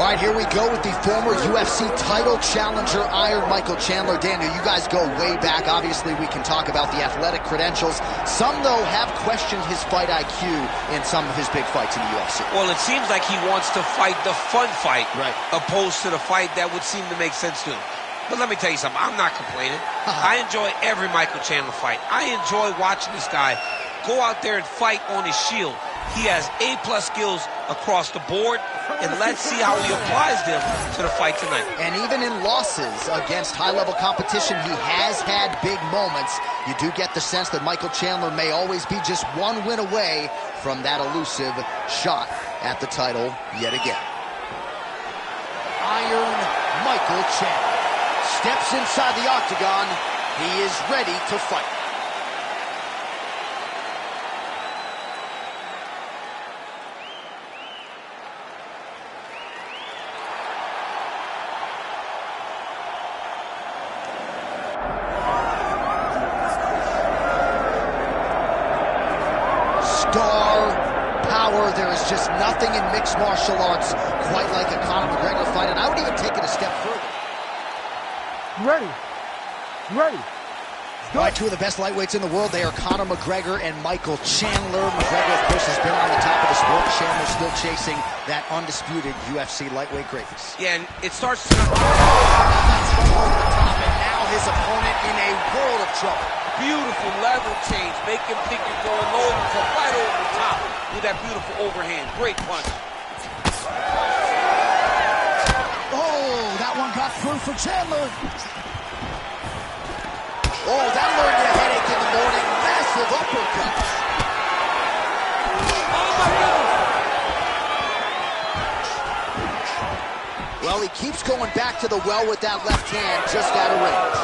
right, here we go with the former UFC title challenger, Iron Michael Chandler. Daniel, you guys go way back. Obviously, we can talk about the athletic credentials. Some, though, have questioned his fight IQ in some of his big fights in the UFC. Well, it seems like he wants to fight the fun fight, right, opposed to the fight that would seem to make sense to him. But let me tell you something. I'm not complaining. I enjoy every Michael Chandler fight. I enjoy watching this guy go out there and fight on his shield. He has A-plus skills across the board, and let's see how he applies them to the fight tonight. And even in losses against high-level competition, he has had big moments. You do get the sense that Michael Chandler may always be just one win away from that elusive shot at the title yet again. Iron Michael Chandler steps inside the octagon. He is ready to fight. Star power. There is just nothing in mixed martial arts quite like a Conor McGregor fight, and I would even take it a step further. Ready. All right, two of the best lightweights in the world. They are Conor McGregor and Michael Chandler. McGregor, of course, has been on the top of the sport. Chandler still chasing that undisputed UFC lightweight greatness. Yeah, and it starts to... That's over the top, and now his opponent in a world of trouble. Beautiful level change. Make him think you're going low to right over the top with that beautiful overhand. Great punch. Oh, that one got through for Chandler. Oh, that'll learn you a headache in the morning. Massive uppercut. Oh, my God. Well, he keeps going back to the well with that left hand, just out of range.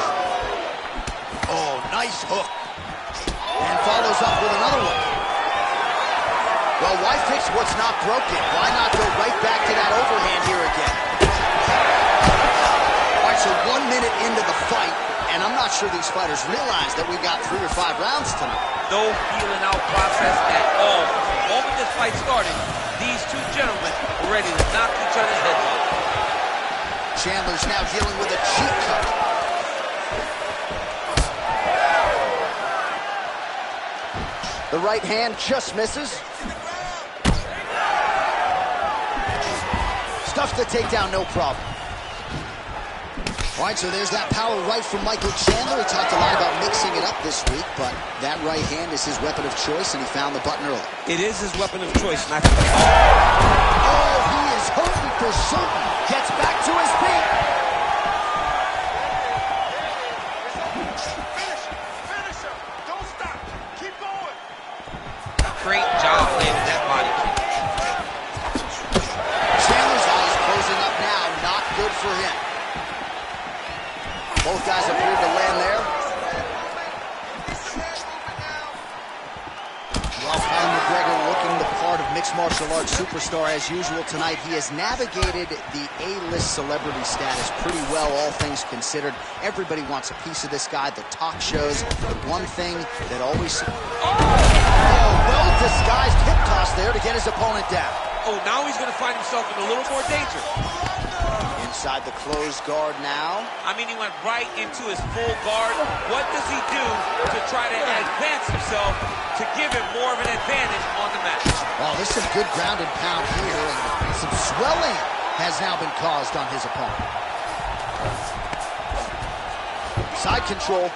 Oh, nice hook. And follows up with another one. Well, why fix what's not broken? Why not go right back to that overhand here again? All right, so 1 minute into the fight, and I'm not sure these fighters realize that we've got 3 or 5 rounds tonight. No feeling out process at all. The moment this fight started, these two gentlemen were ready to knock each other's heads off. Chandler's now dealing with a cheek cut. The right hand just misses. Stuffs the takedown, no problem. All right, so there's that power right from Michael Chandler. He talked a lot about mixing it up this week, but that right hand is his weapon of choice, and he found the button early. It is his weapon of choice. And oh, he is hurting for certain. Gets back to his feet. Finish him. Don't stop. Keep going. great job landing that body kick. Chandler's eyes closing up now. Not good for him. Both guys appear to land there. While Conor McGregor looking the part of mixed martial arts superstar as usual tonight, he has navigated the A-list celebrity status pretty well, all things considered. Everybody wants a piece of this guy, the talk shows. The one thing that always... Oh, well-disguised hip toss there to get his opponent down. Oh, now he's going to find himself in a little more danger. Inside the closed guard now. I mean, he went right into his full guard. What does he do to try to advance himself to give him more of an advantage on the mat? Oh, this is good ground and pound here, and some swelling has now been caused on his opponent. Side control.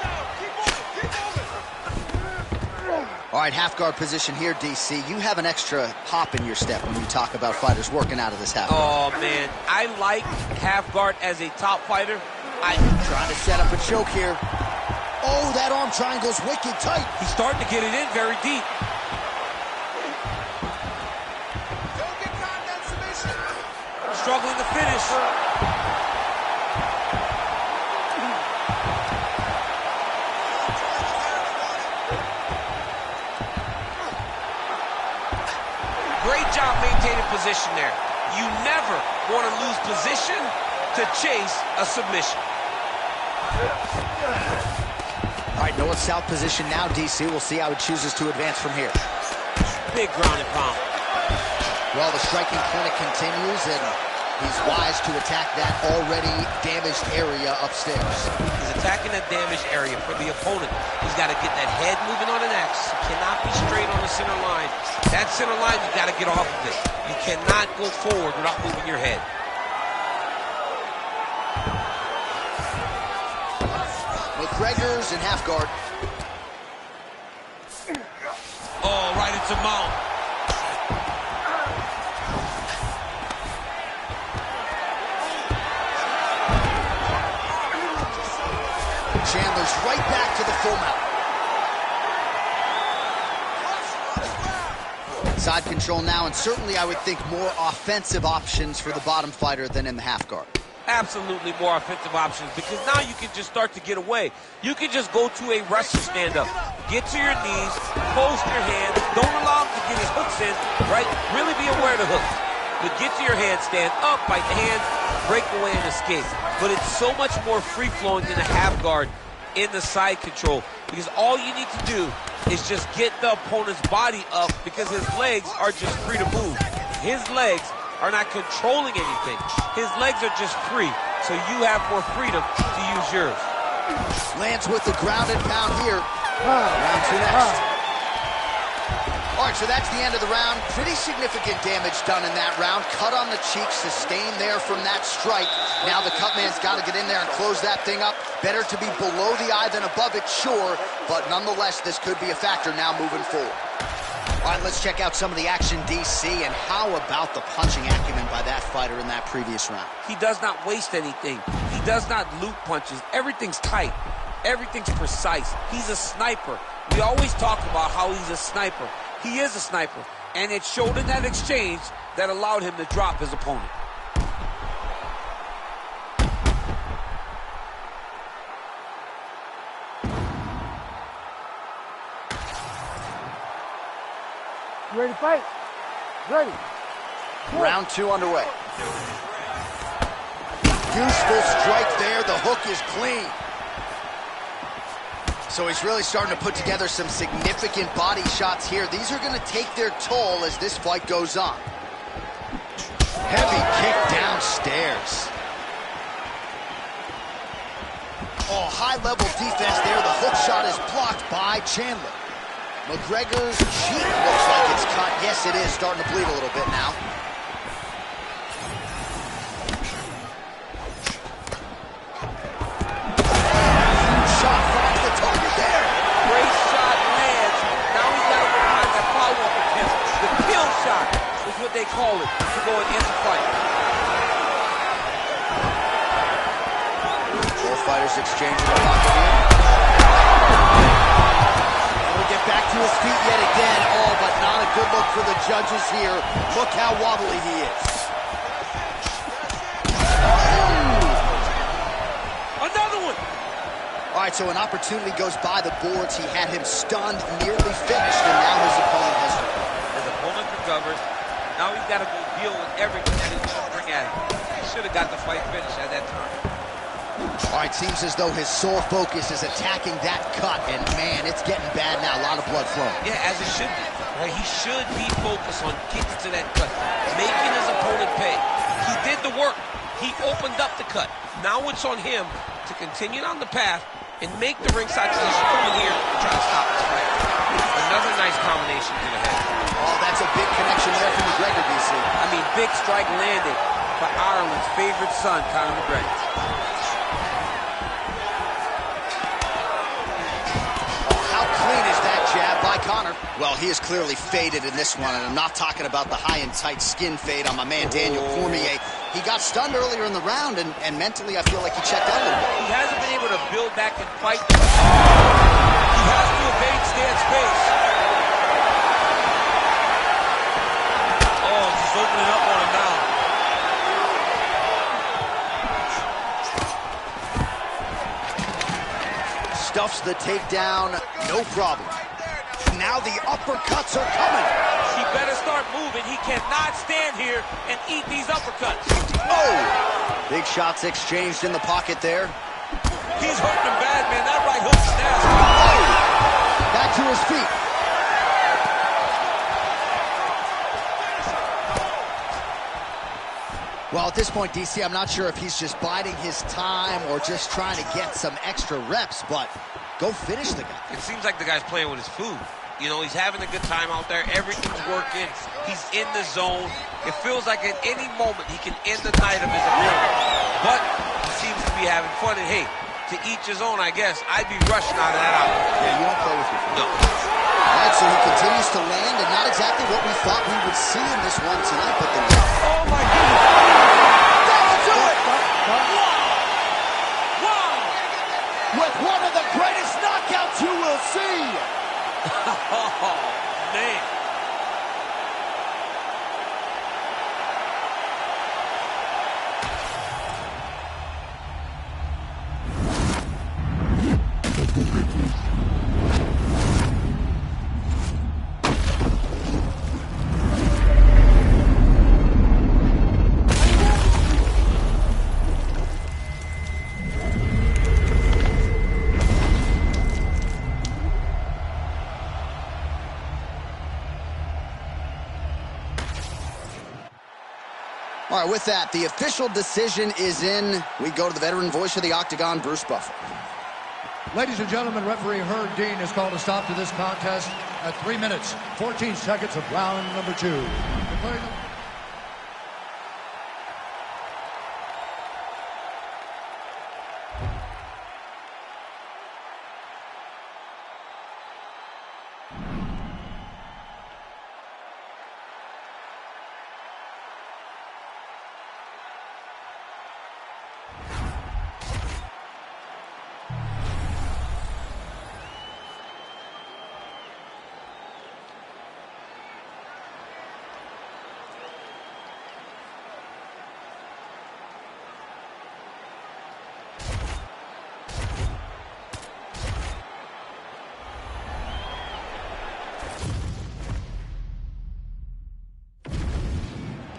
All right, half guard position here, DC. You have an extra hop in your step when you talk about fighters working out of this half guard. Oh, man. I like half guard as a top fighter. Trying to set up a choke here. Oh, that arm triangle's wicked tight. He's starting to get it in very deep. Don't get caught in that submission. Struggling to finish. Great job maintaining position there. You never want to lose position to chase a submission. All right, north-south position now, DC. We'll see how he chooses to advance from here. Big ground and pound. Well, the striking clinic continues, and He's wise to attack that already damaged area upstairs. He's attacking that damaged area for the opponent. He's got to get that head moving on an X. He cannot be straight on the center line. That center line, you got to get off of it. You cannot go forward without moving your head. McGregor's in half guard. Oh, right into mount. Chandler's right back to the full mount. Side control now, and certainly I would think more offensive options for the bottom fighter than in the half guard. Absolutely more offensive options, because now you can just start to get away. You can just go to a wrestler stand-up. Get to your knees, post your hands, don't allow him to get his hooks in, right? Really be aware of the hooks. But get to your hands, stand up, bite the hands, break away and escape. But it's so much more free-flowing than a half guard in the side control, because all you need to do is just get the opponent's body up, because his legs are just free to move. His legs are not controlling anything. His legs are just free, so you have more freedom to use yours. Lands with the ground and pound here. Round two next. All right, so that's the end of the round. Pretty significant damage done in that round. Cut on the cheek, sustained there from that strike. Now the cut man's got to get in there and close that thing up. Better to be below the eye than above it, sure, but nonetheless, this could be a factor now moving forward. All right, let's check out some of the action, DC, and how about the punching acumen by that fighter in that previous round? He does not waste anything. He does not loop punches. Everything's tight. Everything's precise. He's a sniper. We always talk about how he's a sniper. He is a sniper, and it showed in that exchange that allowed him to drop his opponent. You ready to fight? Ready. Round two underway. Useful strike there. The hook is clean. So he's really starting to put together some significant body shots here. These are going to take their toll as this fight goes on. Heavy kick downstairs. Oh, high-level defense there. The hook shot is blocked by Chandler. McGregor's cheek looks like it's cut. Yes, it is. Starting to bleed a little bit now. Shot from the target there. Great shot lands. Now he's got to find that follow-up attempt. The kill shot is what they call it to go and end the fight. Both fighters exchanging the pocket here. Get back to his feet yet again. Oh, but not a good look for the judges here. Look how wobbly he is. Another one. All right, so an opportunity goes by the boards. He had him stunned, nearly finished, and now his opponent has him. His opponent recovered. Now he's got to go deal with everything that he's going to bring at him. He should have got the fight finished at that time. All right, seems as though his sole focus is attacking that cut, and man, it's getting bad now. A lot of blood flowing. Yeah, as it should be. Right? He should be focused on getting to that cut, making his opponent pay. He did the work. He opened up the cut. Now it's on him to continue on the path and make the ringside position coming here and try to stop this fight. Another nice combination to the head. Oh, that's a big connection there from McGregor, DC. I mean, big strike landed by Ireland's favorite son, Conor McGregor. Jab by Conor. Well, he is clearly faded in this one, and I'm not talking about the high and tight skin fade on my man Daniel Cormier. He got stunned earlier in the round, and mentally I feel like he checked out a little bit. He hasn't been able to build back and fight. He has to evade, stay in space. Oh, just opening up on him now. Stuffs the takedown, no problem. Now the uppercuts are coming. He better start moving. He cannot stand here and eat these uppercuts. Oh! Big shots exchanged in the pocket there. He's hurting him bad, man. That right hook is nasty. Oh! Back to his feet. Well, at this point, DC, I'm not sure if he's just biding his time or just trying to get some extra reps, but go finish the guy. It seems like the guy's playing with his food. You know, he's having a good time out there. Everything's working. He's in the zone. It feels like at any moment he can end the night of his opponent. But he seems to be having fun. And, hey, to each his own, I guess. I'd be rushing out of that outfit. Yeah, you don't play with your food. No. All right, so he continues to land, and not exactly what we thought we would see in this one tonight, but the... Oh, my goodness. That'll do it! Wow. With one of the greatest knockouts you will see! Oh, man. All right, with that, the official decision is in. We go to the veteran voice of the Octagon, Bruce Buffer. Ladies and gentlemen, referee Herb Dean has called a stop to this contest at 3 minutes, 14 seconds of round number 2.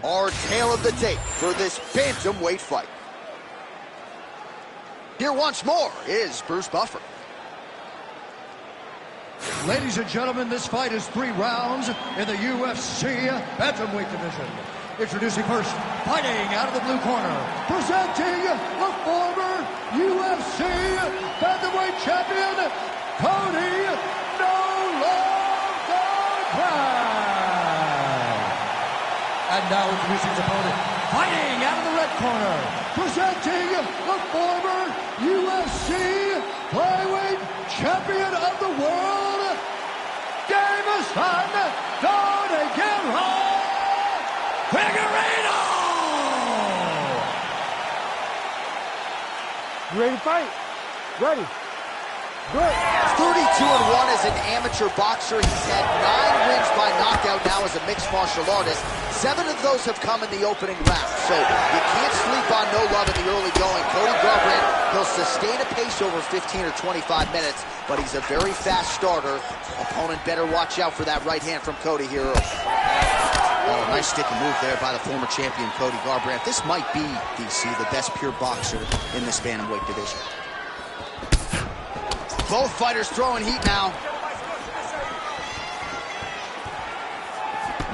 Our tale of the tape for this bantamweight fight. Here once more is Bruce Buffer. Ladies and gentlemen, this fight is 3 rounds in the UFC bantamweight division. Introducing first, fighting out of the blue corner, presenting the former UFC bantamweight champion, Cody No Love Don't Cry. And now introducing his opponent, fighting out of the red corner, presenting the former UFC flyweight champion of the world, Davison Don't Get Figueiredo! You ready to fight? Ready. Good. 32-1 as an amateur boxer. He's had 9 wins by knockout now as a mixed martial artist. 7 of those have come in the opening round. So you can't sleep on No Love in the early going. Cody Garbrandt, he'll sustain a pace over 15 or 25 minutes, but he's a very fast starter. Opponent better watch out for that right hand from Cody here early. Oh, nice stick and move there by the former champion Cody Garbrandt. This might be, DC, the best pure boxer in this bantamweight division. Both fighters throwing heat now.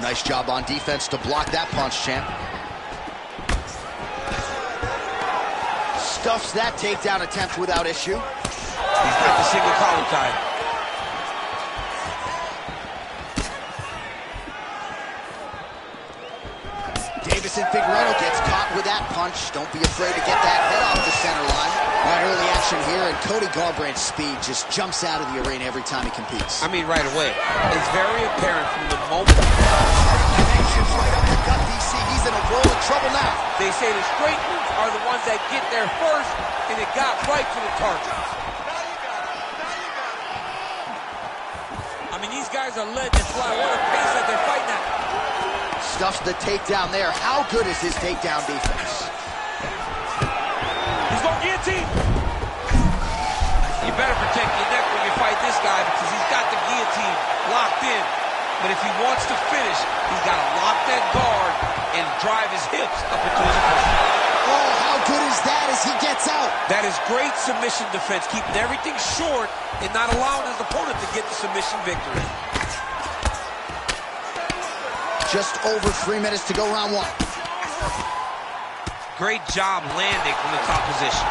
Nice job on defense to block that punch, champ. Stuffs that takedown attempt without issue. He's got the single collar tie. Davison Figueiredo gets caught with that punch. Don't be afraid to get that head off the center line. All right, early action here, and Cody Garbrandt's speed just jumps out of the arena every time he competes. I mean, right away. It's very apparent from the moment. Connections right up the gut, DC. He's in a world of trouble now. They say the straight moves are the ones that get there first, and it got right to the target. I mean, these guys are letting it fly. What a pace that they're fighting at. Stuffs the takedown there. How good is his takedown defense? He's going guillotine. You better protect your neck when you fight this guy because he's got the guillotine locked in. But if he wants to finish, he's got to lock that guard and drive his hips up into his opponent. Oh, how good is that as he gets out? That is great submission defense, keeping everything short and not allowing his opponent to get the submission victory. Just over 3 minutes to go round 1. Great job landing from the top position.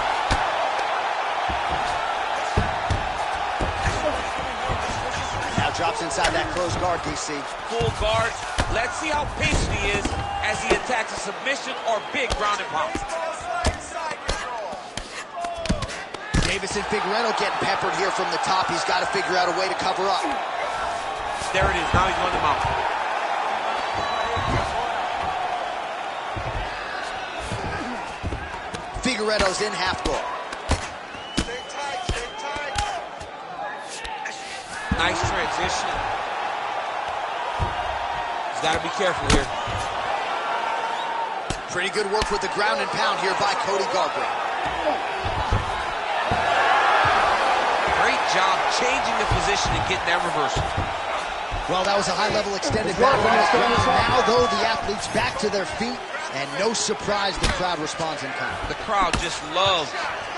Now drops inside that closed guard, DC. Full guard. Let's see how patient he is as he attacks a submission or big ground and pound. Davison Figueiredo getting peppered here from the top. He's got to figure out a way to cover up. There it is. Now he's going to mount. Figueiredo's in half guard. Stay tight, stay tight. Nice transition. He's got to be careful here. Pretty good work with the ground and pound here by Cody Garbrandt. Great job changing the position and getting that reversal. Well, that was a high-level extended battle on the ground. Now, though, the athletes back to their feet, and no surprise the crowd responds in kind. The crowd just loves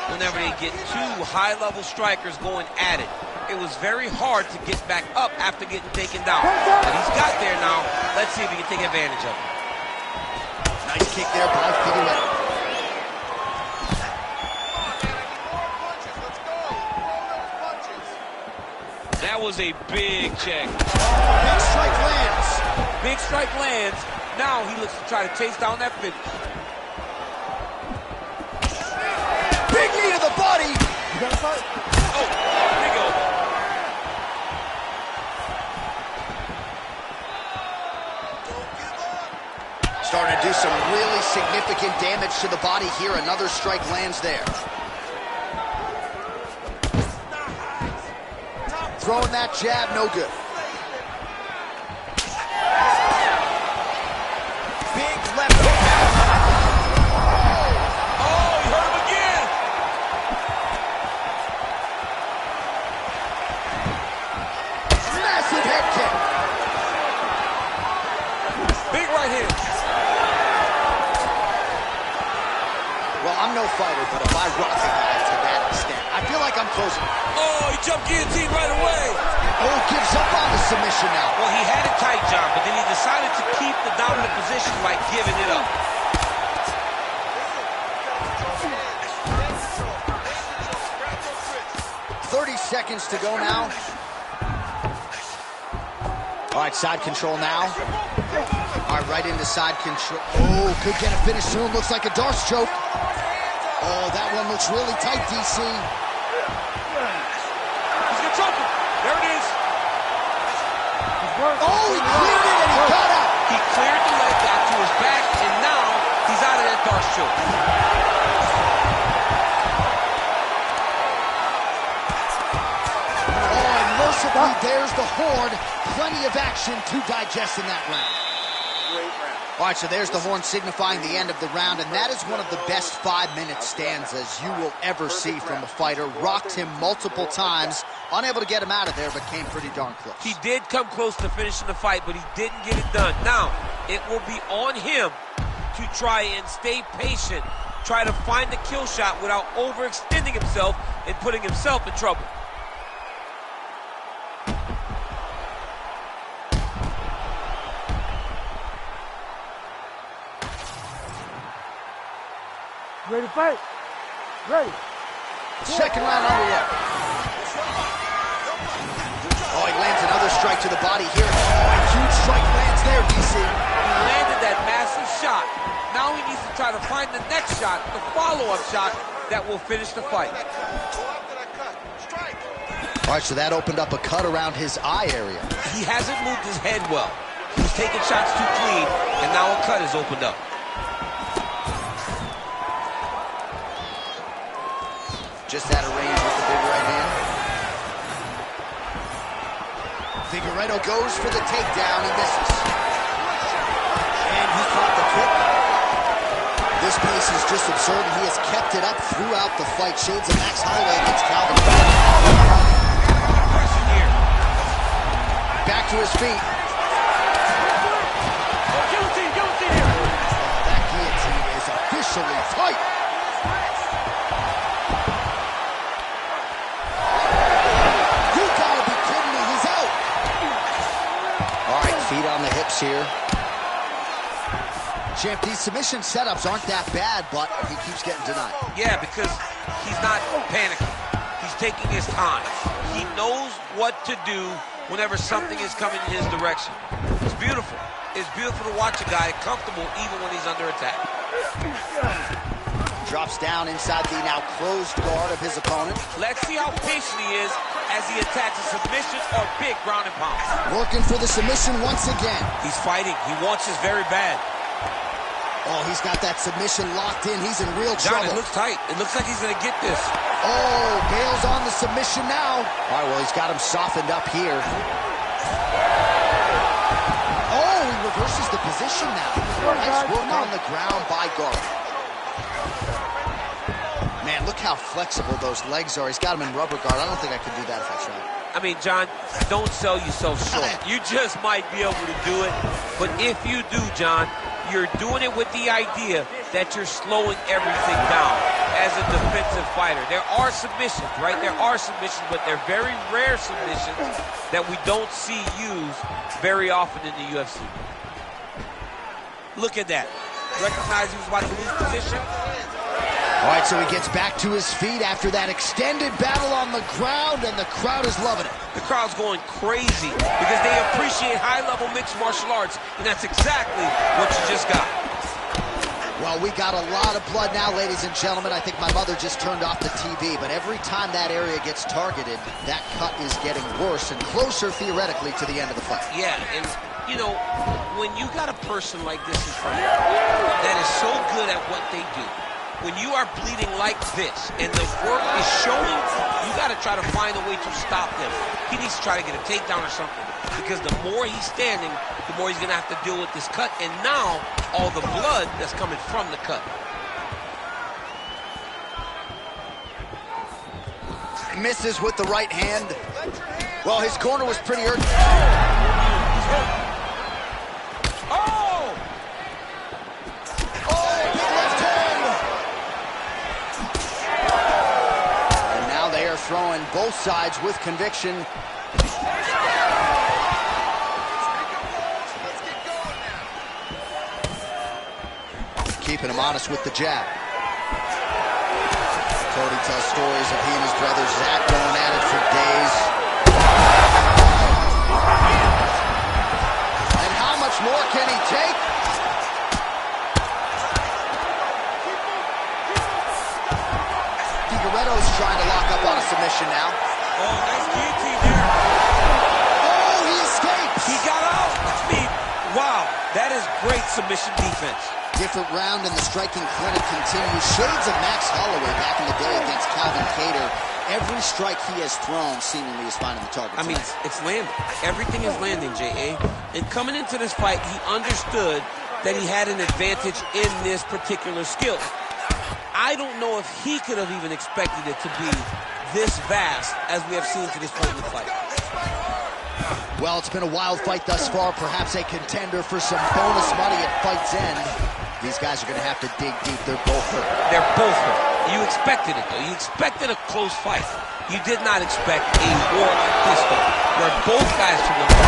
whenever they get two high-level strikers going at it. It was very hard to get back up after getting taken down. But he's got there now. Let's see if he can take advantage of it. Nice kick there by Figueiredo. That was a big check. Big strike lands. Big strike lands. Now he looks to try to chase down that finish. Big knee to the body. You got to fight. Oh, big elbow. Starting to do some really significant damage to the body here. Another strike lands there. Throwing that jab, no good. Big left hook. Oh, he hurt him again. Massive head kick. Big right hand. Well, I'm no fighter, but if I rock a guy to that extent, I feel like I'm closing. Oh, he jumped guillotine right away. Oh, gives up on the submission now. Well, he had it tight, John, but then he decided to keep the dominant position by giving it up. 30 seconds to go now. All right, side control now. All right, right into side control. Oh, could get a finish soon. Looks like a Darce choke. Oh, that one looks really tight, DC. He's gonna choke him. There it is. Oh, he cleared it and he got out. He cleared the leg, got to his back, and now he's out of that Darce choke. Oh, and mercifully, there's the horn. Plenty of action to digest in that round. All right, so there's the horn signifying the end of the round, and that is one of the best 5-minute stands as you will ever see from a fighter. Rocked him multiple times, unable to get him out of there, but came pretty darn close. He did come close to finishing the fight, but he didn't get it done. Now, it will be on him to try and stay patient, try to find the kill shot without overextending himself and putting himself in trouble. Ready to fight? Ready. Second round underway. Oh, he lands another strike to the body here. Oh, a huge strike lands there, DC. He landed that massive shot. Now he needs to try to find the next shot, the follow-up shot that will finish the fight. All right, so that opened up a cut around his eye area. He hasn't moved his head well. He's taking shots too clean, and now a cut has opened up. Just out of range with the big right hand. Figueiredo goes for the takedown. He misses. And he caught the kick. This pace is just absurd, and he has kept it up throughout the fight. Shades of Max Holloway against Calvin. Back to his feet. Guillotine, guillotine here. That guillotine is officially tight. You gotta be kidding me, he's out. All right, feet on the hips here. Champ, these submission setups aren't that bad, but he keeps getting denied. Yeah, because he's not panicking. He's taking his time. He knows what to do whenever something is coming in his direction. It's beautiful. It's beautiful to watch a guy comfortable even when he's under attack. Drops down inside the now closed guard of his opponent. Let's see how patient he is as he attacks a submission or big ground and pound. Working for the submission once again. He's fighting. He wants this very bad. Oh, he's got that submission locked in. He's in real trouble. John, it looks tight. It looks like he's going to get this. Oh, bails on the submission now. All right, well, he's got him softened up here. Oh, he reverses the position now. Nice work on the ground by Garland. Man, look how flexible those legs are. He's got him in rubber guard. I don't think I could do that if I tried. I mean, John, don't sell yourself short. You just might be able to do it. But if you do, John, you're doing it with the idea that you're slowing everything down as a defensive fighter. There are submissions, right? There are submissions, but they're very rare submissions that we don't see used very often in the UFC. Look at that. Recognize he was about to lose position. All right, so he gets back to his feet after that extended battle on the ground, and the crowd is loving it. The crowd's going crazy because they appreciate high-level mixed martial arts, and that's exactly what you just got. Well, we got a lot of blood now, ladies and gentlemen. I think my mother just turned off the TV, but every time that area gets targeted, that cut is getting worse and closer, theoretically, to the end of the fight. Yeah, and, you know, when you got a person like this in front of you that is so good at what they do, when you are bleeding like this and the work is showing, you got to try to find a way to stop him. He needs to try to get a takedown or something, because the more he's standing, the more he's going to have to deal with this cut, and now all the blood that's coming from the cut. Misses with the right hand. Well, his corner was pretty urgent. Oh! Throwing both sides with conviction. Keeping him honest with the jab. Cody tells stories of he and his brother Zach going at it for days. And how much more can he take? Figueredo's trying to lock up on a submission now. Oh, nice guillotine there. Oh, he escapes. He got out. I mean, wow, that is great submission defense. Different round and the striking clinic continues. Shades of Max Holloway back in the day against Calvin Kattar. Every strike he has thrown seemingly is finding the target. I mean, it's landing. Everything is landing, J.A. And coming into this fight, he understood that he had an advantage in this particular skill. I don't know if he could have even expected it to be this vast as we have seen to this point in the fight. Well, it's been a wild fight thus far. Perhaps a contender for some bonus money at fight's end. These guys are going to have to dig deep. They're both hurt. They're both hurt. You expected it, though. You expected a close fight. You did not expect a war like this, though, where both guys from the a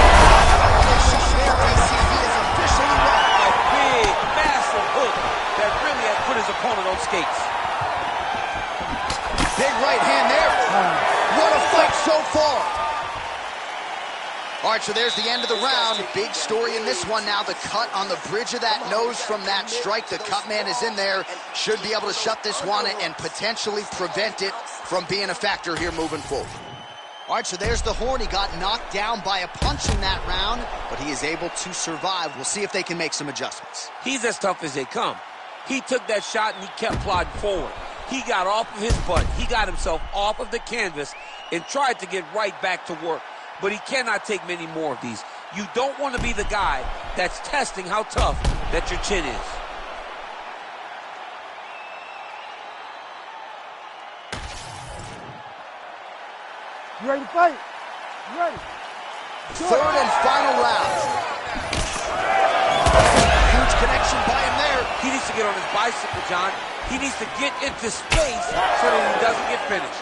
big, massive hook that really has put his opponent on skates. Big right hand there. What a fight so far. All right, so there's the end of the round. Big story in this one now. The cut on the bridge of that nose from that strike. The cut man is in there. Should be able to shut this one and potentially prevent it from being a factor here moving forward. All right, so there's the horn. He got knocked down by a punch in that round, but he is able to survive. We'll see if they can make some adjustments. He's as tough as they come. He took that shot and he kept plodding forward. He got off of his butt. He got himself off of the canvas and tried to get right back to work. But he cannot take many more of these. You don't want to be the guy that's testing how tough that your chin is. You ready to fight? You ready? Third and final round. Huge connection by him there. He needs to get on his bicycle, John. He needs to get into space so that he doesn't get finished.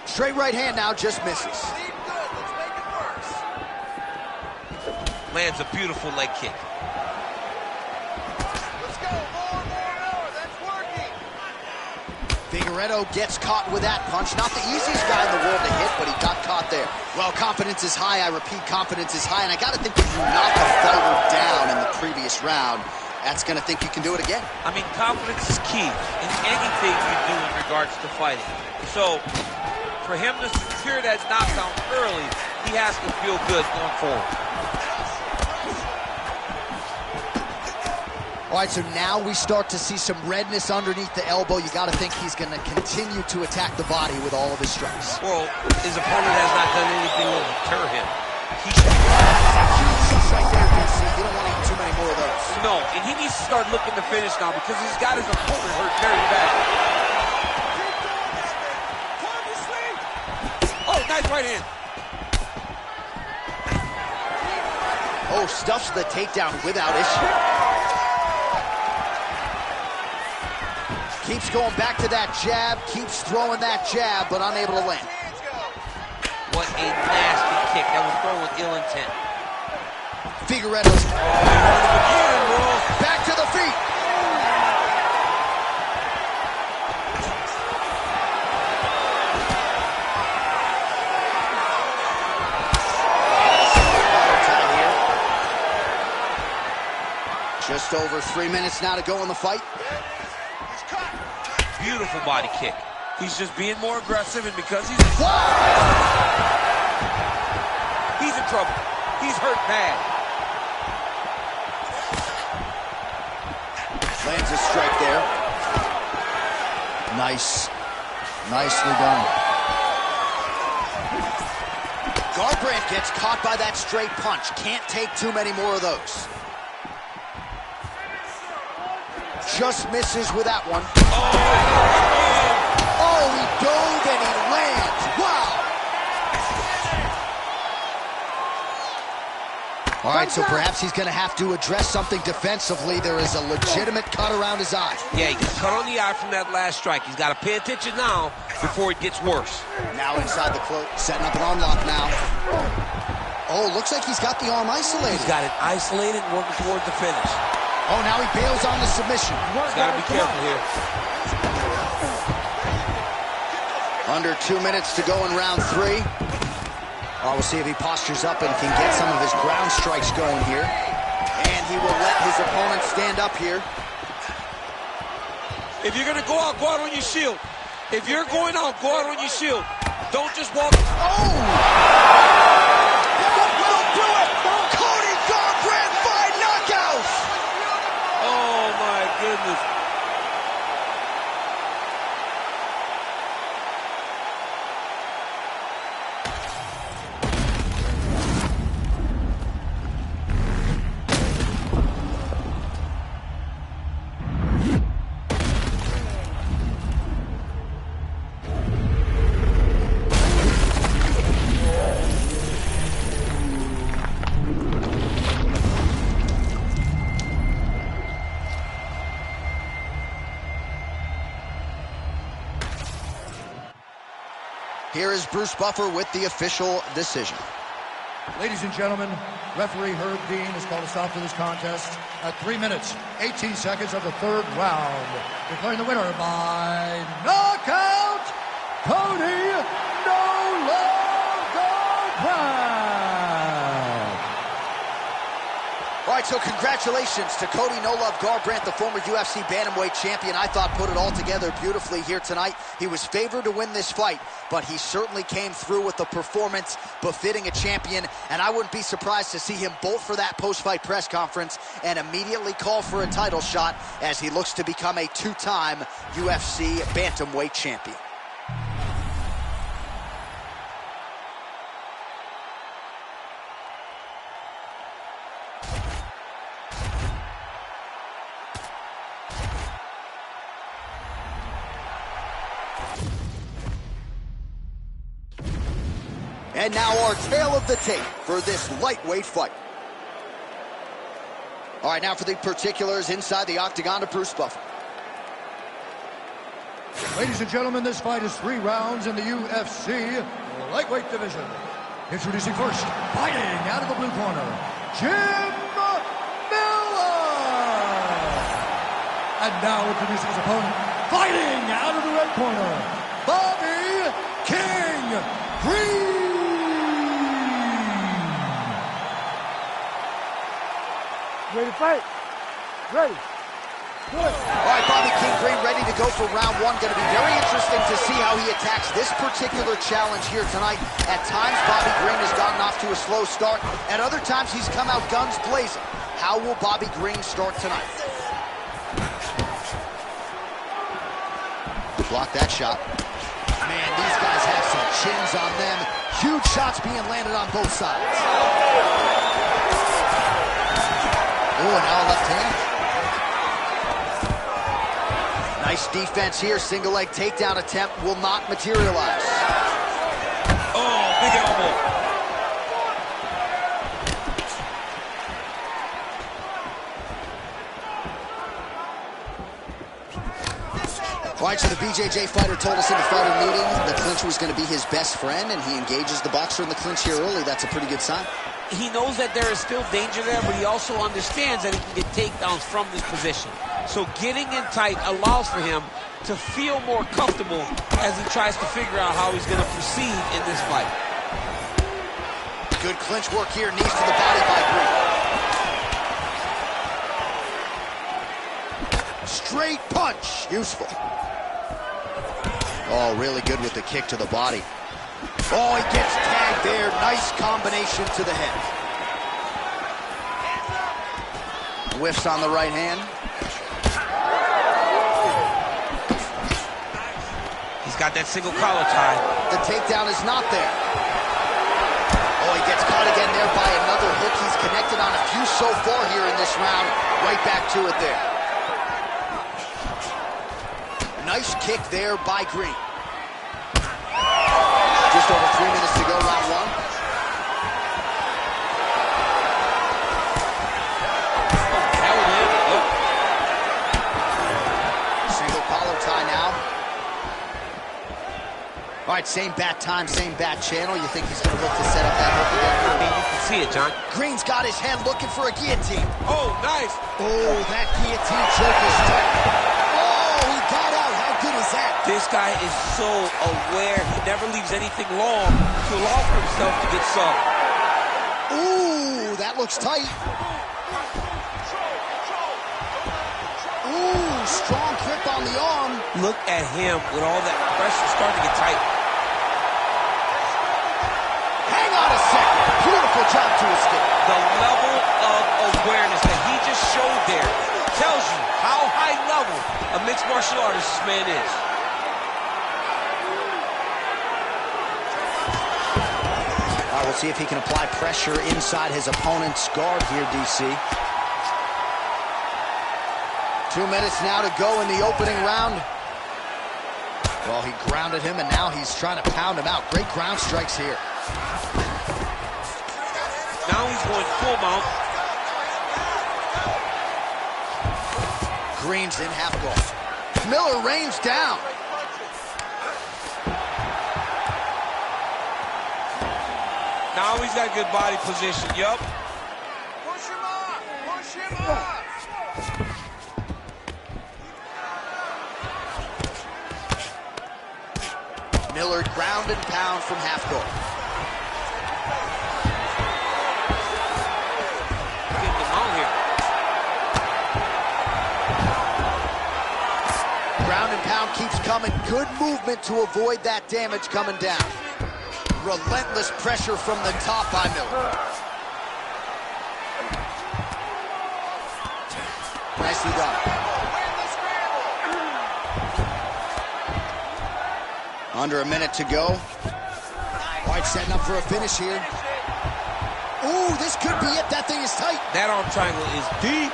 Straight right hand now, just misses. Lands a beautiful leg kick. Let's go. More. That's working. Figueredo gets caught with that punch. Not the easiest guy in the world to hit, but he got caught there. Well, confidence is high. I repeat, confidence is high. And I got to think if you knock a fighter down in the previous round, that's going to think you can do it again. I mean, confidence is key in anything you do in regards to fighting. So, for him to secure that knockdown early, he has to feel good going forward. All right, so now we start to see some redness underneath the elbow. You got to think he's going to continue to attack the body with all of his strikes. Well, his opponent has not done anything to deter him. He should... right there, DC. You don't want to eat too many more of those. No, and he needs to start looking to finish now because he's got his opponent hurt very bad. Oh, nice right hand. Oh, stuffs the takedown without issue. Keeps going back to that jab, keeps throwing that jab, but unable to land. What a nasty kick. That was thrown with ill intent. Figueredo's back to the feet. Just over 3 minutes now to go in the fight. Beautiful body kick. He's just being more aggressive, and because he's in trouble. He's hurt bad. Lands a strike there. Nice. Nicely done. Garbrandt gets caught by that straight punch. Can't take too many more of those. Just misses with that one. Oh, he dove and he lands. Wow. All right, so perhaps he's going to have to address something defensively. There is a legitimate cut around his eye. Yeah, he got cut on the eye from that last strike. He's got to pay attention now before it gets worse. Now inside the cloak, setting up an arm lock now. Oh, looks like he's got the arm isolated. He's got it isolated and working towards the finish. Oh, now he bails on the submission. He's got to be careful here. Under 2 minutes to go in round 3. Oh, we'll see if he postures up and can get some of his ground strikes going here. And he will let his opponent stand up here. If you're going to go out on your shield. If you're going out, go out on your shield. Don't just walk. Oh! That will do it! Cody Garbrandt by knockout! Oh, my goodness. Here is Bruce Buffer with the official decision. Ladies and gentlemen, referee Herb Dean has called a stop to this contest at 3 minutes, 18 seconds of the third round. Declaring the winner by knockout, Cody No Love Garbrandt. All right, so congratulations to Cody No Love Garbrandt, the former UFC bantamweight champion. I thought put it all together beautifully here tonight. He was favored to win this fight, but he certainly came through with a performance befitting a champion, and I wouldn't be surprised to see him bolt for that post-fight press conference and immediately call for a title shot as he looks to become a two-time UFC bantamweight champion. And now our tale of the tape for this lightweight fight. All right, now for the particulars inside the octagon to Bruce Buffer. Ladies and gentlemen, this fight is 3 rounds in the UFC lightweight division. Introducing first, fighting out of the blue corner, Jim Miller. And now introducing his opponent, fighting out of the red corner, Bobby King Green. Ready to fight? Ready. Good. All right, Bobby King Green ready to go for round one. Going to be very interesting to see how he attacks this particular challenge here tonight. At times, Bobby Green has gotten off to a slow start. At other times, he's come out guns blazing. How will Bobby Green start tonight? Block that shot. Man, these guys have some chins on them. Huge shots being landed on both sides. Oh, and now a left hand. Nice defense here. Single leg takedown attempt will not materialize. Oh, big elbow. All right, so the BJJ fighter told us in the fighter meeting the clinch was going to be his best friend, and he engages the boxer in the clinch here early. That's a pretty good sign. He knows that there is still danger there, but he also understands that he can get takedowns from this position. So getting in tight allows for him to feel more comfortable as he tries to figure out how he's going to proceed in this fight. Good clinch work here, knees to the body by Green. Straight punch, useful. Oh, really good with the kick to the body. Oh, he gets tagged there. Nice combination to the head. Whiffs on the right hand. He's got that single collar tie. The takedown is not there. Oh, he gets caught again there by another hook. He's connected on a few so far here in this round. Right back to it there. Nice kick there by Green. Just over 3 minutes to go, round one. Single collar tie now. All right, same bat time, same bat channel. You think he's going to look to set up that hook again? I mean, you can see it, John. Green's got his head looking for a guillotine. Oh, nice. Oh, that guillotine choke is tight. Oh, he got out. How good is that? This guy is so aware. He never leaves anything long to allow for himself to get subbed. Ooh, that looks tight. Ooh, strong grip on the arm. Look at him with all that pressure starting to get tight. Hang on a second. Beautiful job to escape. The level of awareness that he just showed there tells you how high level a mixed martial artist this man is. All right, we'll see if he can apply pressure inside his opponent's guard here, DC. 2 minutes now to go in the opening round. Well, he grounded him, and now he's trying to pound him out. Great ground strikes here. Now he's going full mount. Green's in half guard. Miller rains down. Now he's got good body position. Yup. Push him up! Push him up! Miller ground and pound from half guard. Get them out here. Ground and pound keeps coming. Good movement to avoid that damage coming down. Relentless pressure from the top by Miller. Nicely done. Under a minute to go. All right, setting up for a finish here. Ooh, this could be it. That thing is tight. That arm triangle is deep.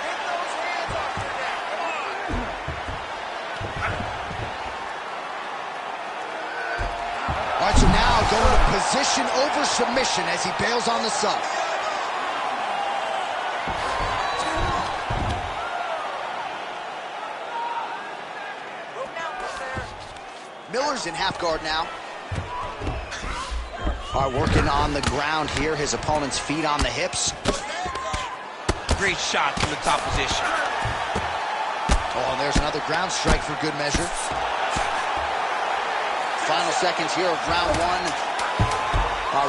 All right, so now going to position over submission as he bails on the sub. Miller's in half guard now. All right, working on the ground here. His opponent's feet on the hips. great shot from the top position. Oh, and there's another ground strike for good measure. Final seconds here of round one.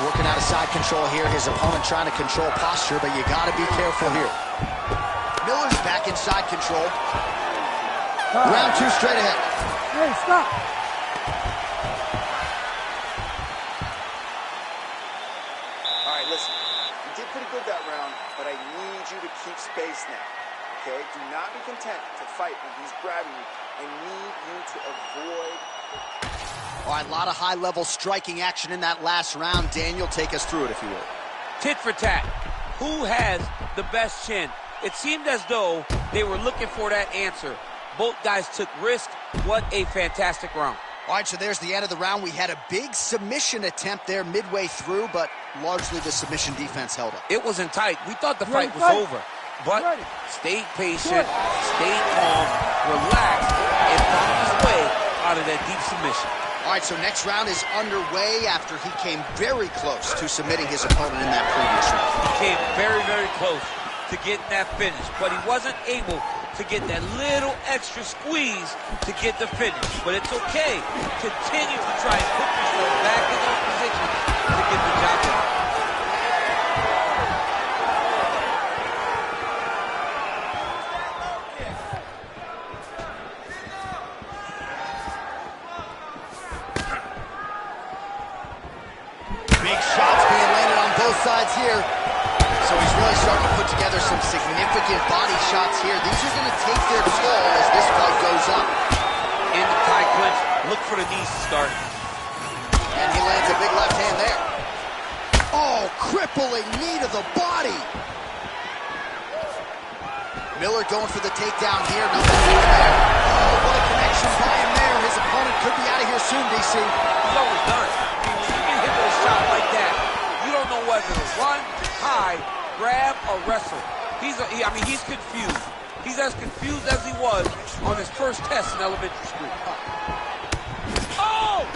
Working out of side control here. His opponent trying to control posture, but you got to be careful here. Miller's back in side control. Round two straight ahead. Hey, stop. All right, listen. You did pretty good that round, but I need you to keep space now. Okay? Do not be content to fight when he's grabbing you. I need you to avoid. All right, a lot of high-level striking action in that last round. Daniel, take us through it, if you will. Tit for tat. Who has the best chin? It seemed as though they were looking for that answer. Both guys took risk. What a fantastic round. All right, so there's the end of the round. We had a big submission attempt there midway through, but largely the submission defense held up. It wasn't tight. We thought the fight was over. But stayed patient, stayed calm, relaxed, and found his way out of that deep submission. All right, so next round is underway after he came very close to submitting his opponent in that previous round. He came very, very close to getting that finish, but he wasn't able to get that little extra squeeze to get the finish. But it's okay. Continue to try and put yourself back in those positions to get the job done. Big shots being landed on both sides here. So he's really starting to put together some significant body shots here. These are going to take their toll as this fight goes up. In the tie clinch, look for the knees to start. And he lands a big left hand there. Oh, crippling knee to the body. Miller going for the takedown here. Nothing doing there. Oh, what a connection by him there. His opponent could be out of here soon, DC. He's always done. When you get hit with a shot like that, you don't know whether to run, hide, grab, or wrestle. He's confused. He's as confused as he was on his first test in elementary school. Oh!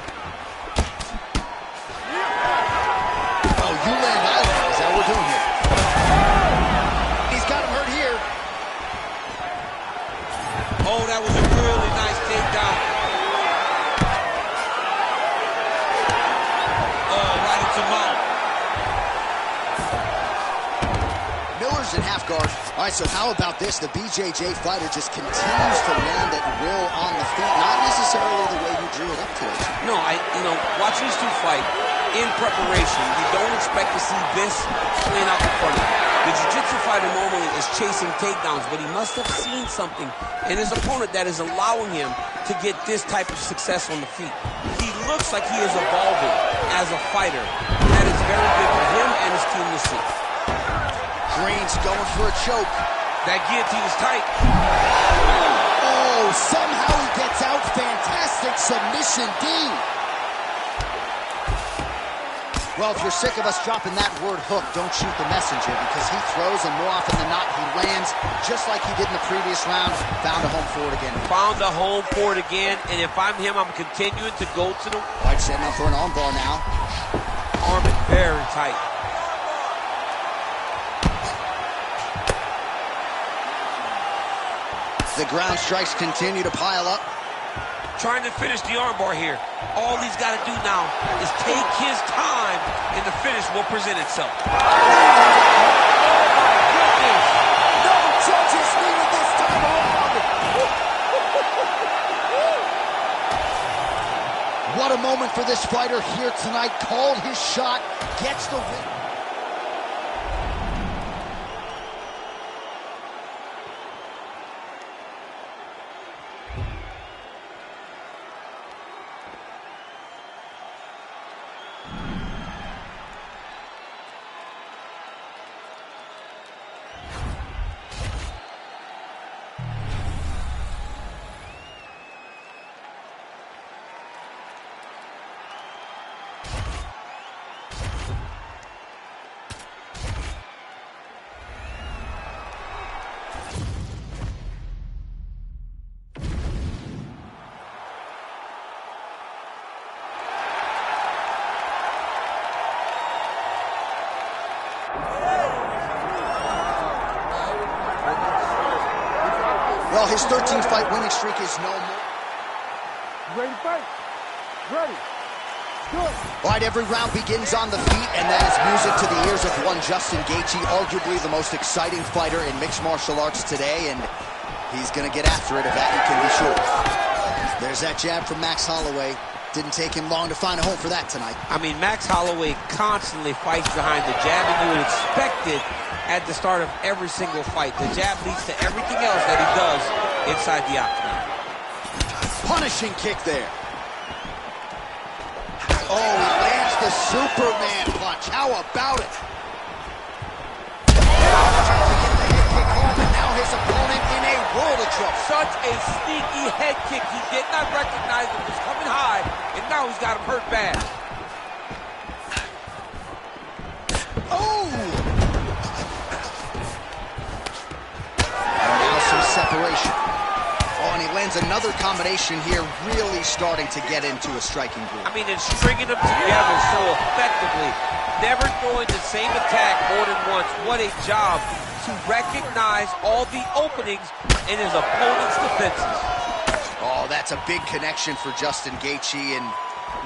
Oh, you land island. Is that what we're doing here? He's got him hurt here. Oh, that was a really nice takedown. Oh, right into mount. Miller's in half guard. All right, so how about this? The BJJ fighter just continues to land at will on the feet. Not necessarily the way you drew it up today. No, watching these two fight in preparation, you don't expect to see this playing out in front of you. The jiu-jitsu fighter normally is chasing takedowns, but he must have seen something in his opponent that is allowing him to get this type of success on the feet. He looks like he is evolving as a fighter. That is very good for him and his team to see. Green's going for a choke. That guillotine is tight. Oh, somehow he gets out. Fantastic submission D. Well, if you're sick of us dropping that word hook, don't shoot the messenger, because he throws, and more often than not, he lands just like he did in the previous round. Found a home for it again. Found a home for it again, and if I'm him, I'm continuing to go to the... White setting up for an armbar now. Arm it very tight. The ground strikes continue to pile up. Trying to finish the armbar here. All he's got to do now is take his time, and the finish will present itself. Oh, my goodness! No judges needed this time around. What a moment for this fighter here tonight. Called his shot, gets the win. his 13-fight winning streak is no more. You ready to fight? Ready. Good. All right, every round begins on the feet, and that is music to the ears of one Justin Gaethje, arguably the most exciting fighter in mixed martial arts today, and he's going to get after it, of that you can be sure. There's that jab from Max Holloway. Didn't take him long to find a home for that tonight. I mean, Max Holloway constantly fights behind the jab, and you would expect it at the start of every single fight. The jab leads to everything else that he does inside the octagon. Punishing kick there. Oh, he lands the Superman punch. How about it? And now his opponent in a world of trouble. Such a sneaky head kick. He did not recognize it was coming high, and now he's got him hurt bad. Oh! And now some separation. Oh, and he lands another combination here, really starting to get into a striking groove. I mean, it's stringing them together so effectively. Never throwing the same attack more than once. What a job to recognize all the openings in his opponent's defenses. Oh, that's a big connection for Justin Gaethje, and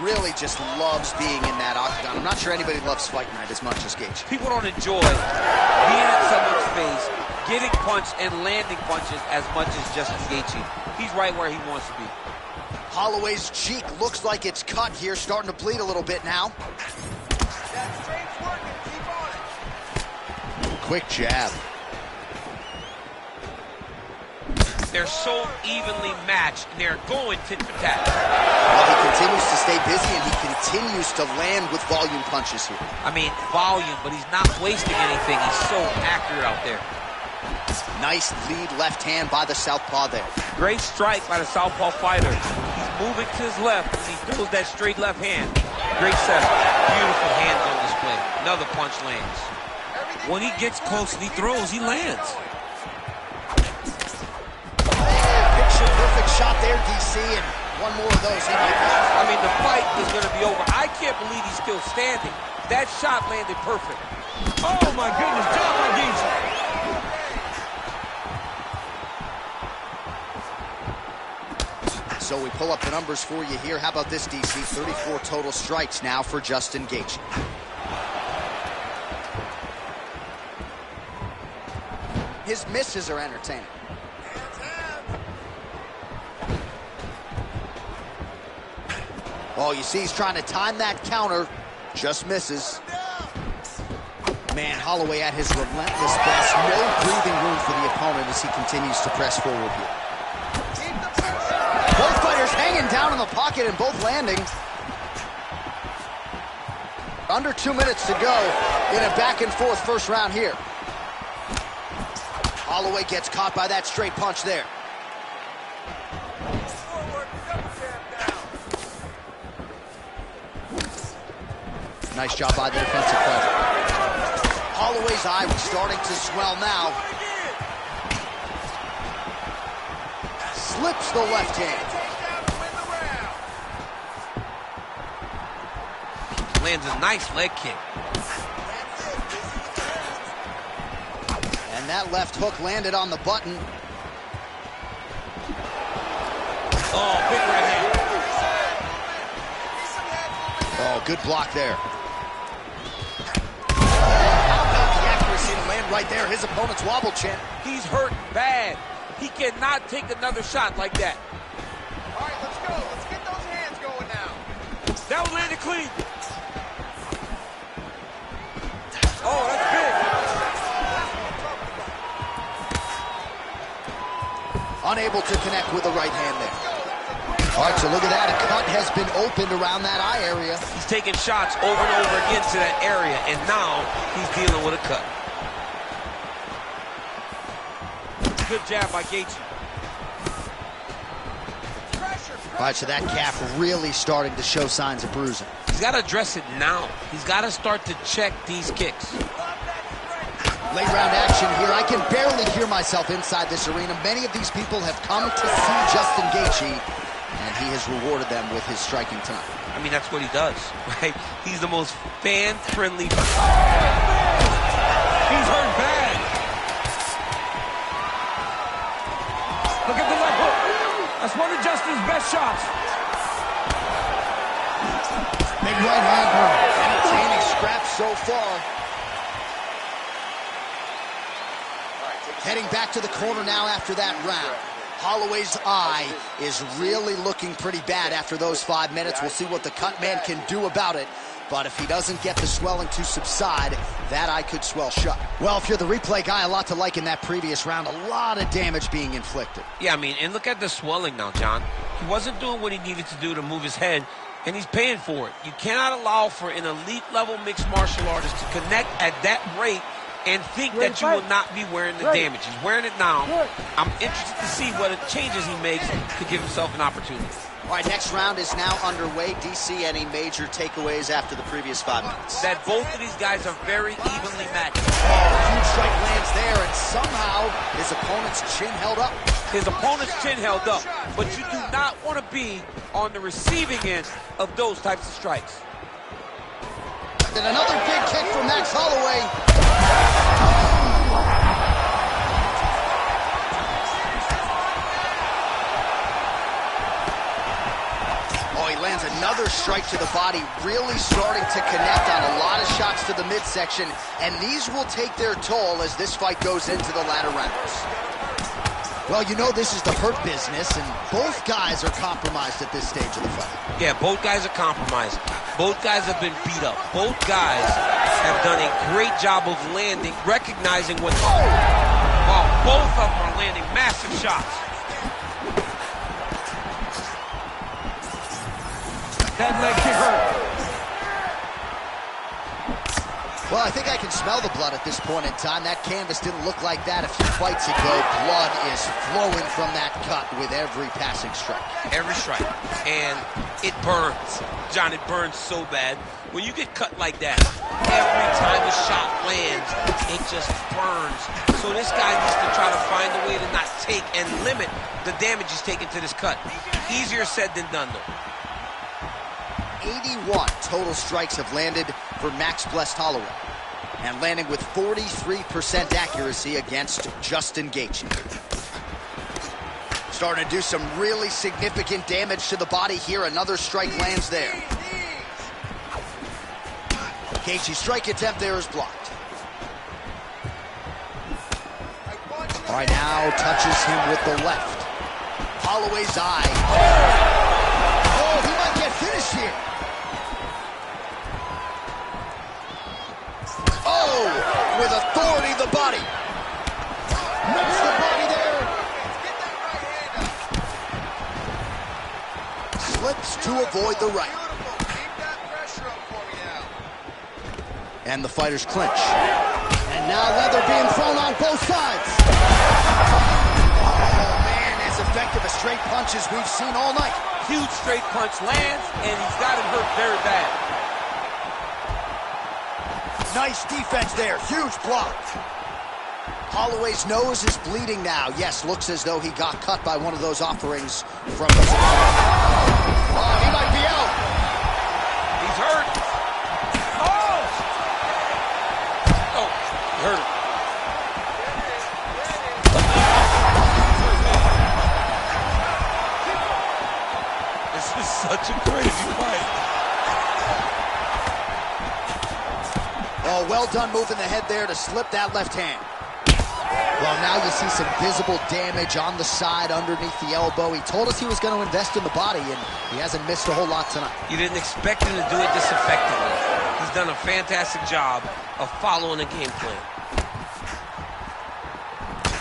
really just loves being in that octagon. I'm not sure anybody loves Fight Night as much as Gaethje. People don't enjoy being in someone's face, getting punched and landing punches as much as Justin Gaethje. He's right where he wants to be. Holloway's cheek looks like it's cut here, starting to bleed a little bit now. Quick jab. They're so evenly matched, and they're going tit for tat. Well, he continues to stay busy, and he continues to land with volume punches here. I mean, volume, but he's not wasting anything. He's so accurate out there. Nice lead left hand by the southpaw there. Great strike by the southpaw fighter. He's moving to his left, and he throws that straight left hand. Great setup. Beautiful hands on display. Another punch lands. When he gets close and he throws, he lands. Picture perfect shot there, DC, and one more of those he might be. I mean, the fight is going to be over. I can't believe he's still standing. That shot landed perfect. Oh, my goodness. Job by Gaethje. So we pull up the numbers for you here. How about this, DC? 34 total strikes now for Justin Gaethje. His misses are entertaining. Oh, you see he's trying to time that counter. Just misses. Man, Holloway at his relentless best. No breathing room for the opponent as he continues to press forward here. Both fighters hanging down in the pocket and both landing. Under 2 minutes to go in a back-and-forth first round here. Holloway gets caught by that straight punch there. Nice job by the defensive fighter. Holloway's eye was starting to swell now. Slips the left hand. Lands a nice leg kick. And that left hook landed on the button. Oh, big right hand. Oh, good block there. How about the accuracy to land right there? His opponent's wobble chin. He's hurt bad. He cannot take another shot like that. All right, let's go. Let's get those hands going now. That was landed clean. Oh, that's big. Unable to connect with the right hand there. All right, so look at that. A cut has been opened around that eye area. He's taking shots over and over again to that area, and now he's dealing with a cut. Good jab by Gaethje. All right, so that calf really starting to show signs of bruising. He's got to address it now. He's got to start to check these kicks. Late round action here. I can barely hear myself inside this arena. Many of these people have come to see Justin Gaethje, and he has rewarded them with his striking tonight. I mean, that's what he does, right? He's the most fan-friendly. He's hurt bad. Look That's one of Justin's best shots. Big right hand throw. Entertaining scraps so far. Heading back to the corner now after that round. Holloway's eye is really looking pretty bad after those 5 minutes. We'll see what the cut man can do about it. But if he doesn't get the swelling to subside, that eye could swell shut. Well, if you're the replay guy, a lot to like in that previous round. A lot of damage being inflicted. Yeah, I mean, and look at the swelling now, John. He wasn't doing what he needed to do to move his head, and he's paying for it. You cannot allow for an elite-level mixed martial artist to connect at that rate and think that you will not be wearing the damage. He's wearing it now. I'm interested to see what changes he makes to give himself an opportunity. All right, next round is now underway. DC, any major takeaways after the previous 5 minutes? That both of these guys are very evenly matched. Huge strike lands there, and somehow his opponent's chin held up. His opponent's chin held up, but you do not want to be on the receiving end of those types of strikes. And another big kick from Max Holloway. Oh, he lands another strike to the body, really starting to connect on a lot of shots to the midsection, and these will take their toll as this fight goes into the latter rounds. Well, you know this is the hurt business, and both guys are compromised at this stage of the fight. Yeah, both guys are compromised. Both guys have been beat up. Both guys have done a great job of landing, recognizing what... Oh, both of them are landing massive shots. That leg kick hurt. Well, I think I can smell the blood at this point in time. That canvas didn't look like that a few fights ago. Blood is flowing from that cut with every passing strike. Every strike. And it burns. John, it burns so bad. When you get cut like that, every time a shot lands, it just burns. So this guy needs to try to find a way to not take and limit the damage he's taking to this cut. Easier said than done, though. 81 total strikes have landed for Max Blessed Holloway, and landing with 43% accuracy against Justin Gaethje. Starting to do some really significant damage to the body here. Another strike lands there. Gaethje's strike attempt there is blocked. All right, now touches him with the left. Holloway's eye. Oh, he might get finished here. Oh, with authority, the body. Makes the body there. Slips to avoid the right. And the fighters clinch. And now leather being thrown on both sides. Oh, man, as effective a straight punch as we've seen all night. Huge straight punch lands, and he's got him hurt very bad. Nice defense there. Huge block. Holloway's nose is bleeding now. Yes, looks as though he got cut by one of those offerings from his opponent. Oh, he might be out. He's hurt. Oh! Oh, he hurt him. This is such a crazy fight. Oh, well done moving the head there to slip that left hand. Well, now you see some visible damage on the side underneath the elbow. He told us he was going to invest in the body, and he hasn't missed a whole lot tonight. You didn't expect him to do it this effectively. He's done a fantastic job of following the game plan.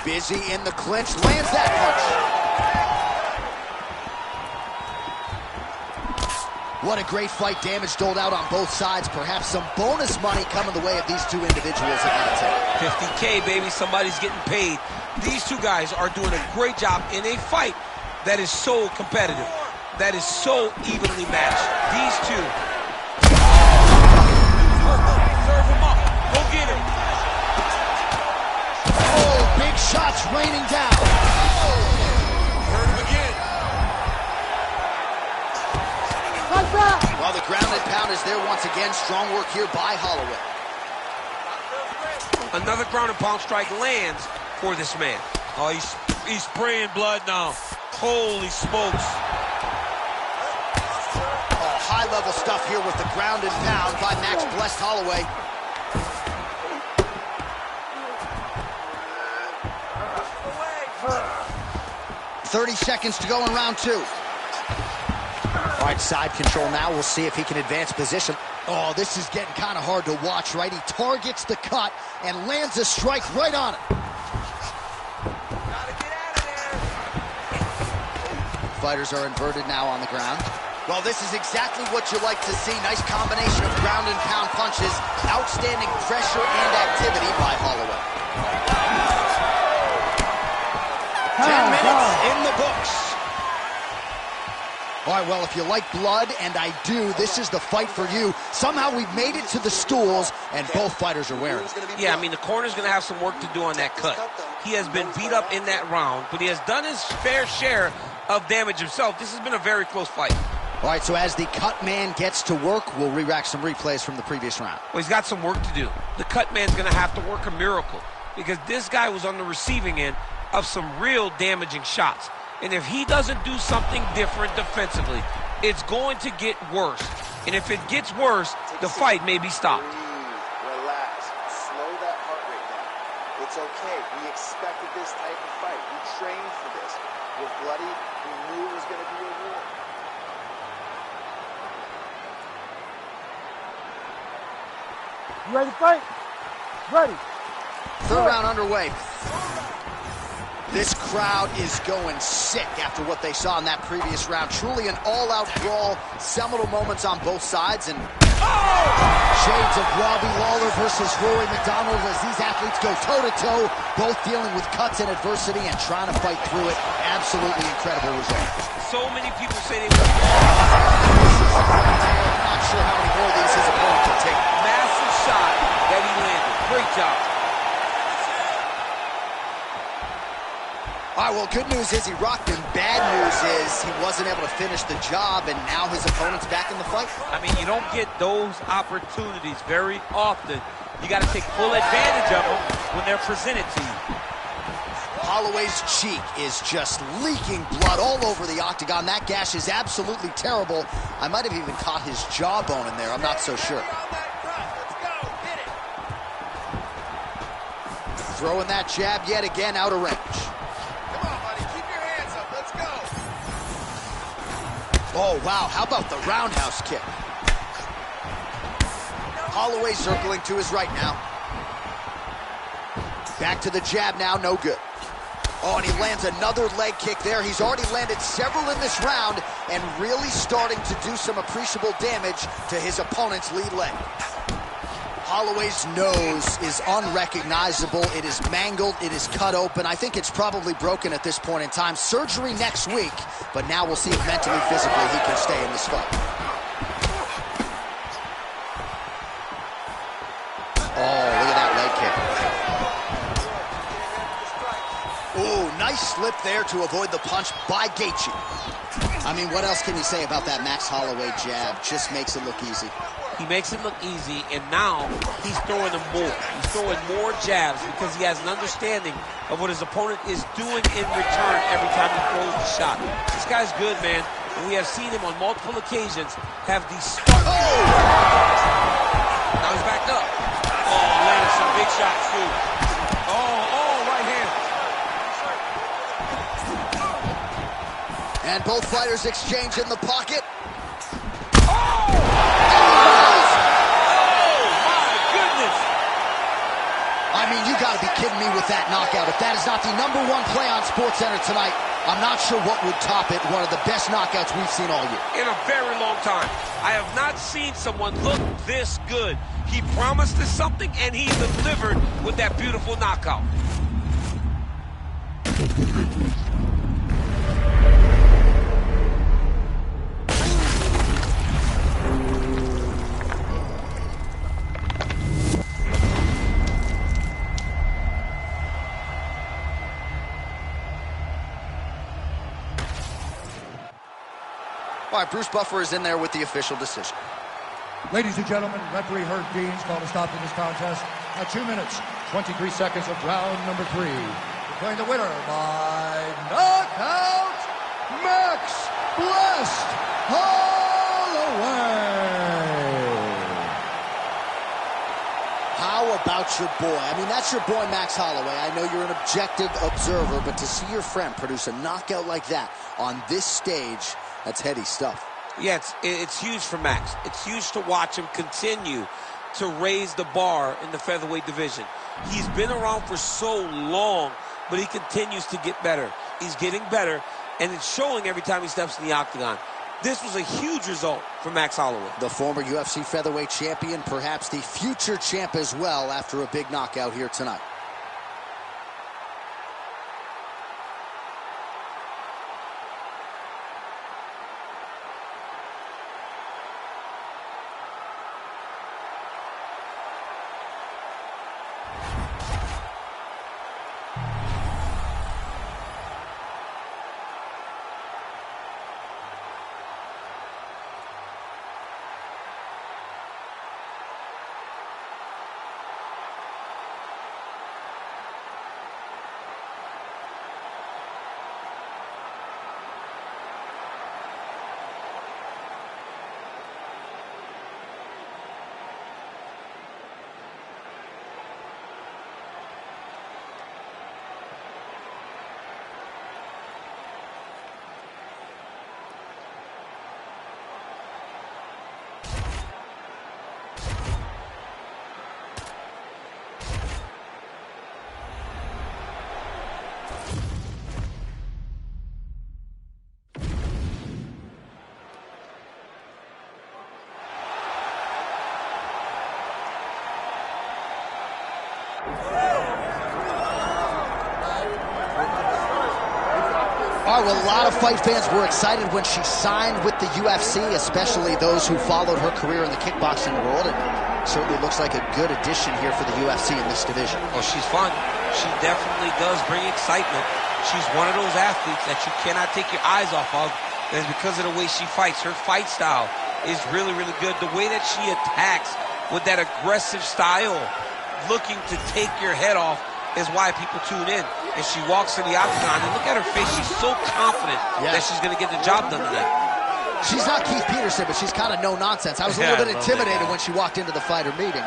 Busy in the clinch, lands that punch. What a great fight. Damage doled out on both sides. Perhaps some bonus money coming the way of these two individuals at that time. 50K, baby. Somebody's getting paid. These two guys are doing a great job in a fight that is so competitive, that is so evenly matched. These two. Serve him up. Go get him. Oh, big shots raining down. Hurt him again. Well, the ground and pound is there once again. Strong work here by Holloway. Another ground and pound strike lands for this man. Oh, he's spraying blood now. Holy smokes. Oh, high-level stuff here with the ground and pound by Max Blessed Holloway. 30 seconds to go in round 2. All right, side control now. We'll see if he can advance position. Oh, this is getting kind of hard to watch, right? He targets the cut and lands a strike right on it. Gotta get out of there. Fighters are inverted now on the ground. Well, this is exactly what you like to see. Nice combination of ground and pound punches. Outstanding pressure and activity by Holloway. 10 minutes in the books. All right, well, if you like blood, and I do, this is the fight for you. Somehow we've made it to the stools, and both fighters are wearing it. Yeah, I mean, the corner's going to have some work to do on that cut. He has been beat up in that round, but he has done his fair share of damage himself. This has been a very close fight. All right, so as the cut man gets to work, we'll re-rack some replays from the previous round. Well, he's got some work to do. The cut man's going to have to work a miracle because this guy was on the receiving end of some real damaging shots. And if he doesn't do something different defensively, it's going to get worse. And if it gets worse, the fight may be stopped. Relax. Slow that heart rate down. It's okay. We expected this type of fight. We trained for this. We're bloody. We knew it was going to be a war. You ready to fight? Ready. Third round underway. This crowd is going sick after what they saw in that previous round. Truly an all-out brawl. Seminal moments on both sides. And shades of Robbie Lawler versus Rory McDonald as these athletes go toe-to-toe, both dealing with cuts and adversity and trying to fight through it. Absolutely incredible result. So many people say they were Not sure how many more of these his opponent can take. massive shot that he landed. Great job. All right, well, good news is he rocked him. Bad news is he wasn't able to finish the job, and now his opponent's back in the fight. I mean, you don't get those opportunities very often. You got to take full advantage of them when they're presented to you. Holloway's cheek is just leaking blood all over the octagon. That gash is absolutely terrible. I might have even caught his jawbone in there. I'm not so sure. Throwing that jab yet again out of range. Oh, wow, how about the roundhouse kick? Holloway circling to his right now. Back to the jab now, no good. Oh, and he lands another leg kick there. He's already landed several in this round and really starting to do some appreciable damage to his opponent's lead leg. Holloway's nose is unrecognizable. It is mangled. It is cut open. I think it's probably broken at this point in time. Surgery next week, but now we'll see if mentally, physically, he can stay in this fight. Oh, look at that leg kick. Ooh, nice slip there to avoid the punch by Gaethje. I mean, what else can you say about that Max Holloway jab? Just makes it look easy. He makes it look easy, and now he's throwing them more. He's throwing more jabs because he has an understanding of what his opponent is doing in return every time he throws the shot. This guy's good, man, and we have seen him on multiple occasions have these sparks. Oh! Now he's back up. Oh, landed some big shots, too. Right hand. And both fighters exchange in the pocket. I mean, you got to be kidding me with that knockout. If that is not the #1 play on SportsCenter tonight, I'm not sure what would top it. One of the best knockouts we've seen all year. In a very long time. I have not seen someone look this good. He promised us something, and he delivered with that beautiful knockout. All right, Bruce Buffer is in there with the official decision. Ladies and gentlemen, referee Herb Deans called a stop to this contest at 2 minutes, 23 seconds of round number 3. Declaring the winner by knockout Blessed Holloway. How about your boy? I mean, that's your boy, Max Holloway. I know you're an objective observer, but to see your friend produce a knockout like that on this stage, that's heady stuff. Yeah, it's huge for Max. It's huge to watch him continue to raise the bar in the featherweight division. He's been around for so long, but he continues to get better. He's getting better, and it's showing every time he steps in the octagon. This was a huge result for Max Holloway. The former UFC featherweight champion, perhaps the future champ as well, after a big knockout here tonight. All right, well, a lot of fight fans were excited when she signed with the UFC, especially those who followed her career in the kickboxing world. And certainly looks like a good addition here for the UFC in this division. Oh, she's fun. She definitely does bring excitement. She's one of those athletes that you cannot take your eyes off of. And it's because of the way she fights. Her fight style is really, really good. The way that she attacks with that aggressive style, looking to take your head off, is why people tune in. And she walks in the octagon, and look at her face. She's so confident that she's going to get the job done today. She's not Keith Peterson, but she's kind of no-nonsense. I was a little bit intimidated when she walked into the fighter meeting.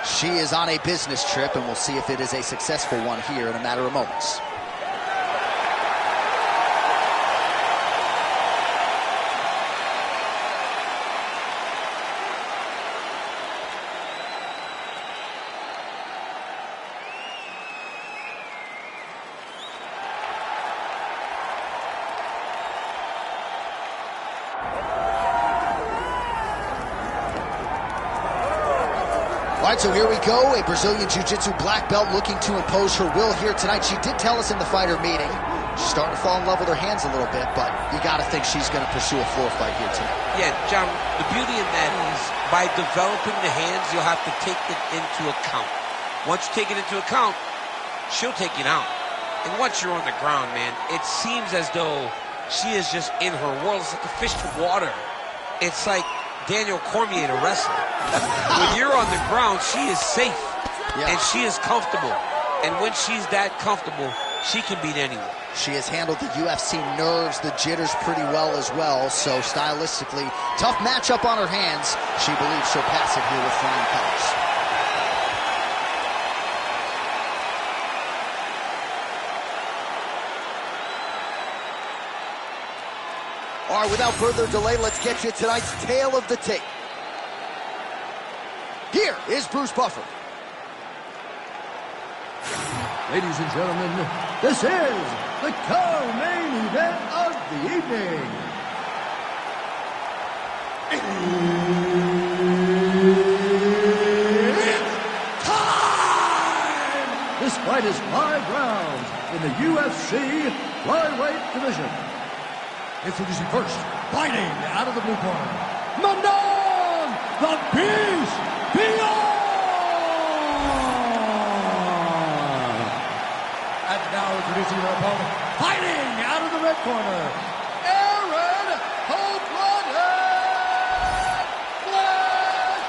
She is on a business trip, and we'll see if it is a successful one here in a matter of moments. All right, so here we go. A Brazilian Jiu-Jitsu black belt looking to impose her will here tonight. She did tell us in the fighter meeting she's starting to fall in love with her hands a little bit, but you got to think she's going to pursue a floor fight here tonight. Yeah, John, the beauty in that is by developing the hands, you'll have to take it into account. Once you take it into account, she'll take it out. And once you're on the ground, man, it seems as though she is just in her world. It's like a fish to water. It's like Daniel Cormier to wrestling. When you're on the ground, she is safe, and she is comfortable. And when she's that comfortable, she can beat anyone. She has handled the UFC nerves, the jitters pretty well as well. So stylistically, tough matchup on her hands. She believes she'll pass it here with flying colors. All right, without further delay, let's get you tonight's tale of the tape. Here is Bruce Buffer. Ladies and gentlemen, this is the co-main event of the evening. It's time! This fight is 5 rounds in the UFC flyweight division. Introducing first, fighting out of the blue corner, Manon the Beast Beyond! And now introducing her opponent, fighting out of the red corner, Aaron Cold-Blooded Flash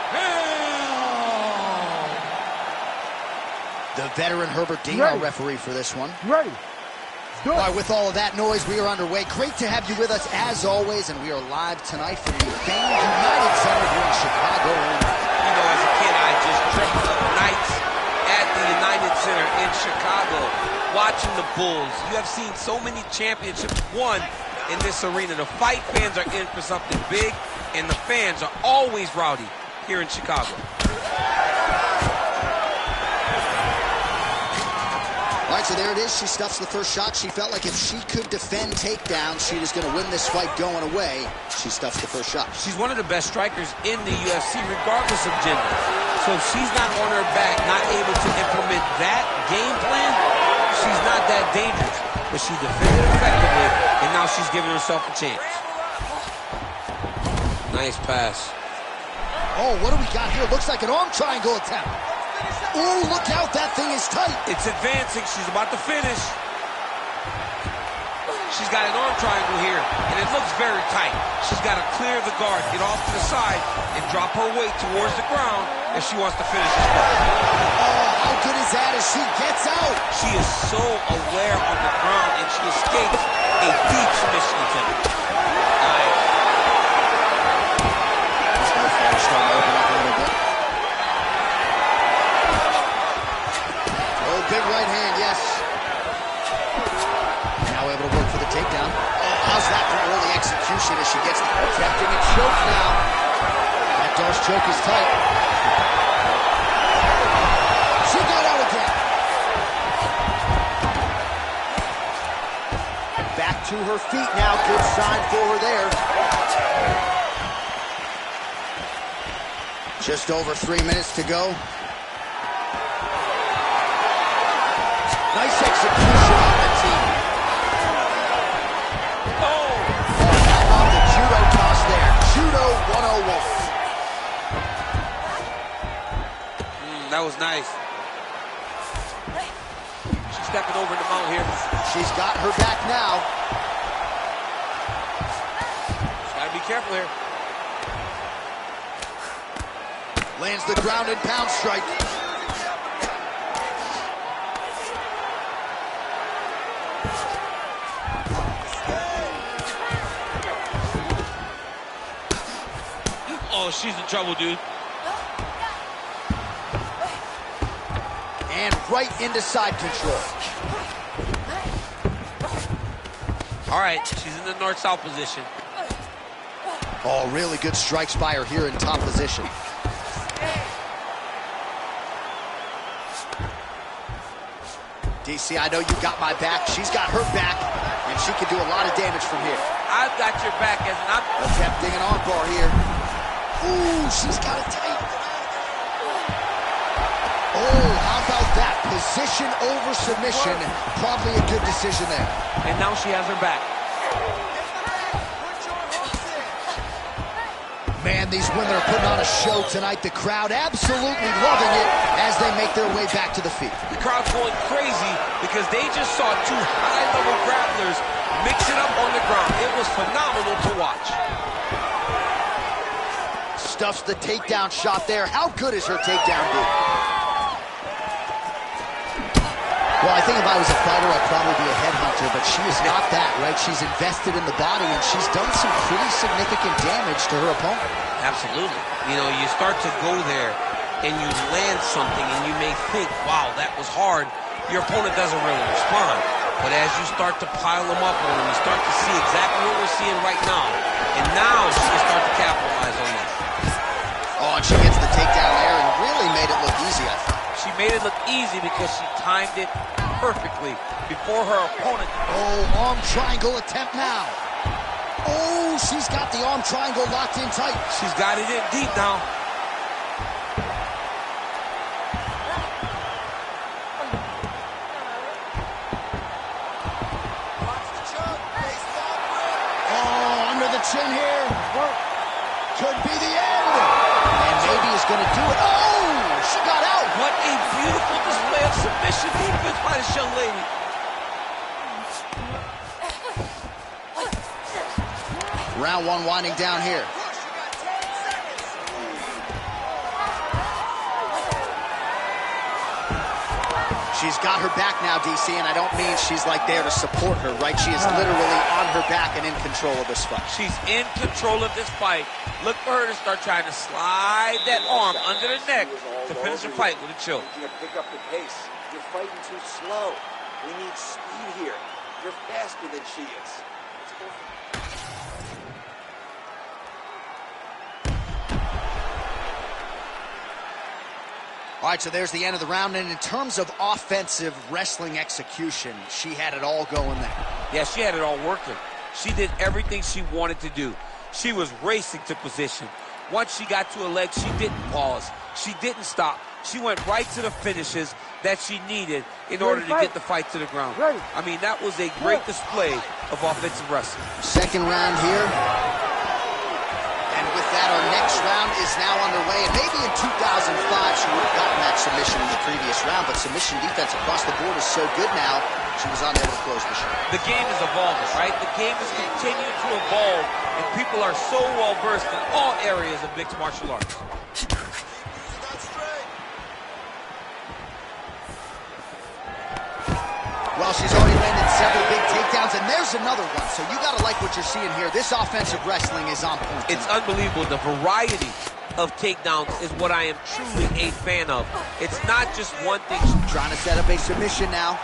Hill! The veteran Herbert Dean, our referee for this one. Ready. Do it. All right, with all of that noise, we are underway. Great to have you with us as always, and we are live tonight from the famed United Center here in Chicago. You know, as a kid, I just dreamt of nights at the United Center in Chicago, watching the Bulls. You have seen so many championships won in this arena. The fight fans are in for something big, and the fans are always rowdy here in Chicago. All right, so there it is. She stuffs the first shot. She felt like if she could defend takedowns, she was going to win this fight going away. She stuffs the first shot. She's one of the best strikers in the UFC, regardless of gender. So if she's not on her back, not able to implement that game plan, she's not that dangerous. But she defended effectively, and now she's giving herself a chance. Nice pass. Oh, what do we got here? Looks like an arm triangle attempt. Oh, look out. That thing is tight. It's advancing. She's about to finish. She's got an arm triangle here, and it looks very tight. She's got to clear the guard, get off to the side, and drop her weight towards the ground if she wants to finish this fight. Oh, how good is that as she gets out? She is so aware on the ground, and she escapes a deep submission attempt. Nice. Starting to open up a little bit. Oh, big right hand, yes. Now able to work for the takedown. Oh, how's that for early execution as she gets the protecting and choke now. That does choke is tight. She got out again. Back to her feet now. Good sign for her there. Just over 3 minutes to go. Nice execution on the team. Oh! How about the judo toss there? Judo 101. That was nice. She's stepping over the mount here. She's got her back now. She's got to be careful here. Lands the ground and pound strike. Oh, she's in trouble, dude. And right into side control. All right, she's in the north-south position. Oh, really good strikes by her here in top position. DC, I know you got my back. She's got her back, and she can do a lot of damage from here. I've got your back as an Attempting an armbar here. Ooh, she's got it tight. Oh, how about that? Position over submission. Probably a good decision there. and now she has her back. Man, these women are putting on a show tonight. The crowd absolutely loving it as they make their way back to the feet. The crowd's going crazy because they just saw two high-level grapplers mix it up on the ground. It was phenomenal to watch. Stuffs the takedown shot there. How good is her takedown, dude? Well, I think if I was a fighter, I'd probably be a headhunter, but she is not that, right? She's invested in the body, and she's done some pretty significant damage to her opponent. Absolutely. You know, you start to go there, and you land something, and you may think, wow, that was hard. Your opponent doesn't really respond. But as you start to pile them up on him, you start to see exactly what we're seeing right now. And now she can start to capitalize on that. Oh, and she gets the takedown there and really made it look easy, I thought. She made it look easy because she timed it perfectly before her opponent. Oh, arm triangle attempt now. Oh, she's got the arm triangle locked in tight. She's got it in deep now. Oh, under the chin here. Could be the end. And maybe is going to do it. Oh, she got out. What a beautiful display of submission defense by this young lady. Round one winding down here. She's got her back now, DC, and I don't mean she's like there to support her, right? She is literally on her back and in control of this fight. She's in control of this fight. Look for her to start trying to slide that arm under the neck to finish the fight with a choke. You gotta pick up the pace. You're fighting too slow. We need speed here. You're faster than she is. Let's go for it. All right, so there's the end of the round, and in terms of offensive wrestling execution, she had it all going there. Yeah, she had it all working. She did everything she wanted to do. She was racing to position. Once she got to her leg, she didn't pause. She didn't stop. She went right to the finishes that she needed in order to get the fight to the ground. I mean, that was a great display of offensive wrestling. Second round here. And with that, our next round is now underway. And maybe in 2005, she would have gotten that submission in the previous round, but submission defense across the board is so good now, she was unable to close the show. The game is evolving, right? The game is continuing to evolve, and people are so well-versed in all areas of mixed martial arts. Well, she's already landed several big takedowns, and there's another one. So you got to like what you're seeing here. This offensive wrestling is on point. It's unbelievable. The variety of takedowns is what I am truly a fan of. It's not just one thing. Trying to set up a submission now.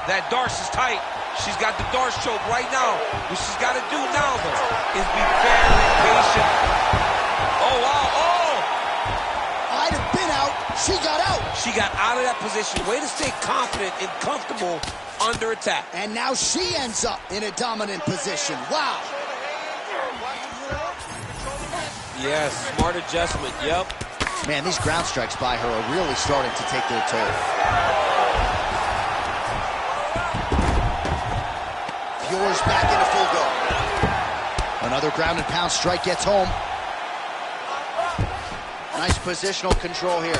That Darce is tight. She's got the Darce choke right now. What she's got to do now, though, is be very patient. Oh, wow. Oh! I'd have been out. She got out. She got out of that position. Way to stay confident and comfortable under attack. And now she ends up in a dominant position. Wow. Yes, smart adjustment. Yep. Man, these ground strikes by her are really starting to take their toll. Fior's back into full guard. Another ground and pound strike gets home. Nice positional control here.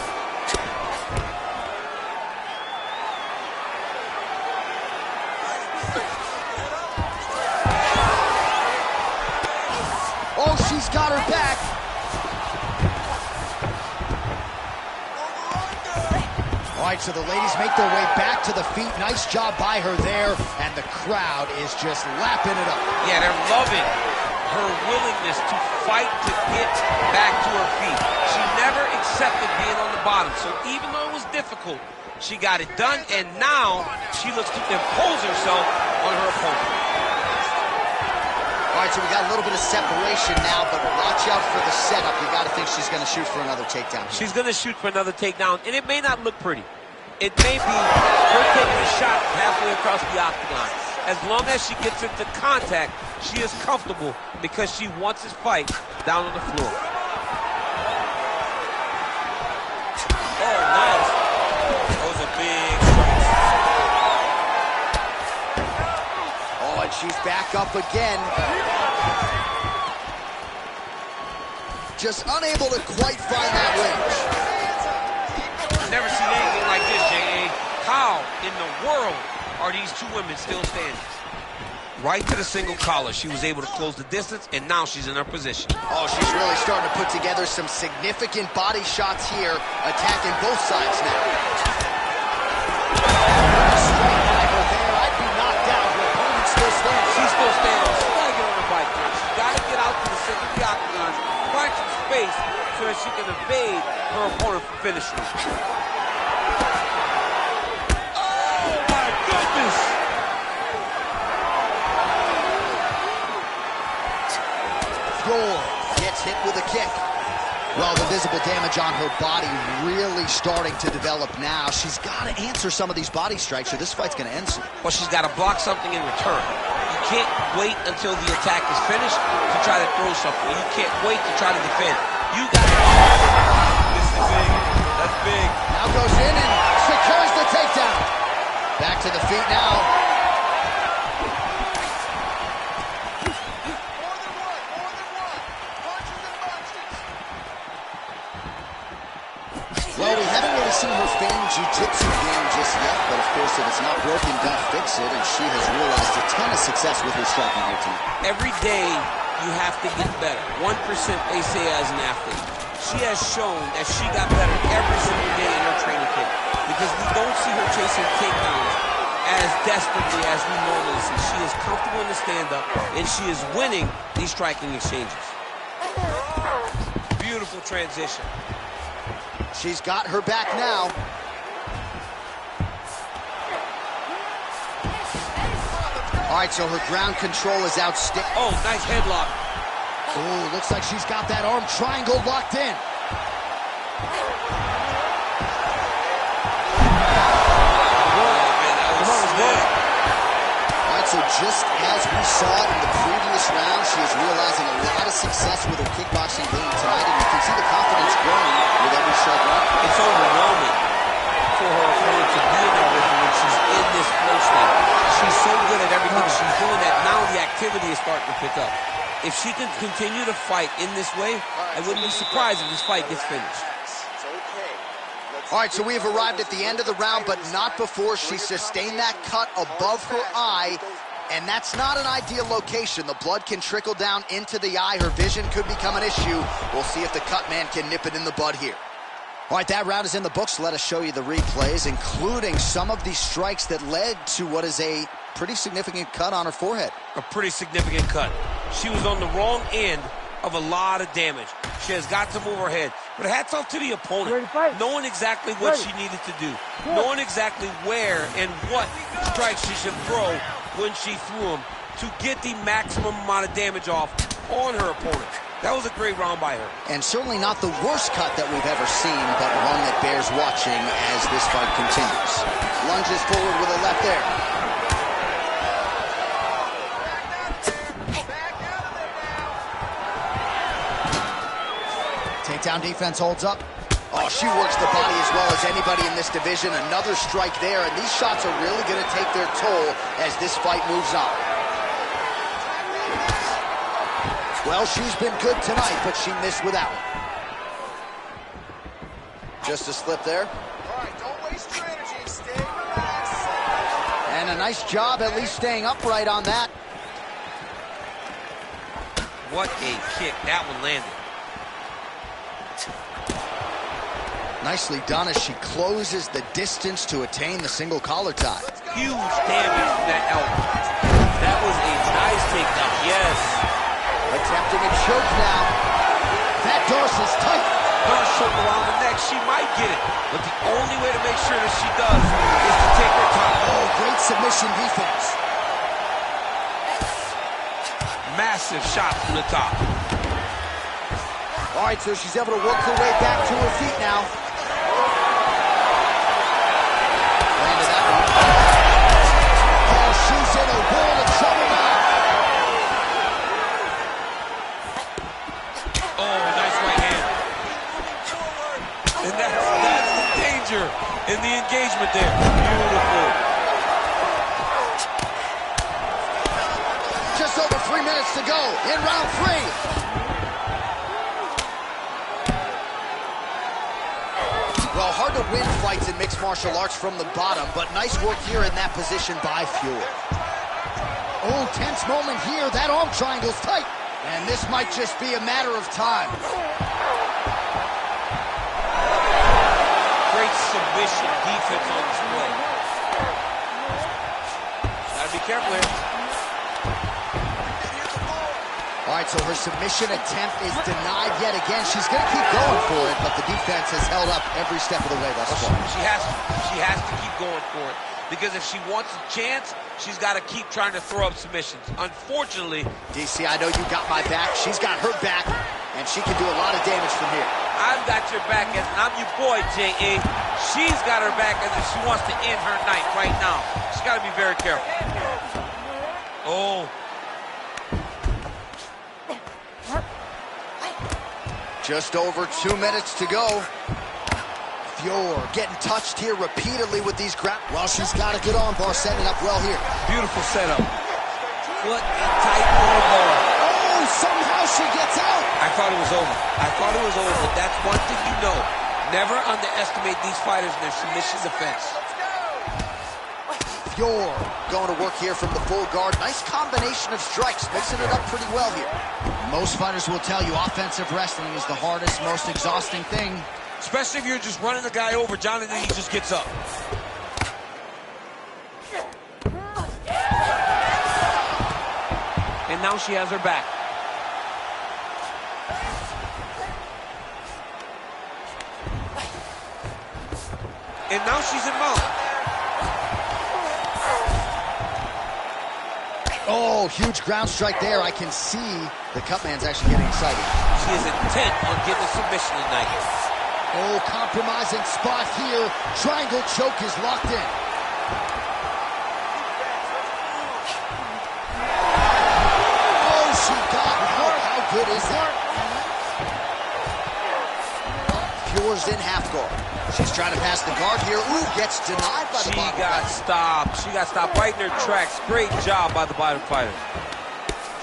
Oh, she's got her back. All right, so the ladies make their way back to the feet. Nice job by her there, and the crowd is just lapping it up. Yeah, they're loving her willingness to fight to get back to her feet. She never accepted being on the bottom, so even though it was difficult, she got it done, and now she looks to impose herself on her opponent. All right, so we got a little bit of separation now, but watch out for the setup. You got to think she's going to shoot for another takedown here. She's going to shoot for another takedown, and it may not look pretty. It may be her taking a shot halfway across the octagon. As long as she gets into contact, she is comfortable because she wants this fight down on the floor. Oh, nice. Those are big strikes. Oh, and she's back up again. Just unable to quite find that range. Never seen anything like this, J.A. How in the world are these two women still standing? Right to the single collar. She was able to close the distance, and now she's in her position. Oh, she's really starting to put together some significant body shots here, attacking both sides now. Straight by her there. I'd be knocked out. Her opponent still standing. She's still standing. She's got to get on her bike. She's got to get out to the center of the octagon, find some space so that she can evade her opponent from finishing. Oh, my goodness! Gets hit with a kick. Well, the visible damage on her body really starting to develop now. She's got to answer some of these body strikes or this fight's going to end soon. Well, she's got to block something in return. You can't wait until the attack is finished to try to throw something. You can't wait to try to defend. You got to... This is big. That's big. Now goes in and secures the takedown. Back to the feet now. Well, we haven't really seen her famed jiu-jitsu game just yet, but of course, if it's not broken, don't fix it, and she has realized a ton of success with her striking routine. Every day, you have to get better. 1%, they say, as an athlete. She has shown that she got better every single day in her training camp. because we don't see her chasing takedowns as desperately as we normally see. She is comfortable in the stand-up, and she is winning these striking exchanges. Beautiful transition. She's got her back now. All right, so her ground control is outstanding. Oh, nice headlock. Oh, looks like she's got that arm triangle locked in. All right, so just as we saw in the previous round, she is realizing a lot of success with her kickboxing game tonight, and you can see the confidence growing with every strike. It's overwhelming for her opponent to be in there with her when she's in this flow state. She's so good at everything she's doing that now the activity is starting to pick up. If she can continue to fight in this way, I wouldn't be surprised if this fight gets finished. All right, so we have arrived at the end of the round, but not before she sustained that cut above her eye, and that's not an ideal location. The blood can trickle down into the eye. Her vision could become an issue. We'll see if the cut man can nip it in the bud here. All right, that round is in the books. Let us show you the replays, including some of the strikes that led to what is a pretty significant cut on her forehead. A pretty significant cut. She was on the wrong end of a lot of damage. She has got to move her head. But hats off to the opponent, knowing exactly what she needed to do, knowing exactly where and what strikes she should throw when she threw them to get the maximum amount of damage off on her opponent. That was a great round by her. And certainly not the worst cut that we've ever seen, but one that bears watching as this fight continues. Lunges forward with a left there. Takedown defense holds up. Oh, she works the body as well as anybody in this division. Another strike there, and these shots are really going to take their toll as this fight moves on. Well, she's been good tonight, but she missed without. Just a slip there. All right, don't waste your energy. Stay relaxed. And a nice job at least staying upright on that. What a kick. That one landed. Nicely done as she closes the distance to attain the single collar tie. Huge damage from that elbow. That was a nice takedown, yes. Attempting a choke now. That Darce is tight. Darce choke around the neck. She might get it. But the only way to make sure that she does is to take her time. Oh, great submission defense. Massive shot from the top. All right, so she's able to work her way back to her feet now. Landed that one. Oh, she's in a world of trouble now. Oh, nice right hand. And that's the danger in the engagement there. Beautiful. Just over 3 minutes to go in round 3. Well, hard to win fights in mixed martial arts from the bottom, but nice work here in that position by Fury. Oh, tense moment here. That arm triangle's tight. And this might just be a matter of time. Great submission defense on display. Gotta be careful here. All right, so her submission attempt is denied yet again. She's going to keep going for it, but the defense has held up every step of the way thus far. She has to keep going for it, because if she wants a chance, she's got to keep trying to throw up submissions. Unfortunately, DC, I know you got my back. She's got her back, and she can do a lot of damage from here. I've got your back, and I'm your boy, J.A. She's got her back as if she wants to end her night right now. She's got to be very careful. Oh. Just over 2 minutes to go. Fior getting touched here repeatedly with these grab. Well, she's got a good arm bar setting up well here. Beautiful setup. What a tight armbar. Oh, somehow she gets out. I thought it was over. But that's one thing you know. Never underestimate these fighters in their submission defense. Fior going to work here from the full guard. Nice combination of strikes, mixing it up pretty well here. Most fighters will tell you offensive wrestling is the hardest, most exhausting thing Especially if you're just running the guy over, Jonathan, he just gets up. And now she has her back. And now she's in mount. Oh, huge ground strike there. I can see the cut man's actually getting excited. She is intent on getting a submission tonight. Oh, compromising spot here. Triangle choke is locked in. Oh, she got out. How good is that? Fiora's in half guard. She's trying to pass the guard here. Ooh, gets denied by the bottom. She got stopped. She got stopped right in her tracks. Great job by the bottom fighter.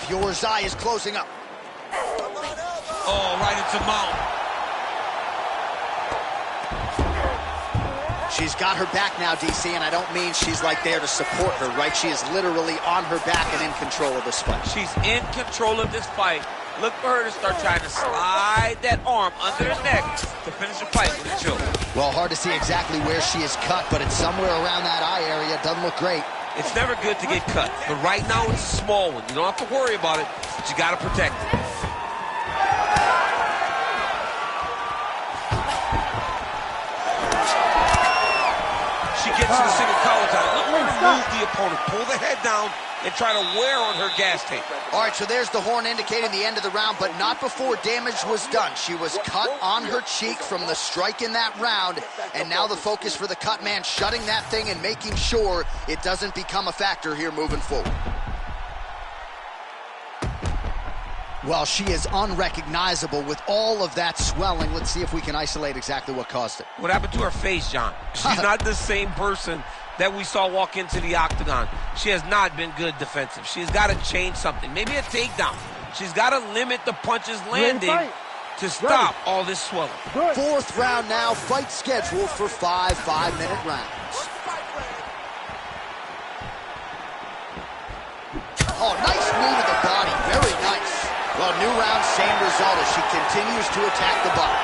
Fiora's eye is closing up. Oh, right into mount. She's got her back now, DC, and I don't mean she's like there to support her, right? She is literally on her back and in control of this fight. She's in control of this fight. Look for her to start trying to slide that arm under her neck to finish the fight with a choke. Well, hard to see exactly where she is cut, but it's somewhere around that eye area. Doesn't look great. It's never good to get cut, but right now it's a small one. You don't have to worry about it, but you got to protect it. She gets to the single collar tie. Look for her to move the opponent. Pull the head down and try to wear on her gas tape. All right, so there's the horn indicating the end of the round, but not before damage was done. She was cut on her cheek from the strike in that round, and now the focus for the cut man, shutting that thing and making sure it doesn't become a factor here moving forward. Well, she is unrecognizable with all of that swelling. Let's see if we can isolate exactly what caused it. What happened to her face, John? She's not the same person that we saw walk into the octagon. She has not been good defensive. She's got to change something. Maybe a takedown. She's got to limit the punches landing to stop all this swelling. Fourth round now, fight scheduled for 5 5-minute rounds. Oh, nice knee to the body. Very nice. Well, new round, same result as she continues to attack the body.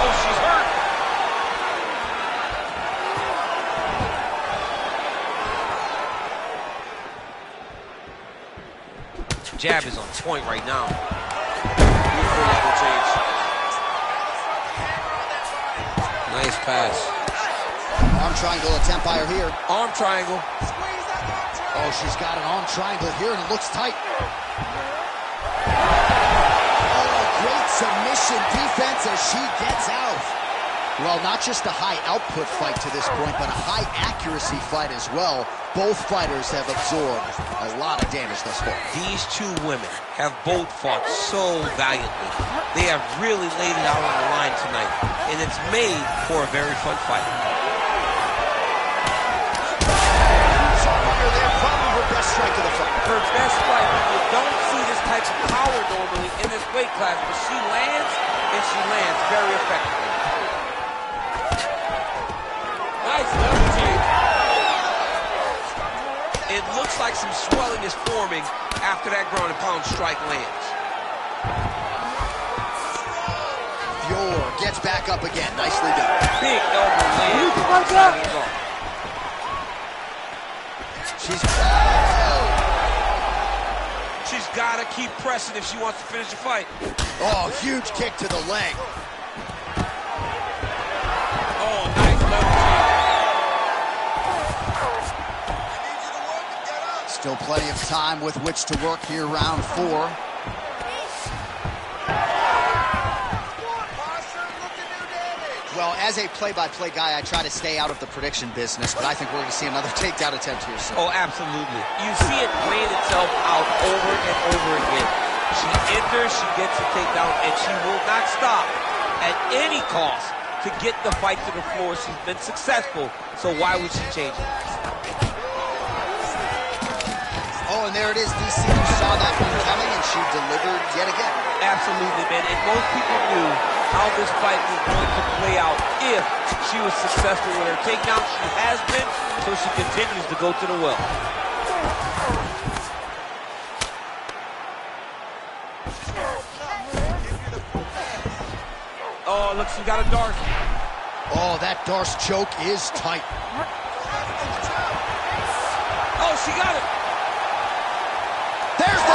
Oh, she's hurt. Jab is on point right now. Beautiful level change. Nice pass. Arm triangle attempt by her here. Arm triangle. Oh, she's got an arm triangle here, and it looks tight. Oh, great submission defense as she gets out. Well, not just a high-output fight to this point, but a high-accuracy fight as well. Both fighters have absorbed a lot of damage thus far. These two women have both fought so valiantly. They have really laid it out on the line tonight, and it's made for a very fun fight. Best strike of the fight. Her best fight. You don't see this type of power normally in this weight class, but she lands, and she lands very effectively. Nice level change. It looks like some swelling is forming after that ground and pound strike lands. Fiora gets back up again. Nicely done. Big elbow lands. She's got to keep pressing if she wants to finish the fight. Oh, huge kick to the leg. Oh, nice level change. Still plenty of time with which to work here, round 4. Well, as a play-by-play guy, I try to stay out of the prediction business, but I think we're going to see another takedown attempt here soon. Oh, absolutely. You see it playing itself out over and over again. She enters, she gets a takedown, and she will not stop at any cost to get the fight to the floor. She's been successful, so why would she change it? Oh, and there it is, DC. You saw that one coming, and she delivered yet again. Absolutely, man. And most people knew how this fight was going to play out if she was successful with her takedown. She has been, so she continues to go to the well. Oh, look, she got a Darce. Oh, that Darce choke is tight. Oh, she got it. There's the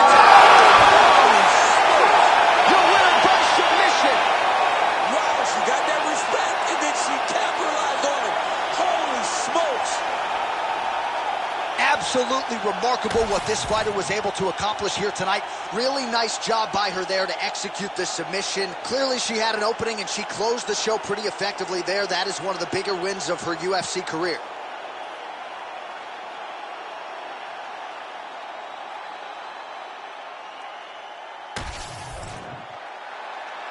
Your winner by submission. Wow, she got that respect, and then she capitalized on it. Holy smokes. Absolutely remarkable what this fighter was able to accomplish here tonight. Really nice job by her there to execute the submission. Clearly she had an opening and she closed the show pretty effectively there. That is one of the bigger wins of her UFC career.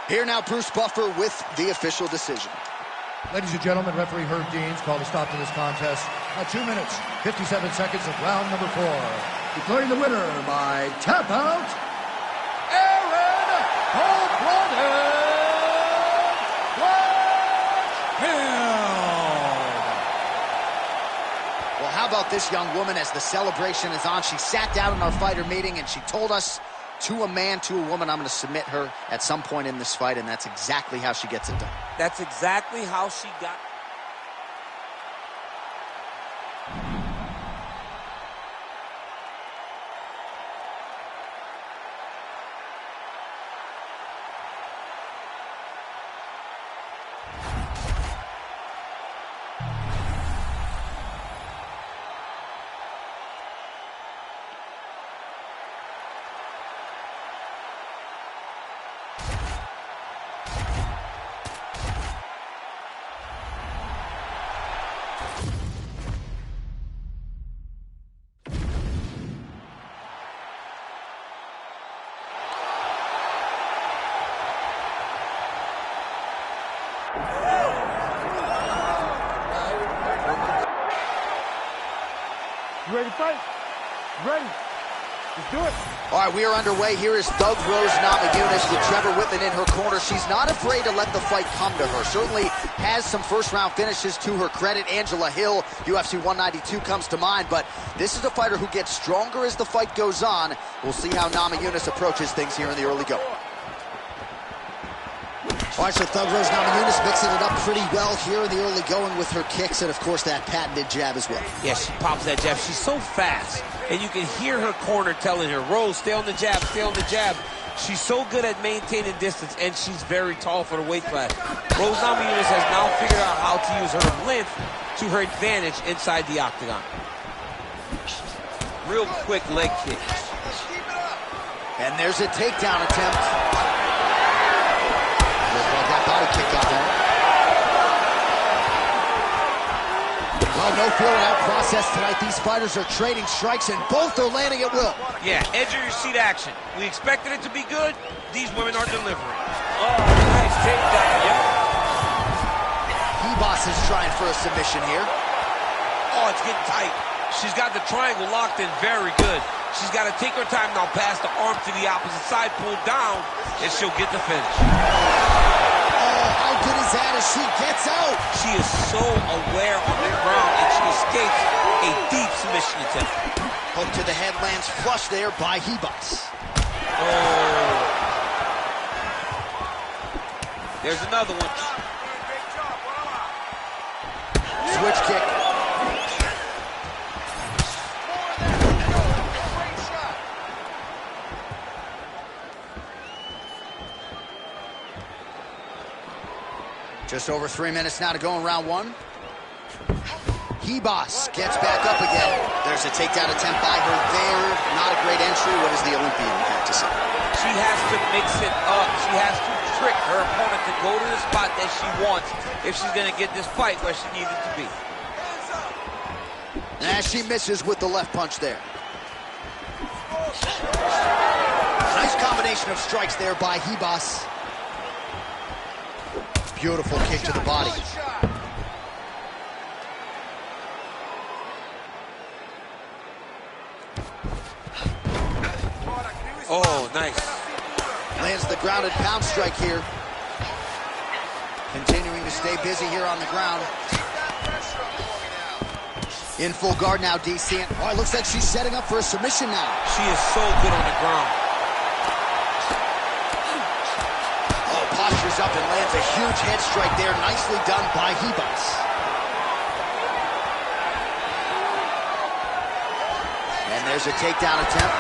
Here now, Bruce Buffer with the official decision. Ladies and gentlemen, referee Herb Deans called a stop to this contest at 2 minutes, 57 seconds of round number 4. Declaring the winner by tap out, Aaron Cold-Blooded Blanchfield. Well, how about this young woman as the celebration is on? She sat down in our fighter meeting and she told us, to a man, to a woman, I'm going to submit her at some point in this fight, and that's exactly how she gets it done. That's exactly how she got. You ready to fight? Ready. Let's do it. All right, we are underway. Here is Thug Rose Namajunas with Trevor Whitman in her corner. She's not afraid to let the fight come to her. Certainly has some first-round finishes to her credit. Angela Hill, UFC 192 comes to mind, but this is a fighter who gets stronger as the fight goes on. We'll see how Namajunas approaches things here in the early going. All right, so Thug Rose Namajunas mixing it up pretty well here in the early going with her kicks and, of course, that patented jab as well. Yeah, she pops that jab. She's so fast, and you can hear her corner telling her, Rose, stay on the jab, stay on the jab. She's so good at maintaining distance, and she's very tall for the weight class. Rose Namajunas has now figured out how to use her length to her advantage inside the octagon. Real quick leg kick. And there's a takedown attempt. That body kick out there. Well, no feeling out process tonight. These fighters are trading strikes, and both are landing at will. Yeah, edge of your seat action. We expected it to be good. These women are delivering. Oh, nice takedown, yeah. Hebos is trying for a submission here. Oh, it's getting tight. She's got the triangle locked in very good. She's got to take her time now, pass the arm to the opposite side, pull down, and she'll get the finish. How good is that as she gets out? She is so aware on the ground, and she escapes a deep submission attempt. Hook to the head lands flush there by Hebos. Oh. There's another one. Switch kick. Just over 3 minutes now to go in round one. Hebos gets back up again. There's a takedown attempt by her there. Not a great entry. What does the Olympian have to say? She has to mix it up. She has to trick her opponent to go to the spot that she wants if she's going to get this fight where she needs it to be. And she misses with the left punch there. Nice combination of strikes there by Hebos. Beautiful kick to the body. Oh, nice. Lands the grounded pound strike here. Continuing to stay busy here on the ground. In full guard now, DC. Oh, it looks like she's setting up for a submission now. She is so good on the ground. Oh, posture's rises up and lands a huge head strike there. Nicely done by Hebus. And there's a takedown attempt.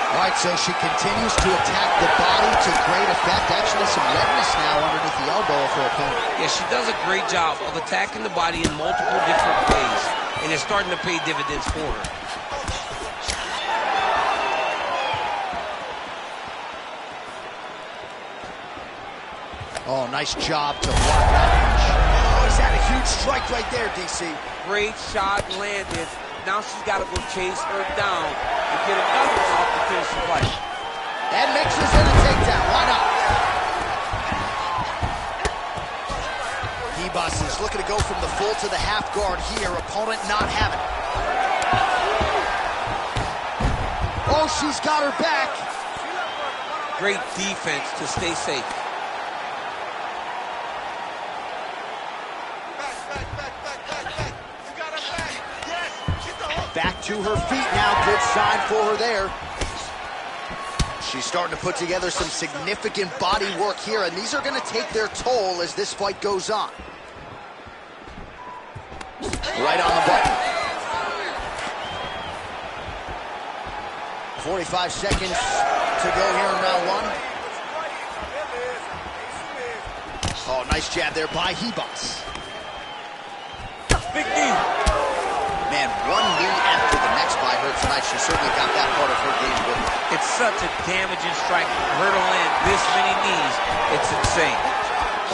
All right, so she continues to attack the body to great effect. Actually, some redness now underneath the elbow of her opponent. Yeah, she does a great job of attacking the body in multiple different ways, and it's starting to pay dividends for her. Oh, nice job to block that punch. Oh, he's had a huge strike right there, DC. Great shot landed. Now she's got to go chase her down and get another one off to finish the fight. And mixes in a takedown. Why not? Hebus is looking to go from the full to the half guard here. Opponent not having it. Oh, she's got her back. Great defense to stay safe. Back to her feet now. Good sign for her there. She's starting to put together some significant body work here, and these are going to take their toll as this fight goes on. Right on the button. 45 seconds to go here in round one. Oh, nice jab there by Hebus. Big knee. Man, one knee after the next by her tonight. She certainly got that part of her game with her. It's such a damaging strike for her to land this many knees. It's insane.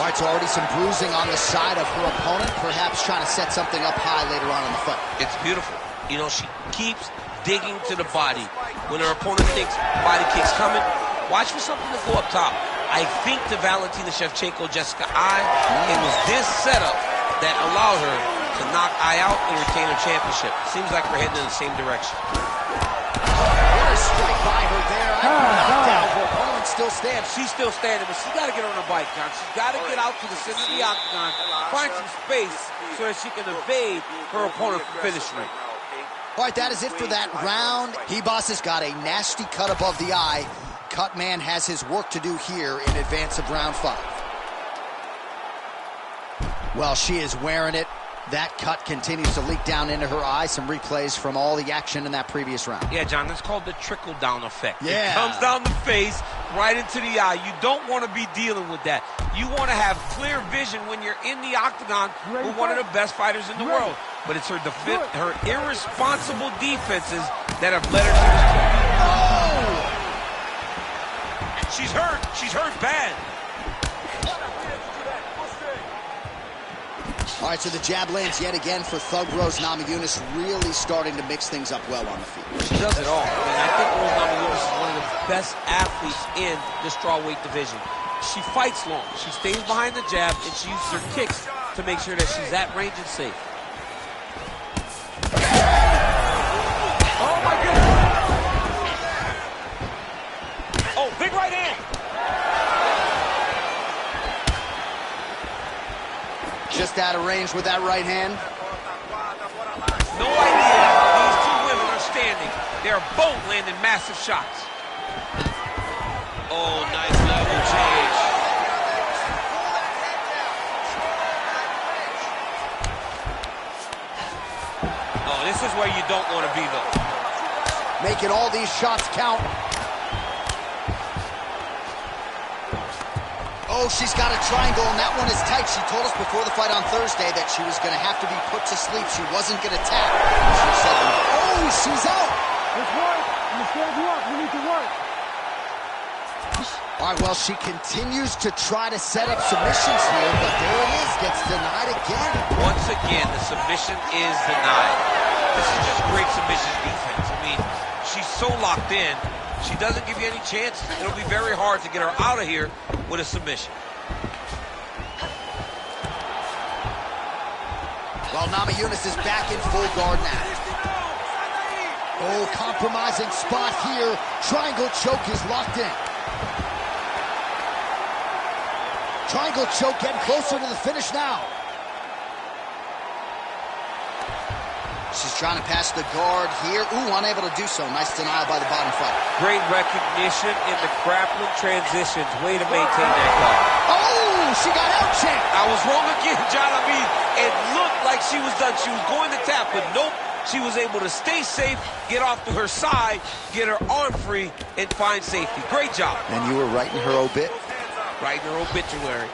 All right, so already some bruising on the side of her opponent, perhaps trying to set something up high later on in the fight. It's beautiful. You know, she keeps digging to the body. When her opponent thinks body kick's coming, watch for something to go up top. I think to Valentina Shevchenko, Jessica Ai, it was this setup that allowed her to knock Ai out and retain her championship. Seems like we're heading in the same direction. What a strike by her there. Knocked down. Her opponent still stands. She's still standing, but she's got to get on her bike, John. She's got to get out to the center of the octagon, find some space so that she can evade her opponent from finishing her. All right, that is it for that round. Hebus has got a nasty cut above the eye. Cutman has his work to do here in advance of round 5. Well, she is wearing it. That cut continues to leak down into her eye. Some replays from all the action in that previous round. Yeah, John, that's called the trickle-down effect. Yeah. It comes down the face, right into the eye. You don't want to be dealing with that. You want to have clear vision when you're in the octagon with one of the best fighters in the world. But it's her irresponsible defenses that have led her to this point. Oh! She's hurt. She's hurt bad. All right, so the jab lands yet again for Thug Rose Namajunas, really starting to mix things up well on the feet. She does it all. I mean, I think Rose Namajunas is one of the best athletes in the strawweight division. She fights long. She stays behind the jab, and she uses her kicks to make sure that she's at range and safe. Oh, my goodness. Oh, big right hand. Just out of range with that right hand. No idea how these two women are standing. They're both landing massive shots. Oh, nice level change. Oh, this is where you don't want to be, though. Making all these shots count. Oh, she's got a triangle, and that one is tight. She told us before the fight on Thursday that she was going to have to be put to sleep. She wasn't going to tap. She said, oh, she's out. Let's work. You stand you up. You need to work. All right, well, she continues to try to set up submissions here, but there it is. Gets denied again. Once again, the submission is denied. This is just great submission defense. I mean, she's so locked in. She doesn't give you any chances. It'll be very hard to get her out of here with a submission. Well, Namajunas is back in full guard now. Oh, compromising spot here. Triangle choke is locked in. Triangle choke getting closer to the finish now. She's trying to pass the guard here. Ooh, unable to do so. Nice denial by the bottom fighter. Great recognition in the grappling transitions. Way to maintain that guard. Oh! she got out checked. I was wrong again, John. I mean, it looked like she was done. She was going to tap, but nope. She was able to stay safe, get off to her side, get her arm free, and find safety. Great job. And you were writing her obit? Writing her obituary.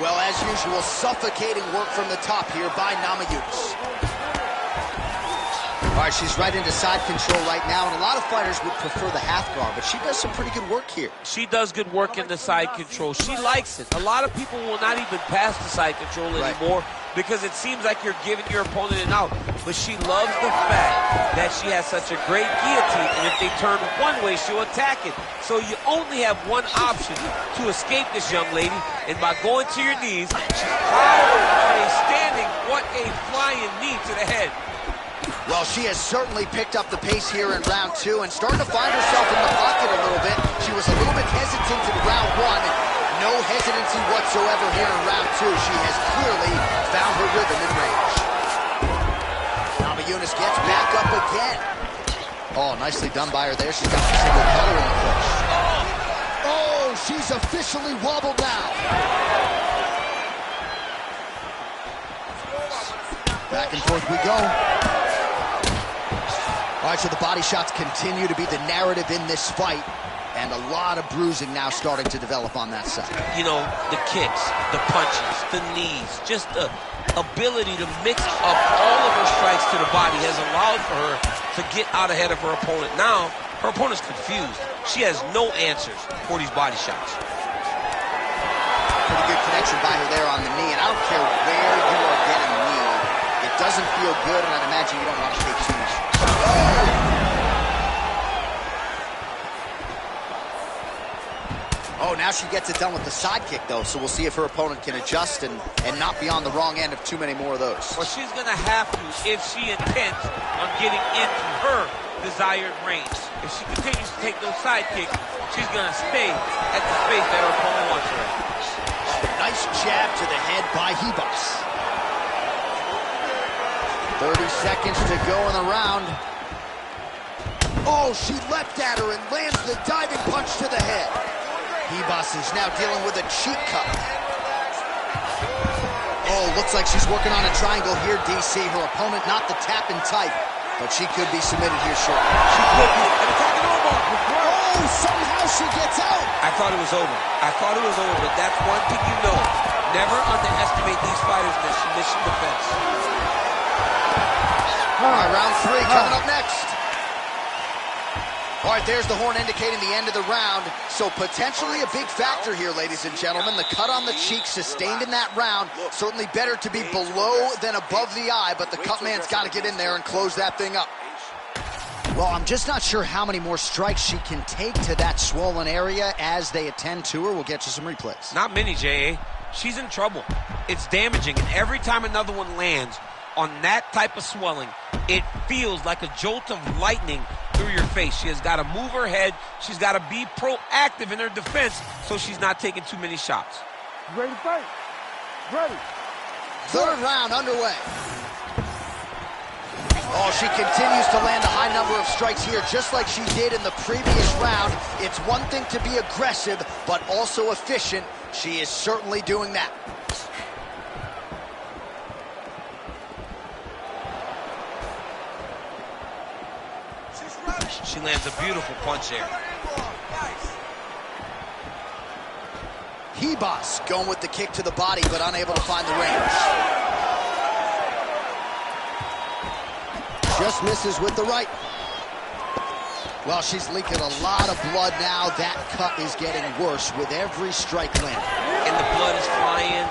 Well, as usual, suffocating work from the top here by Namajunas. All right, she's right into side control right now, and a lot of fighters would prefer the half guard, but she does some pretty good work here. She does good work in the side control. She likes it. A lot of people will not even pass the side control anymore because it seems like you're giving your opponent an out. But she loves the fact that she has such a great guillotine, and if they turn one way, she'll attack it. So you only have one option to escape this young lady, and by going to your knees, she's power on a standing. What a flying knee to the head. Well, she has certainly picked up the pace here in round 2 and starting to find herself in the pocket a little bit. She was a little bit hesitant in round 1. No hesitancy whatsoever here in round 2. She has clearly found her rhythm in range. Namajunas gets back up again. Oh, nicely done by her there. She's got some single color in the push. Oh, she's officially wobbled now. Back and forth we go. All right, so the body shots continue to be the narrative in this fight, and a lot of bruising now starting to develop on that side. You know, the kicks, the punches, the knees, just the ability to mix up all of her strikes to the body has allowed for her to get out ahead of her opponent. Now, her opponent's confused. She has no answers for these body shots. Pretty good connection by her there on the knee, and I don't care where you are getting kneed. It doesn't feel good, and I'd imagine you don't want to take too much. Oh, now she gets it done with the side kick, though, so we'll see if her opponent can adjust and not be on the wrong end of too many more of those. Well, she's going to have to if she intends on getting into her desired range. If she continues to take those side kicks, she's going to stay at the space that her opponent wants her at. Nice jab to the head by Ribas. 30 seconds to go in the round. Oh, she leapt at her and lands the diving punch to the head. Ribas is now dealing with a cheek cut. Oh, looks like she's working on a triangle here, DC. Her opponent not the tapping type, but she could be submitted here shortly. She could be. And it's over. Oh, somehow she gets out. I thought it was over. But that's one thing you know. Never underestimate these fighters in their submission defense. All right, round 3 coming up next. All right, there's the horn indicating the end of the round. So potentially a big factor here, ladies and gentlemen. The cut on the cheek sustained in that round. Certainly better to be below than above the eye, but the cut man's got to get in there and close that thing up. Well, I'm just not sure how many more strikes she can take to that swollen area as they attend to her. We'll get you some replays. Not many, J.A. She's in trouble. It's damaging, and every time another one lands on that type of swelling, it feels like a jolt of lightning through your face. She has got to move her head. She's got to be proactive in her defense so she's not taking too many shots. You ready to fight? Ready. Third round underway. Oh, she continues to land a high number of strikes here, just like she did in the previous round. It's one thing to be aggressive, but also efficient. She is certainly doing that. She lands a beautiful punch there. Ribas going with the kick to the body, but unable to find the range. Just misses with the right. Well, she's leaking a lot of blood now. That cut is getting worse with every strike landed. And the blood is flying.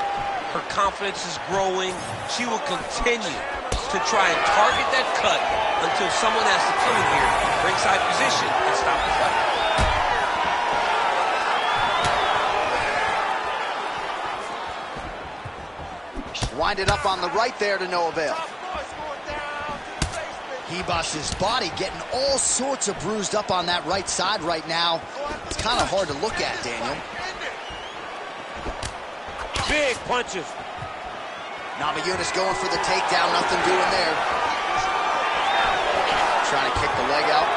Her confidence is growing. She will continue to try and target that cut until someone has to come in here, ringside position, and stop the fight. Wind it up on the right there to no avail. Ribas' body getting all sorts of bruised up on that right side right now. It's kind of hard to look at, Daniel. Big punches. Namajunas going for the takedown, nothing doing there. Trying to kick the leg out.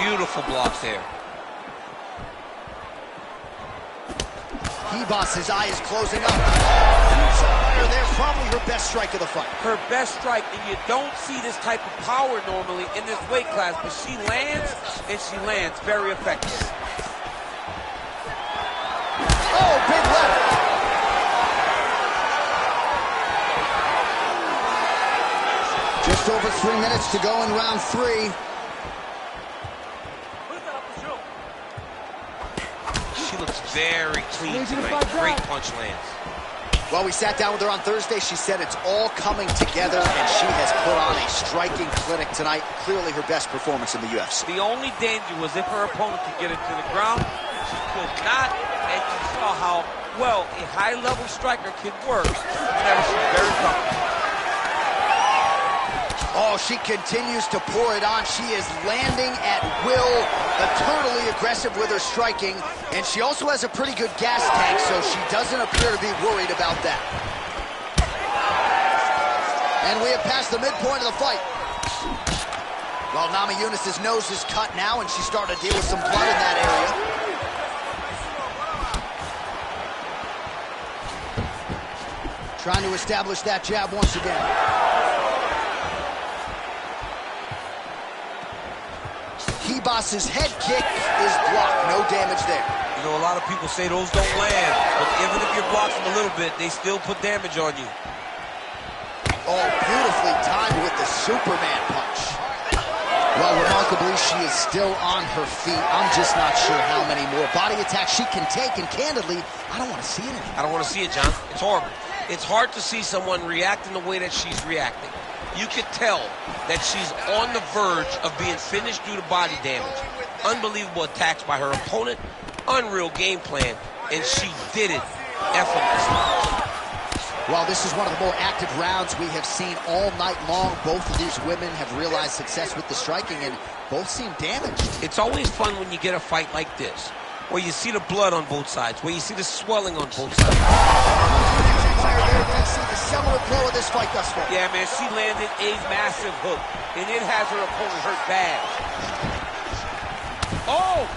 Beautiful block there. Hibas's eye is closing up. They're probably her best strike of the fight. Her best strike, and you don't see this type of power normally in this weight class, but she lands, and she lands very effective. Oh, big left. Just over 3 minutes to go in round 3. She looks very clean tonight. Great punch lands. Well, we sat down with her on Thursday. She said it's all coming together, and she has put on a striking clinic tonight. Clearly her best performance in the UFC. The only danger was if her opponent could get her to the ground. She could not, and you saw how well a high-level striker can work. Whenever she's very tough. Oh, she continues to pour it on. She is landing at will, eternally aggressive with her striking, and she also has a pretty good gas tank, so she doesn't appear to be worried about that. And we have passed the midpoint of the fight. Well, Namajunas' nose is cut now, and she's starting to deal with some blood in that area. Trying to establish that jab once again. Hibas's head kick is blocked. No damage there. You know, a lot of people say those don't land, but even if you're blocked them a little bit, they still put damage on you. Oh, beautifully timed with the Superman punch. Well, remarkably, she is still on her feet. I'm just not sure how many more body attacks she can take, and candidly, I don't want to see it anymore. I don't want to see it, John. It's horrible. It's hard to see someone react in the way that she's reacting. You could tell that she's on the verge of being finished due to body damage. Unbelievable attacks by her opponent, unreal game plan, and she did it effortlessly. Well, this is one of the more active rounds we have seen all night long. Both of these women have realized success with the striking, and both seem damaged. It's always fun when you get a fight like this, where you see the blood on both sides, where you see the swelling on both sides. See the seminal blow of this fight thus far. Yeah, man, she landed a massive hook, and it has her opponent hurt bad. Oh!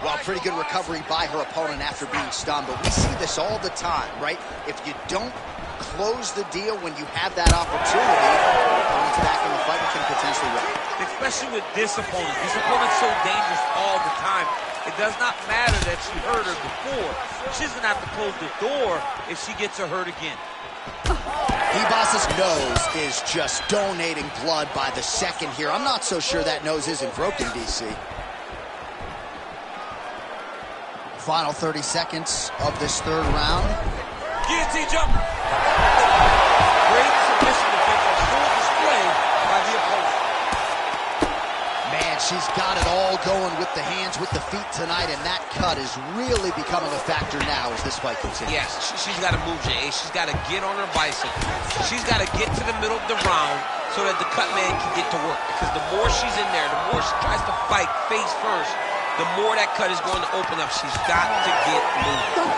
Well, pretty good recovery by her opponent after being stunned, but we see this all the time, right? If you don't close the deal when you have that opportunity, your opponent's back in the fight and can potentially win. Especially with this opponent. This opponent's so dangerous all the time. It does not matter that she hurt her before. She's going to have to close the door if she gets her hurt again. Hibas's nose is just donating blood by the second here. I'm not so sure that nose isn't broken, DC. Final 30 seconds of this third round. Guillotine jump. Great submission defense on full display by the opponent. Man, she's got it all going with the hands, with the feet tonight, and that cut is really becoming a factor now as this fight continues. Yes, she's got to move, Jay. She's got to get on her bicycle. She's got to get to the middle of the round so that the cut man can get to work. Because the more she's in there, the more she tries to fight face first, the more that cut is going to open up. She's got to get moving.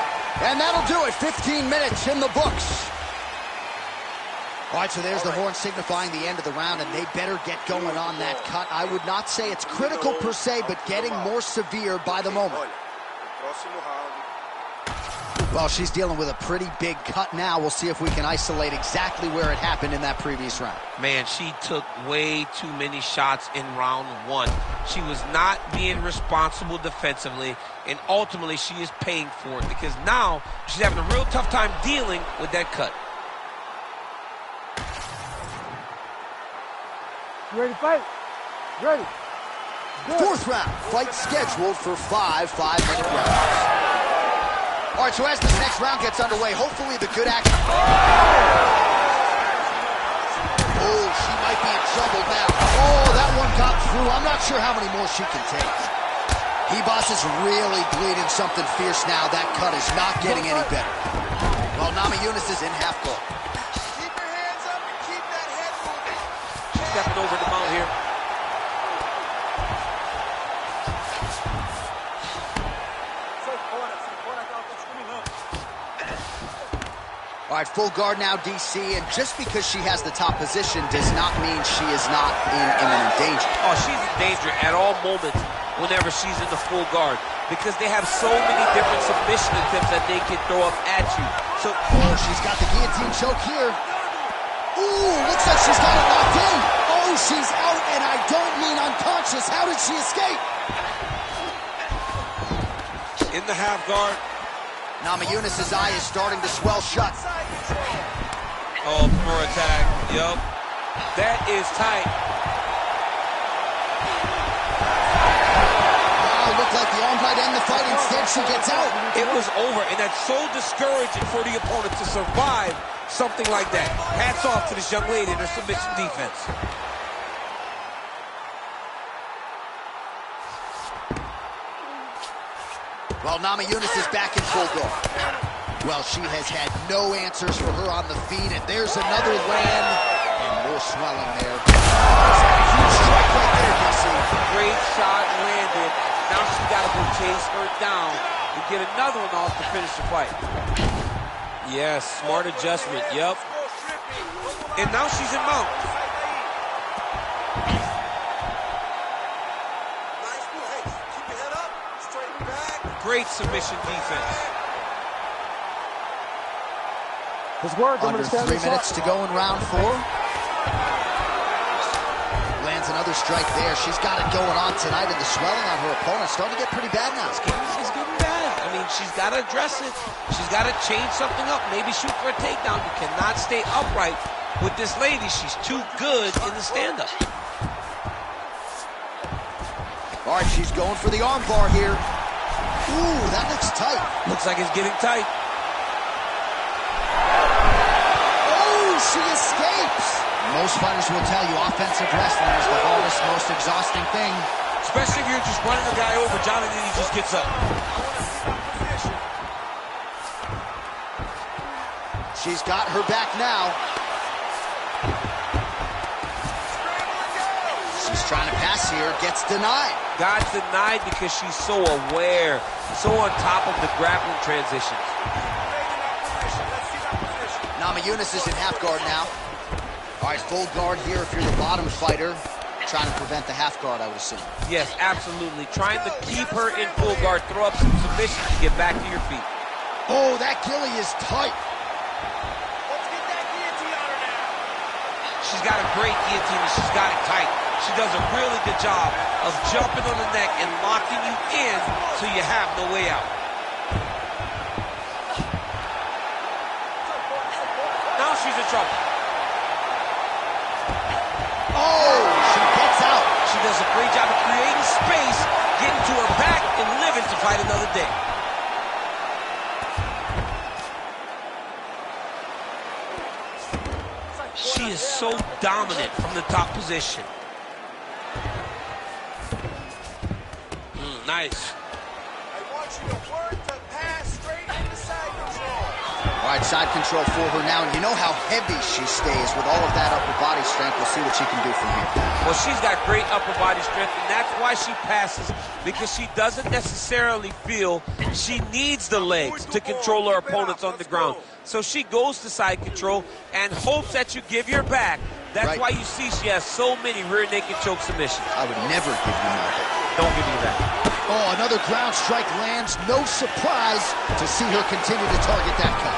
And that'll do it. 15 minutes in the books. All right, so there's the horn signifying the end of the round, and they better get going on that cut. I would not say it's critical per se, but getting more severe by the moment. Well, she's dealing with a pretty big cut now. We'll see if we can isolate exactly where it happened in that previous round. Man, she took way too many shots in round one. She was not being responsible defensively, and ultimately she is paying for it because now she's having a real tough time dealing with that cut. You ready to fight? Ready. Good. Fourth round, fight scheduled for 5 5-minute rounds. All right, so as this next round gets underway, hopefully the good action. Oh, she might be in trouble now. Oh, that one got through. I'm not sure how many more she can take. Hibas is really bleeding something fierce now. That cut is not getting any better. Well, Namajunas is in half guard. Keep your hands up and keep that head moving. She's stepping over the mount here. All right, full guard now, DC, and just because she has the top position does not mean she is not in imminent danger. Oh, she's in danger at all moments. whenever she's in the full guard, because they have so many different submission attempts that they can throw up at you. So, she's got the guillotine choke here. Ooh, looks like she's got it locked in. Oh, she's out, and I don't mean unconscious. How did she escape? In the half guard. Namajunas' eye is starting to swell shut. Oh, for attack. Yup. That is tight. Wow, looked like the arm might end the fight. Instead, she gets out. It was over, and that's so discouraging for the opponent to survive something like that. Hats off to this young lady and her submission defense. Well, Namajunas is back in full guard. Well, she has had no answers for her on the feet, and there's another land, and more swelling there. Huge strike right there, DC. Great shot landed. Now she's got to go chase her down and get another one off to finish the fight. Yes, smart adjustment, yep. And now she's in mount. Great submission defense. Under 3 minutes to go in round 4. Lands another strike there. She's got it going on tonight, and the swelling on her opponent starting to get pretty bad now. She's getting bad. I mean, she's got to address it. She's got to change something up. Maybe shoot for a takedown. You cannot stay upright with this lady. She's too good in the stand-up. All right, she's going for the arm bar here. Ooh, that looks tight. Looks like it's getting tight. Oh, she escapes. Most fighters will tell you offensive wrestling is the hardest, most exhausting thing. Especially if you're just running a guy over, John, and then he just gets up. She's got her back now. She's trying to pass here, gets denied. Got denied because she's so aware, so on top of the grappling transitions. Namajunas is in half guard now. All right, full guard here if you're the bottom fighter. Trying to prevent the half guard, I would assume. Yes, absolutely. Trying to keep her in full guard, throw up some submission to get back to your feet. Oh, that ghillie is tight. Let's get that guillotine on her now. She's got a great guillotine and she's got it tight. She does a really good job of jumping on the neck and locking you in so you have no way out. Now she's in trouble. Oh, she gets out. She does a great job of creating space, getting to her back, and living to fight another day. She is so dominant from the top position. Nice. I want you to work the pass straight into side control. All right, side control for her now. And you know how heavy she stays with all of that upper body strength. We'll see what she can do from here. Well, she's got great upper body strength, and that's why she passes, because she doesn't necessarily feel she needs the legs to control her opponents on the ground. So she goes to side control and hopes that you give your back. That's why you see she has so many rear naked choke submissions. I would never give you my back. Don't give me that. Oh, another ground strike lands. No surprise to see her continue to target that cut.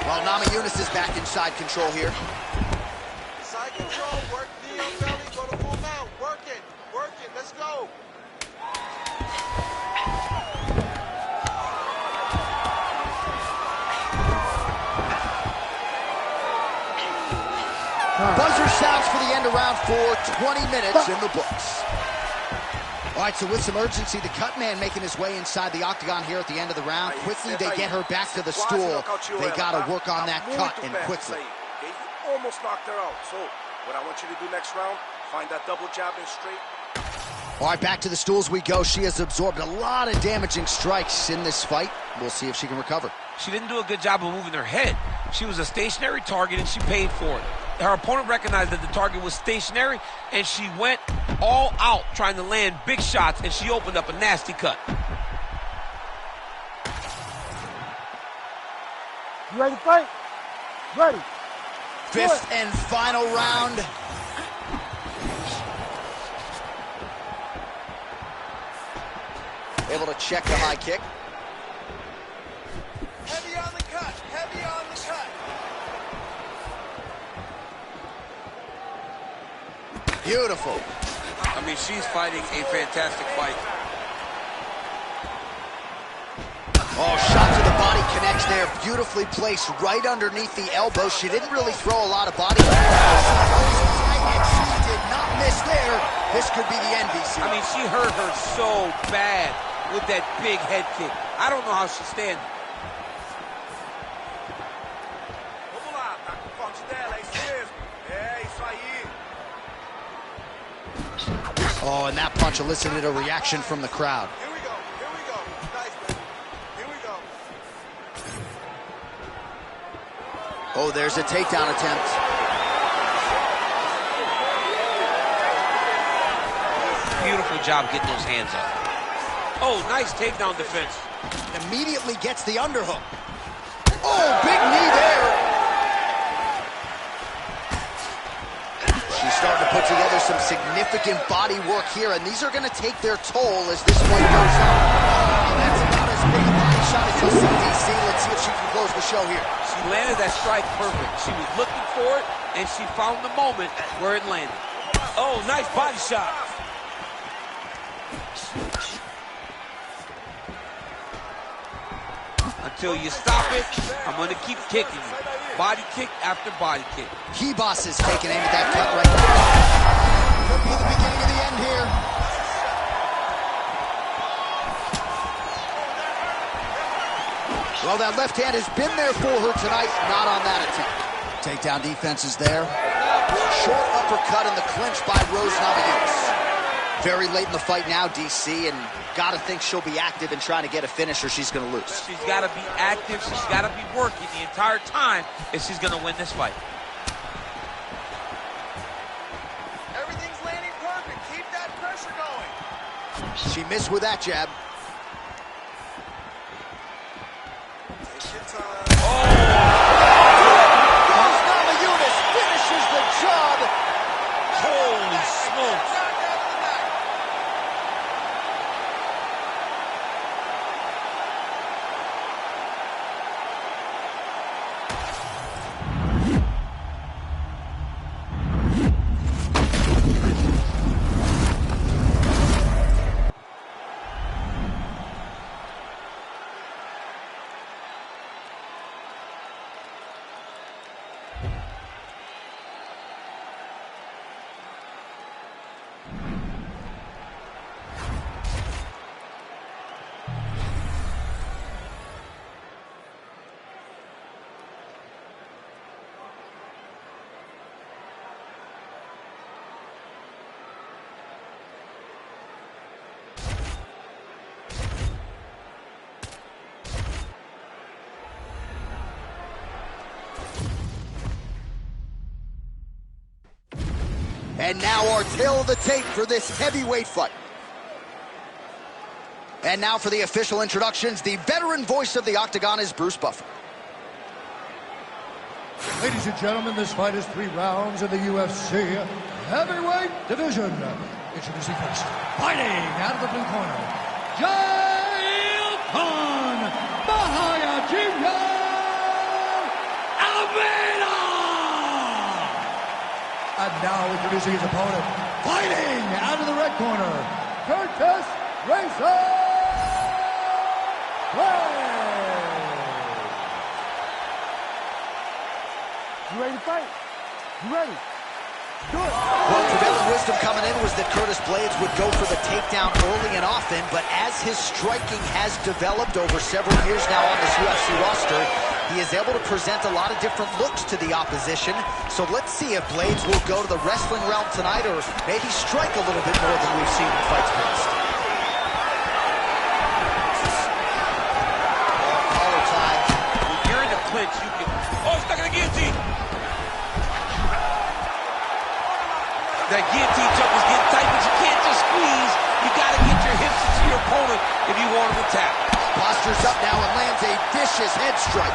Well, Namajunas is back in side control here. Side control, work knee on belly, go to full mount. Work it, let's go. Buzzer sounds for the end of round 4, 20 minutes in the books. All right, so with some urgency, the cut man making his way inside the octagon here at the end of the round. Quickly, they get her back to the stool. They got to work on that cut, and quickly. You almost knocked her out. So what I want you to do next round, find that double jab and straight. All right, back to the stools we go. She has absorbed a lot of damaging strikes in this fight. We'll see if she can recover. She didn't do a good job of moving her head. She was a stationary target and she paid for it. Her opponent recognized that the target was stationary and she went all out trying to land big shots, and she opened up a nasty cut. You ready to fight? Ready. Fifth and final round. Able to check the high kick. Heavy on the cut. Heavy on the cut. Beautiful. I mean, she's fighting a fantastic fight. Oh, shot to the body connects there. Beautifully placed right underneath the elbow. She didn't really throw a lot of body. And she did not miss there. This could be the end, DC. I mean, she hurt her so bad with that big head kick. I don't know how she's standing. Vamos lá, tá com o forte dela, é isso mesmo. É isso aí. Oh, and that punch elicited a reaction from the crowd. Here we go. Here we go. Nice, baby. Here we go. Oh, there's a takedown attempt. Beautiful job getting those hands up. Oh, nice takedown defense. Immediately gets the underhook. Oh, big knee there. She's starting to put together some significant body work here, and these are going to take their toll as this fight goes on. Oh, that's about as big a body shot as you'll see, DC. Let's see if she can close the show here. She landed that strike perfect. She was looking for it, and she found the moment where it landed. Oh, nice body shot. Until you stop it, I'm going to keep kicking you. Body kick after body kick. Key Boss is taking aim at that cut right now. Could be the beginning of the end here. Well, that left hand has been there for her tonight, not on that attempt. Takedown defense is there. Short uppercut in the clinch by Rose Namajunas. Very late in the fight now, DC, and gotta think she'll be active in trying to get a finish or she's gonna lose. She's gotta be active, she's gotta be working the entire time if she's gonna win this fight. Everything's landing perfect. Keep that pressure going. She missed with that jab. Take your time. Rose Namajunas finishes the job. Holy smokes. And now our tail of the tape for this heavyweight fight. And now for the official introductions, the veteran voice of the Octagon is Bruce Buffer. Ladies and gentlemen, this fight is 3 rounds in the UFC heavyweight division. Introducing first, fighting out of the blue corner, Jailton Mahayajima Almeida! And now introducing his opponent, fighting out of the red corner, Curtis Racer Blade! You ready to fight? You ready? Do it. Well, prevailing wisdom coming in was that Curtis Blades would go for the takedown early and often, but as his striking has developed over several years now on this UFC roster, he is able to present a lot of different looks to the opposition. So let's see if Blades will go to the wrestling realm tonight or maybe strike a little bit more than we've seen in fights past. Collar tie. When you're in the clinch, you can... Oh, stuck in the guillotine! That guillotine choke is getting tight, but you can't just squeeze. You got to get your hips into your opponent if you want him to tap. Postures up now and lands a vicious head strike.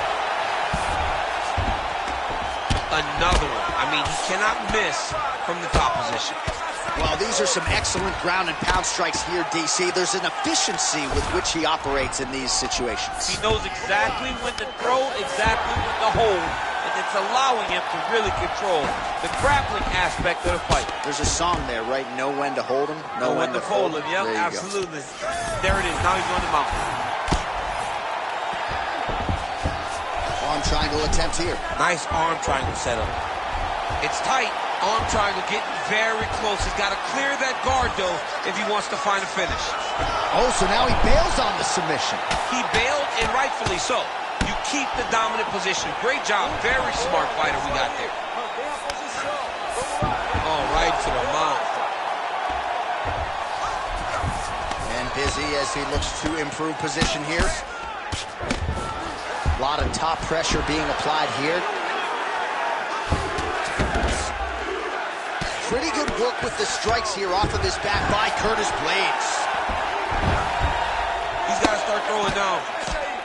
another one. I mean, he cannot miss from the top position. Well, these are some excellent ground and pound strikes here, DC. There's an efficiency with which he operates in these situations. He knows exactly when to throw, exactly when to hold, and it's allowing him to really control the grappling aspect of the fight. There's a song there, right? Know when to hold him, know when to fold him. Yep, absolutely. There it is. Now he's on the mountain. Arm triangle attempt here. Nice arm triangle setup. It's tight. Arm triangle getting very close. He's got to clear that guard, though, if he wants to find a finish. Oh, so now he bails on the submission. He bailed, and rightfully so. You keep the dominant position. Great job. Very smart fighter we got there. Oh, right to the mouth. And busy as he looks to improve position here. A lot of top pressure being applied here. Pretty good work with the strikes here off of this back by Curtis Blades. He's got to start throwing down.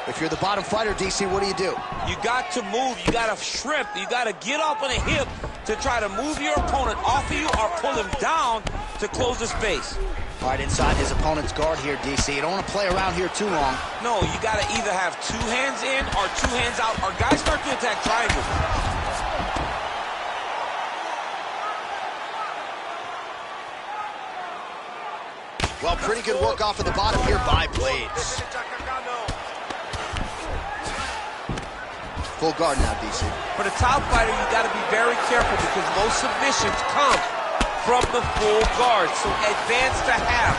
If you're the bottom fighter, DC, what do? You got to move. You got to shrimp. You got to get up on a hip to try to move your opponent off of you or pull him down to close the space. All right, inside his opponent's guard here, DC. You don't want to play around here too long. No, you got to either have two hands in or two hands out, or guys start to attack triangles. Well, pretty good work off of the bottom here by Blades. Full guard now, DC. For the top fighter, you got to be very careful because most submissions come from the full guard. So advance to half.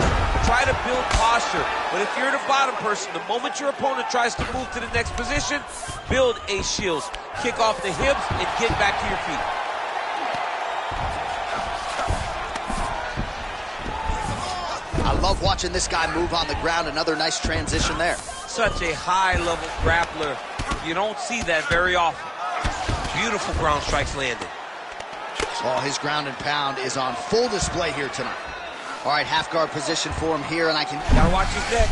Try to build posture. But if you're the bottom person, the moment your opponent tries to move to the next position, build ace shields. Kick off the hips and get back to your feet. I love watching this guy move on the ground. Another nice transition there. Such a high-level grappler. You don't see that very often. Beautiful ground strikes landed. Oh, his ground and pound is on full display here tonight. All right, half guard position for him here, and I can... Gotta watch his neck.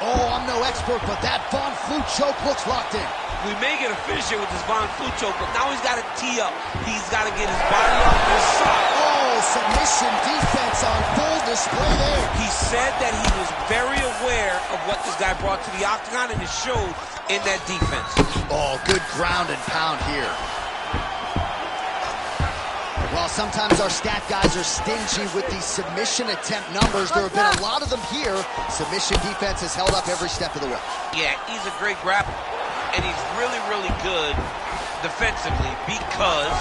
Oh, I'm no expert, but that Von Flue choke looks locked in. We may get a finish here with this Von Flue choke, but now he's got to tee up. He's got to get his body up to his side. Oh, submission defense on full display there. He said that he was very aware of what this guy brought to the octagon, and it showed in that defense. Oh, good ground and pound here. Well, sometimes our stat guys are stingy with these submission attempt numbers. There have been a lot of them here. Submission defense has held up every step of the way. Yeah, he's a great grappler, and he's really, really good defensively because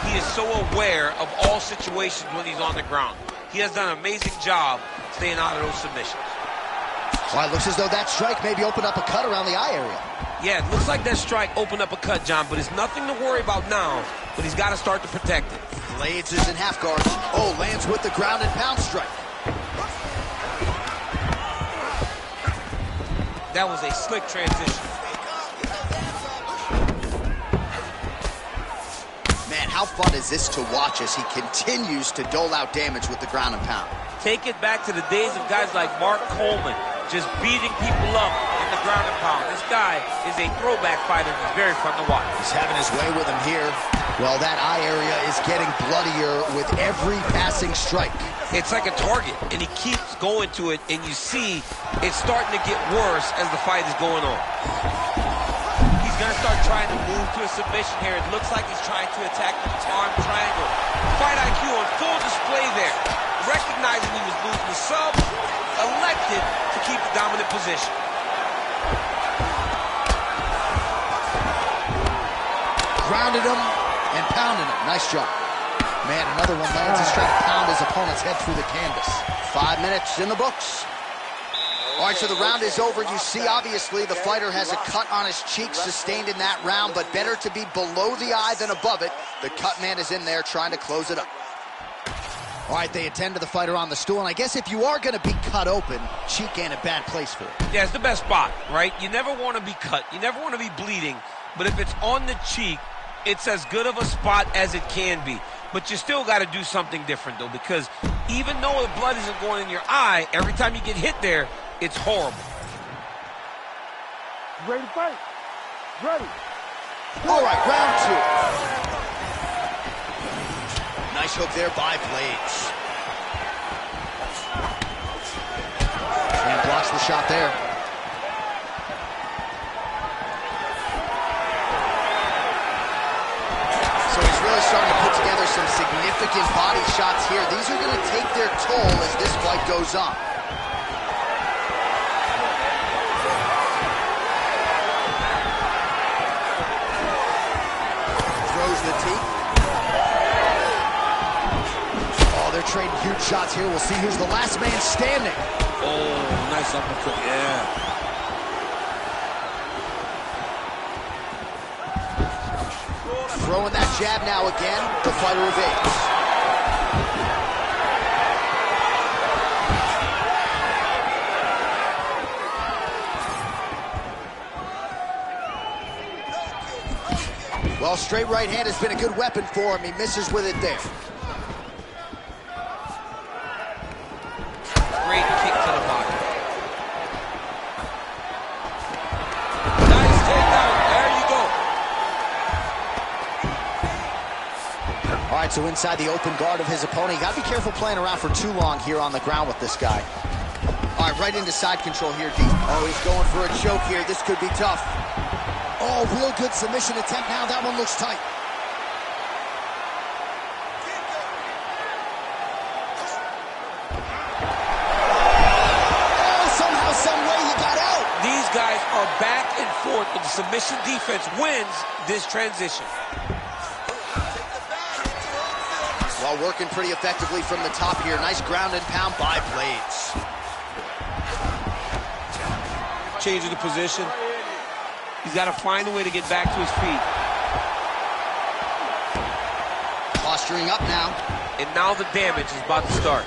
he is so aware of all situations when he's on the ground. He has done an amazing job staying out of those submissions. Well, it looks as though that strike maybe opened up a cut around the eye area. Yeah, it looks like that strike opened up a cut, John, but it's nothing to worry about now, but he's got to start to protect it. Blades is in half guard. Oh, lands with the ground and pound strike. That was a slick transition. Man, how fun is this to watch as he continues to dole out damage with the ground and pound? Take it back to the days of guys like Mark Coleman, just beating people up in the ground and pound. This guy is a throwback fighter. He's very fun to watch. He's having his way with him here. Well, that eye area is getting bloodier with every passing strike. It's like a target, and he keeps going to it, and you see it's starting to get worse as the fight is going on. He's going to start trying to move to a submission here. It looks like he's trying to attack the arm triangle. Fight IQ on full display there. Recognizing he was losing the sub, elected to keep the dominant position. Grounded him and pounded him. Nice job. Man, another one lands. He's trying to pound his opponent's head through the canvas. 5 minutes in the books. All right, so the round is over. You see, obviously, the fighter has a cut on his cheek sustained in that round, but better to be below the eye than above it. The cut man is in there trying to close it up. All right, they attend to the fighter on the stool, and I guess if you are going to be cut open, cheek ain't a bad place for it. Yeah, it's the best spot, right? You never want to be cut. You never want to be bleeding, but if it's on the cheek, it's as good of a spot as it can be. But you still got to do something different, though, because even though the blood isn't going in your eye, every time you get hit there, it's horrible. Ready to fight? Ready. All right, round two. Nice hook there by Blades. And blocks the shot there. So he's really starting to put together some significant body shots here. These are going to take their toll as this fight goes on. Throws the teeth. Oh, they're trading huge shots here. We'll see who's the last man standing. Oh, nice uppercut, yeah. Throwing that jab now again. The fighter evades. Well, straight right hand has been a good weapon for him. He misses with it there. Great kick to the body. Nice takedown. There you go. All right, so inside the open guard of his opponent. You got to be careful playing around for too long here on the ground with this guy. All right, right into side control here, D. Oh, he's going for a choke here. This could be tough. Oh, real good submission attempt now. That one looks tight. Oh, somehow, some way he got out. These guys are back and forth, and the submission defense wins this transition. Well, working pretty effectively from the top here. Nice ground and pound by Blades. Changing the position. He's got to find a way to get back to his feet. Posturing up now. And now the damage is about to start.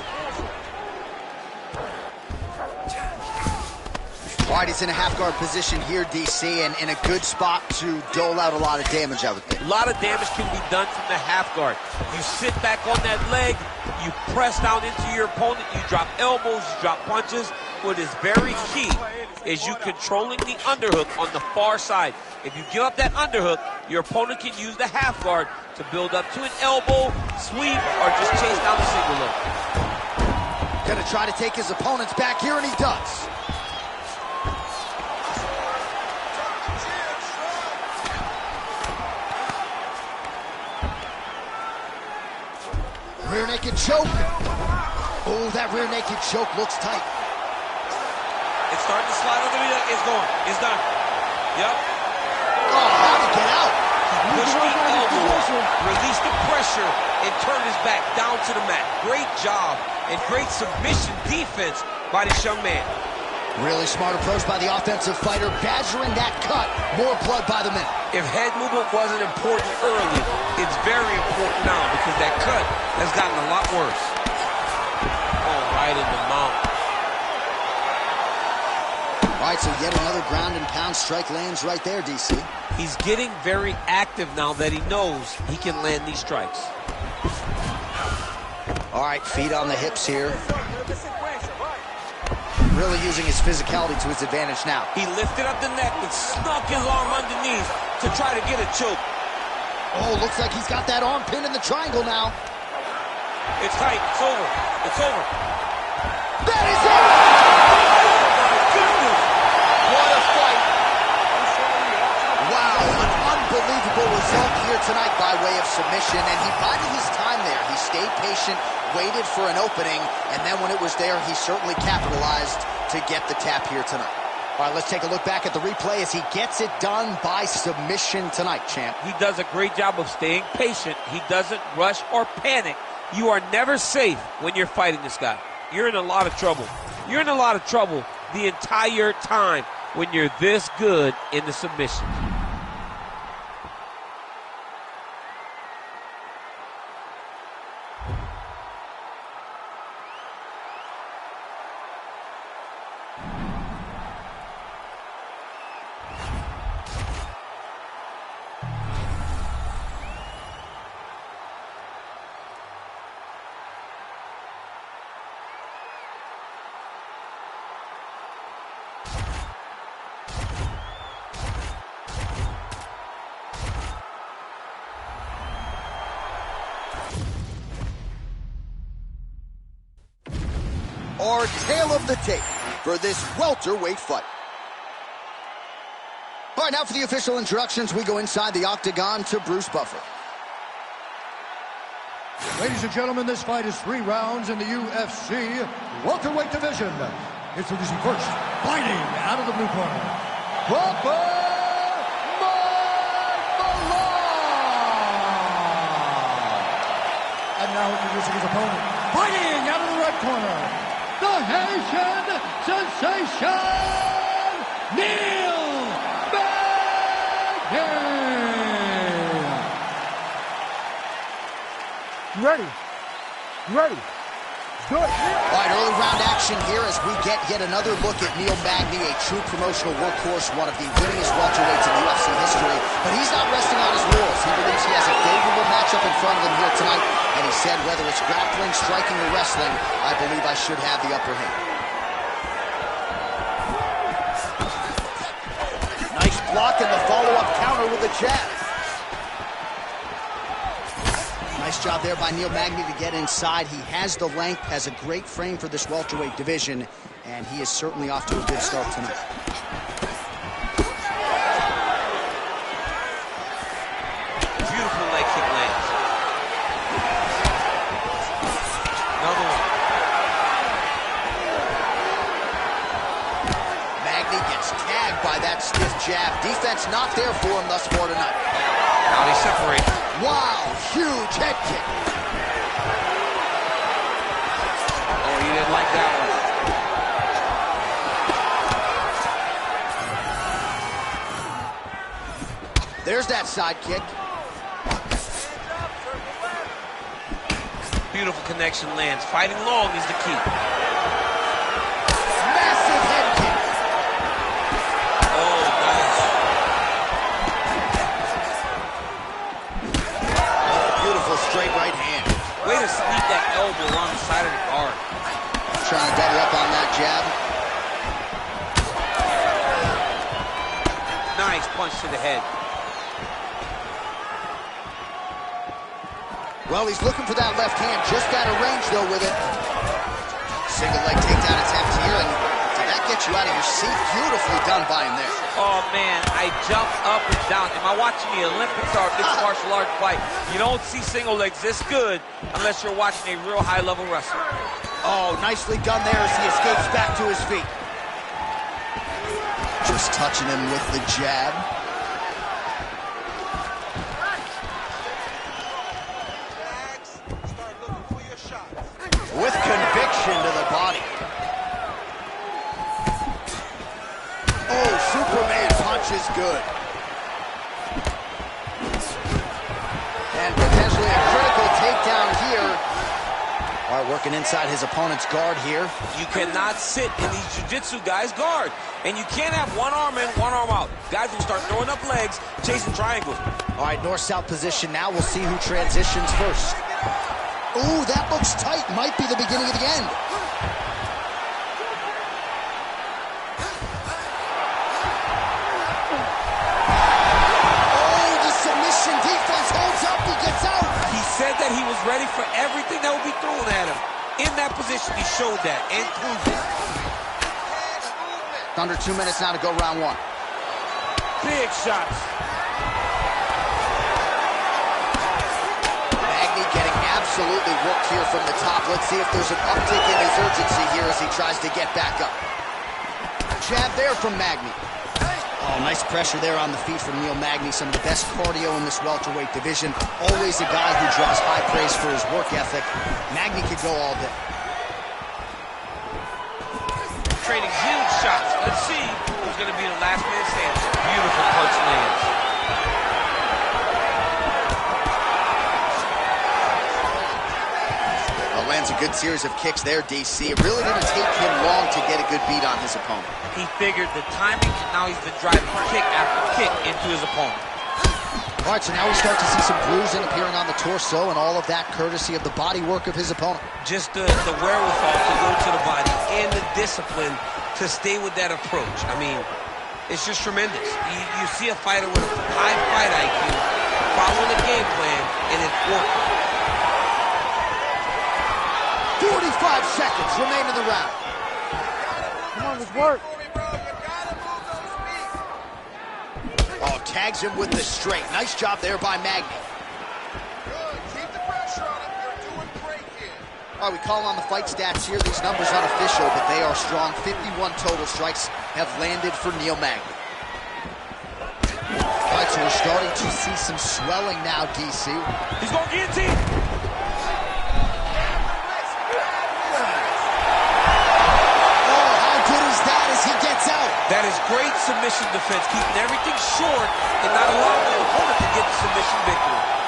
All right, he's in a half-guard position here, DC, and in a good spot to dole out a lot of damage, I would think. A lot of damage can be done from the half guard. You sit back on that leg, you press down into your opponent, you drop elbows, you drop punches. What is very key is you controlling the underhook on the far side. If you give up that underhook, your opponent can use the half guard to build up to an elbow, sweep, or just chase down the single leg. Gonna try to take his opponents back here, and he does. Rear naked choke. Oh, that rear naked choke looks tight. It's starting to slide on the knee. It's going. It's done. Yep. Oh, how'd he get out? Push the elbow up, release the pressure, and turn his back down to the mat. Great job and great submission defense by this young man. Really smart approach by the offensive fighter, badgering that cut. More blood by the minute. If head movement wasn't important early, it's very important now because that cut has gotten a lot worse. Oh, right in the mouth. All right, so yet another ground and pound strike lands right there, DC. He's getting very active now that he knows he can land these strikes. All right, feet on the hips here. Really using his physicality to his advantage now. He lifted up the neck and snuck his arm underneath to try to get a choke. Oh, looks like he's got that arm pinned in the triangle now. It's tight. It's over. It's over. That is it! Oh, my goodness. What a fight. Wow, an unbelievable result here tonight by way of submission, and he bided his time there. He stayed patient, waited for an opening, and then when it was there, he certainly capitalized to get the tap here tonight. All right, let's take a look back at the replay as he gets it done by submission tonight, champ. He does a great job of staying patient. He doesn't rush or panic. You are never safe when you're fighting this guy. You're in a lot of trouble. You're in a lot of trouble the entire time when you're this good in the submission. our tale of the tape for this welterweight fight. All right, now for the official introductions, we go inside the octagon to Bruce Buffer. Ladies and gentlemen, this fight is 3 rounds in the UFC welterweight division. Introducing first, fighting out of the blue corner, and now introducing his opponent, fighting out of the red corner, the Haitian sensation, Neil Magny. You ready? You ready? Do it. All right, early round action here as we get yet another look at Neil Magny, a true promotional workhorse, one of the winningest welterweights in UFC history. But he's not resting on his laurels. He believes he has a favorable matchup in front of him here tonight. And he said, whether it's grappling, striking, or wrestling, I believe I should have the upper hand. Nice block and the follow-up counter with a jab. Nice job there by Neil Magny to get inside. He has the length, has a great frame for this welterweight division, and he is certainly off to a good start tonight. Beautiful leg kick lands. Another one. Magny gets tagged by that stiff jab. Defense not there for him thus far tonight. Now they separate. Wow, huge head kick. Oh, you didn't like that one. There's that side kick. Beautiful connection lands. Fighting long is the key. Massive head kick. Oh, nice. Beautiful straight right hand. Way to sneak that elbow around the side of the guard. Trying to double up on that jab. Nice punch to the head. Well, he's looking for that left hand. Just out of range, though, with it. Single leg takedown attempt here, and did that get you out of your seat? Beautifully done by him there. Oh, man, I jumped up and down. Am I watching the Olympics or a mixed martial arts fight? You don't see single legs this good unless you're watching a real high-level wrestler. Oh, nicely done there as he escapes back to his feet. Just touching him with the jab. With conviction to the body. Oh, Superman punch is good. And potentially a critical takedown here. All right, working inside his opponent's guard here. You cannot sit in these jiu-jitsu guys' guard. And you can't have one arm in, one arm out. Guys will start throwing up legs, chasing triangles. All right, north-south position now. We'll see who transitions first. Ooh, that looks tight. Might be the beginning of the end. Oh, the submission defense holds up. He gets out. He said that he was ready for everything that would be thrown at him. In that position, he showed that and proved it. Under 2 minutes now to go round one. Big shots. Magny getting absolutely worked here from the top. Let's see if there's an uptick in his urgency here as he tries to get back up. Jab there from Magny. Oh, nice pressure there on the feet from Neil Magny. Some of the best cardio in this welterweight division. Always a guy who draws high praise for his work ethic. Magny could go all day. Trading huge shots. Let's see who's going to be the last man standing. Beautiful punch lands. Lands a good series of kicks there, DC. It really didn't take him long to get a good beat on his opponent. He figured the timing, and now he's been driving kick after kick into his opponent. All right, so now we start to see some bruising appearing on the torso, and all of that courtesy of the body work of his opponent. Just the wherewithal to go to the body and the discipline to stay with that approach. I mean, it's just tremendous. You see a fighter with a high fight IQ, following the game plan, and it's working. 45 seconds remain in the round. Come on, let's work. Oh, tags him with the straight. Nice job there by Magny. All right, we call on the fight stats here. These numbers unofficial, but they are strong. 51 total strikes have landed for Neil Magny. All right, so we're starting to see some swelling now, DC. He's going guillotine. Oh, how good is that as he gets out? That is great submission defense, keeping everything short and not allowing the opponent to get the submission victory.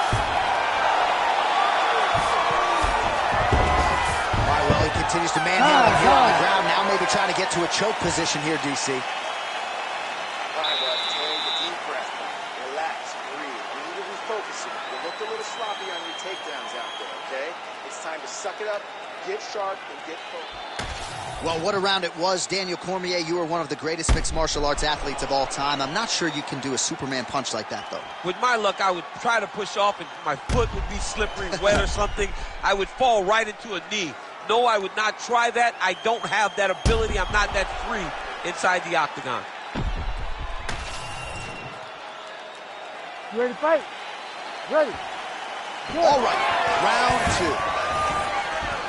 Continues to manhandle him here on the ground. Now maybe trying to get to a choke position here, DC. All right, bud, take a deep breath. Relax, breathe. You need to refocus it. You looked a little sloppy on your takedowns out there, okay? It's time to suck it up, get sharp, and get focused. Well, what a round it was. Daniel Cormier, you are one of the greatest mixed martial arts athletes of all time. I'm not sure you can do a Superman punch like that, though. With my luck, I would try to push off and my foot would be slippery, wet or something. I would fall right into a knee. No, I would not try that. I don't have that ability. I'm not that free inside the octagon. You ready to fight? Ready. Good. All right, round two.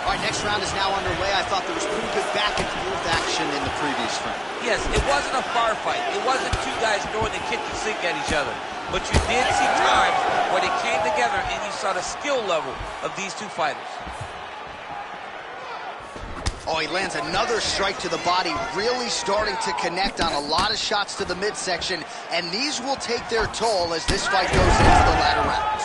All right, next round is now underway. I thought there was pretty good back and forth action in the previous round. Yes, it wasn't a firefight. It wasn't two guys throwing the kitchen sink at each other. But you did see times where they came together and you saw the skill level of these two fighters. Oh, he lands another strike to the body, really starting to connect on a lot of shots to the midsection, and these will take their toll as this fight goes into the latter rounds.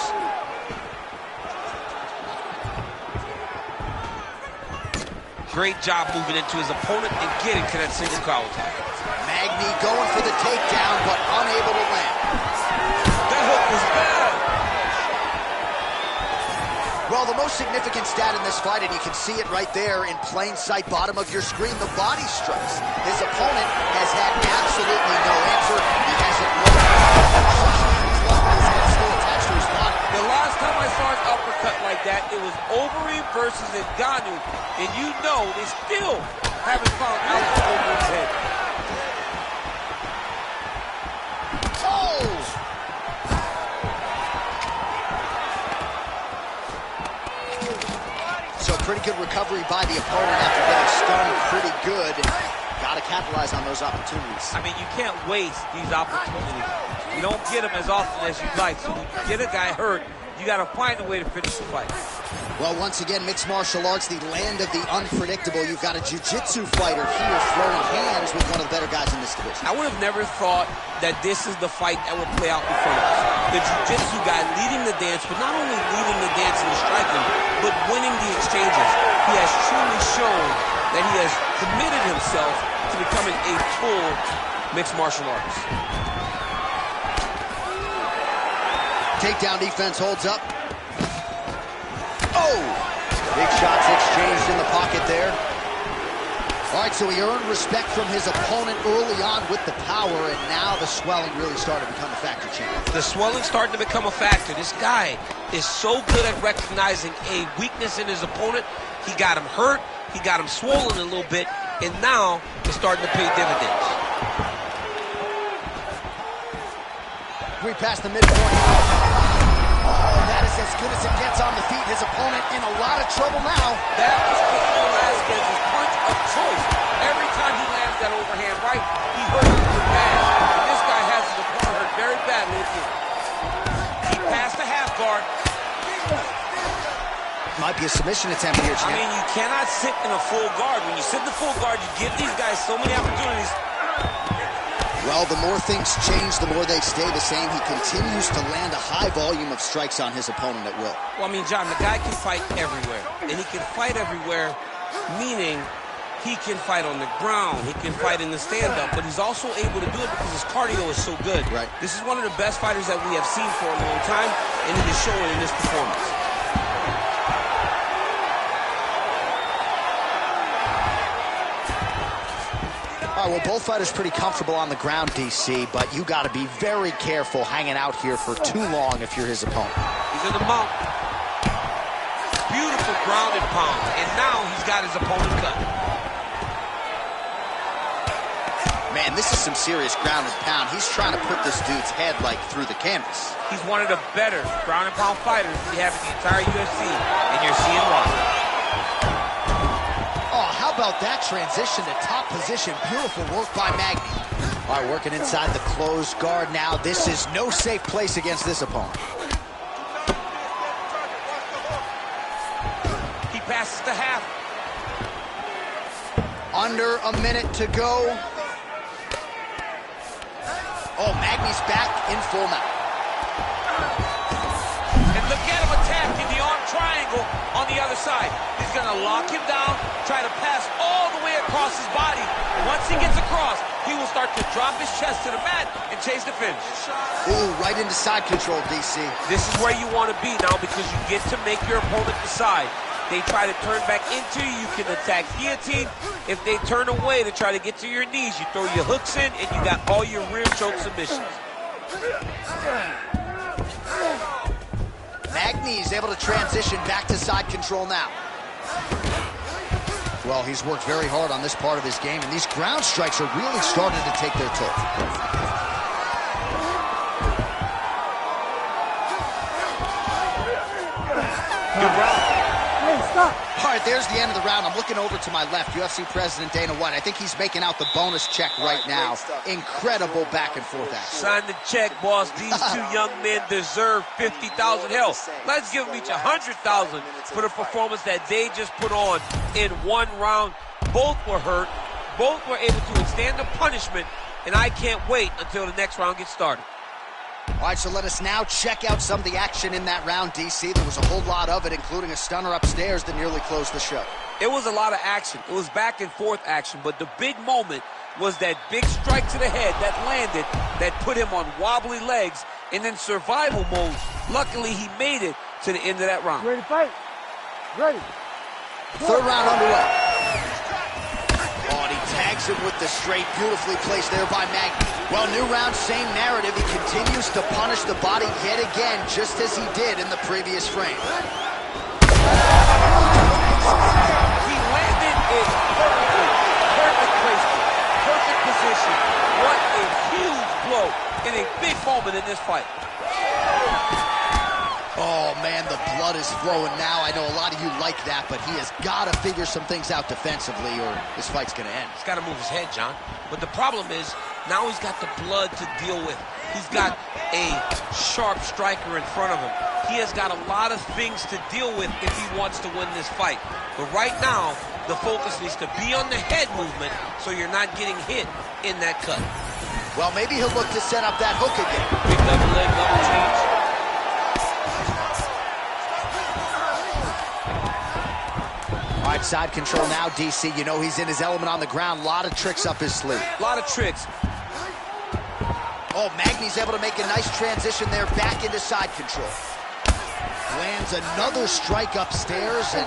Great job moving into his opponent and getting to that single collar tap. Magny going for the takedown, but unable to land. That hook was bad. Well, the most significant stat in this fight, and you can see it right there in plain sight, bottom of your screen, the body strikes. His opponent has had absolutely no answer. He hasn't looked. His head still attached to his body. The last time I saw an uppercut like that, it was Overeem versus Ngannou, and you know they still haven't found out Overeem's head. Pretty good recovery by the opponent after getting stunned pretty good. Got to capitalize on those opportunities. I mean, you can't waste these opportunities. You don't get them as often as you'd like. So when you get a guy hurt, you got to find a way to finish the fight. Well, once again, mixed martial arts, the land of the unpredictable. You've got a jiu-jitsu fighter here throwing hands with one of the better guys in this division. I would have never thought that this is the fight that would play out in front of us. The jiu-jitsu guy leading the dance, but not only leading the dance and the striking, but winning the exchanges. He has truly shown that he has committed himself to becoming a full mixed martial artist. Takedown defense holds up. Oh! Big shots exchanged in the pocket there. All right, so he earned respect from his opponent early on with the power, and now the swelling really started to become a factor, champ. The swelling starting to become a factor. This guy is so good at recognizing a weakness in his opponent. He got him hurt, he got him swollen a little bit, and now it's starting to pay dividends. We passed the midpoint. Oh, that is as good as it gets on the feet. His opponent in a lot of trouble now. That was Cain Velasquez's punch of choice. Every time he lands that overhand right, he hurts him bad. And this guy has his opponent hurt very badly again. He passed the half guard. Might be a submission attempt here, champ. I mean, you cannot sit in a full guard. When you sit in the full guard, you give these guys so many opportunities. Well, the more things change, the more they stay the same. He continues to land a high volume of strikes on his opponent at will. Well, I mean, John, the guy can fight everywhere. And he can fight everywhere, meaning he can fight on the ground. He can fight in the stand-up. But he's also able to do it because his cardio is so good. Right. This is one of the best fighters that we have seen for a long time, and he is showing in this performance. All right, well, both fighters pretty comfortable on the ground, DC, but you got to be very careful hanging out here for too long if you're his opponent. He's in the mount. Beautiful ground and pound. And now he's got his opponent cut. Man, this is some serious ground and pound. He's trying to put this dude's head, like, through the canvas. He's one of the better ground and pound fighters we have in the entire UFC, and you're seeing why. Oh, how about that transition to top position? Beautiful work by Magny. All right, working inside the closed guard now. This is no safe place against this opponent. He passes the half. Under a minute to go. Oh, Magny's back in full mount. And look at him attacking the arm triangle on the other side. He's going to lock him down, try to pass all the way across his body. Once he gets across, he will start to drop his chest to the mat and chase the finish. Ooh, right into side control, DC. This is where you want to be now because you get to make your opponent decide. They try to turn back into you, you can attack guillotine. If they turn away to try to get to your knees, you throw your hooks in and you got all your rear choke submissions. Magny is able to transition back to side control now. Well, he's worked very hard on this part of his game, and these ground strikes are really starting to take their toll. Good round. Hey, stop. All right, there's the end of the round. I'm looking over to my left, UFC President Dana White. I think he's making out the bonus check right now. Incredible back and forth action. Sign the check, boss. These two young men deserve $50,000. Hell, let's give them each $100,000 for the performance that they just put on in one round. Both were hurt. Both were able to withstand the punishment, and I can't wait until the next round gets started. All right, so let us now check out some of the action in that round, DC. There was a whole lot of it, including a stunner upstairs that nearly closed the show. It was a lot of action. It was back and forth action, but the big moment was that big strike to the head that landed, that put him on wobbly legs, and in survival mode, luckily he made it to the end of that round. Ready to fight? Ready. Third round underway. Oh, and he tags him with the straight, beautifully placed there by Magny. Well, new round, same narrative. He continues to punish the body yet again, just as he did in the previous frame. He landed it perfectly. Perfect placement. Perfect position. What a huge blow in a big moment in this fight. Oh, man, the blood is flowing now. I know a lot of you like that, but he has got to figure some things out defensively or this fight's going to end. He's got to move his head, John. But the problem is, now he's got the blood to deal with. He's got a sharp striker in front of him. He has got a lot of things to deal with if he wants to win this fight. But right now, the focus needs to be on the head movement so you're not getting hit in that cut. Well, maybe he'll look to set up that hook again. Big double leg, double change. All right, side control now, DC. You know he's in his element on the ground. A lot of tricks up his sleeve. A lot of tricks. Oh, Magny's able to make a nice transition there back into side control. Lands another strike upstairs, and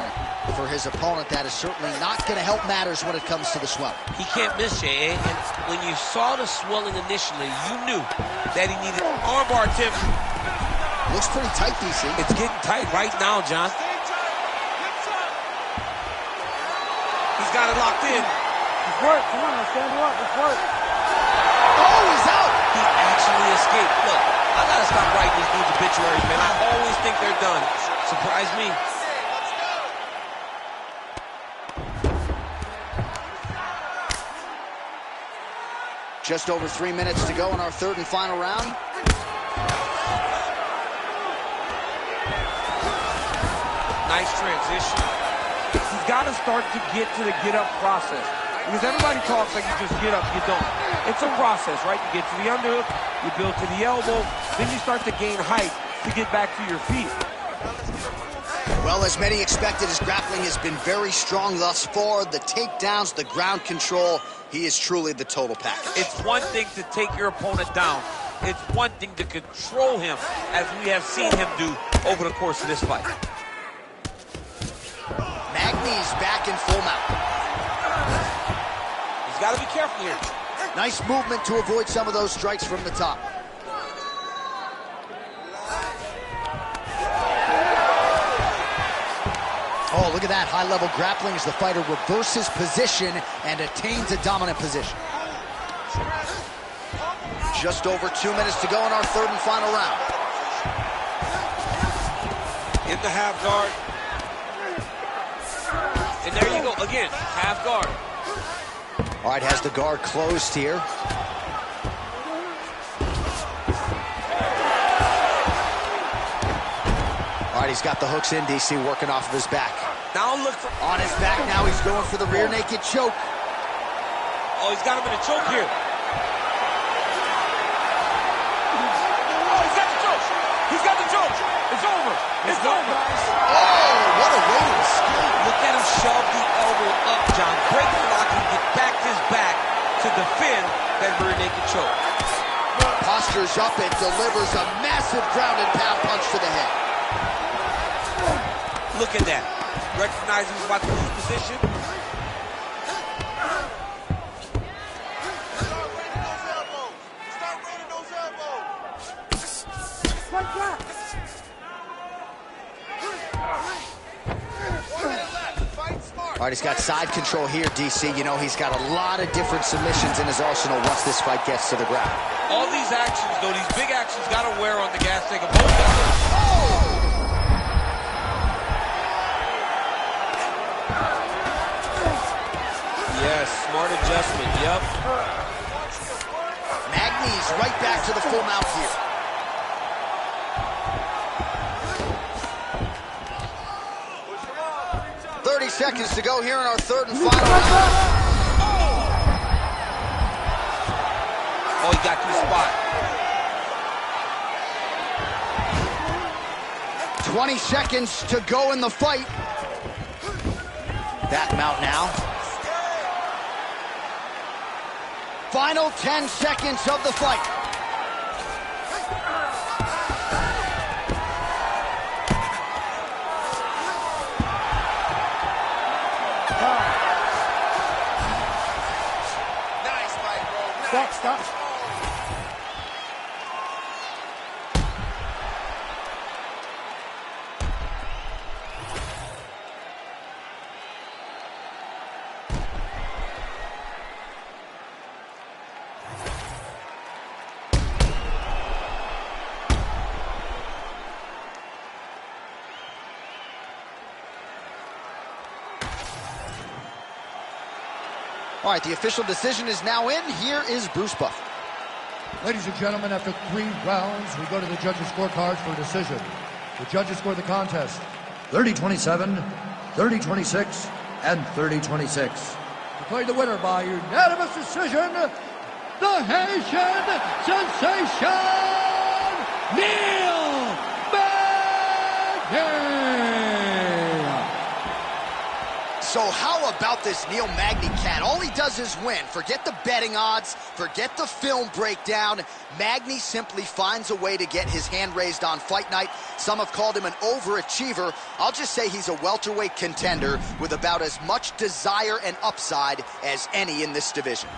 for his opponent, that is certainly not going to help matters when it comes to the swelling. He can't miss, J.A. And when you saw the swelling initially, you knew that he needed armbar attention. Looks pretty tight, DC. It's getting tight right now, John. He's got it locked in. It's work. Come on, stand up. It's work. Oh, he's out. He actually escaped. Look, I gotta stop writing these dudes obituaries, man. I always think they're done. Surprise me. Just over 3 minutes to go in our third and final round. Nice transition. He's got to start to get to the get-up process. Because everybody talks like you just get up, you don't. It's a process, right? You get to the underhook, you build to the elbow, then you start to gain height to get back to your feet. Well, as many expected, his grappling has been very strong thus far. The takedowns, the ground control, he is truly the total package. It's one thing to take your opponent down. It's one thing to control him, as we have seen him do over the course of this fight. Magny's back in full mount. He's got to be careful here. Nice movement to avoid some of those strikes from the top. Oh, look at that. High-level grappling as the fighter reverses position and attains a dominant position. Just over 2 minutes to go in our third and final round. In the half guard. And there you go. Again, half guard. All right, has the guard closed here. All right, he's got the hooks in, DC, working off of his back. Now look for... On his back now, he's going for the rear naked choke. Oh, he's got him in a choke here. Oh, he's got the choke. He's got the choke. It's over. It's over. Oh, what a way to escape. Look at him shove the elbow up, John. Break the lock. He backed his back to defend that rear naked choke. Postures up and delivers a massive ground and pound punch to the head. Look at that. Recognizing he's about to lose position. All right, he's got side control here, DC. You know, he's got a lot of different submissions in his arsenal once this fight gets to the ground. All these actions, though, these big actions, got to wear on the gas tank of both guys. Yes, smart adjustment, yep. Magny's right back to the full mount here. Seconds to go here in our third and final round. Oh, he got to the spot. 20 seconds to go in the fight. Back mount now. Final 10 seconds of the fight. Stop. All right, the official decision is now in. Here is Bruce Buffer. Ladies and gentlemen, after 3 rounds, we go to the judges' scorecards for a decision. The judges score the contest 30-27, 30-26, and 30-26. Declared the winner by unanimous decision, the Haitian sensation, Neil Magny! So how about this Neil Magny cat? All he does is win. Forget the betting odds, forget the film breakdown. Magny simply finds a way to get his hand raised on fight night. Some have called him an overachiever. I'll just say he's a welterweight contender with about as much desire and upside as any in this division.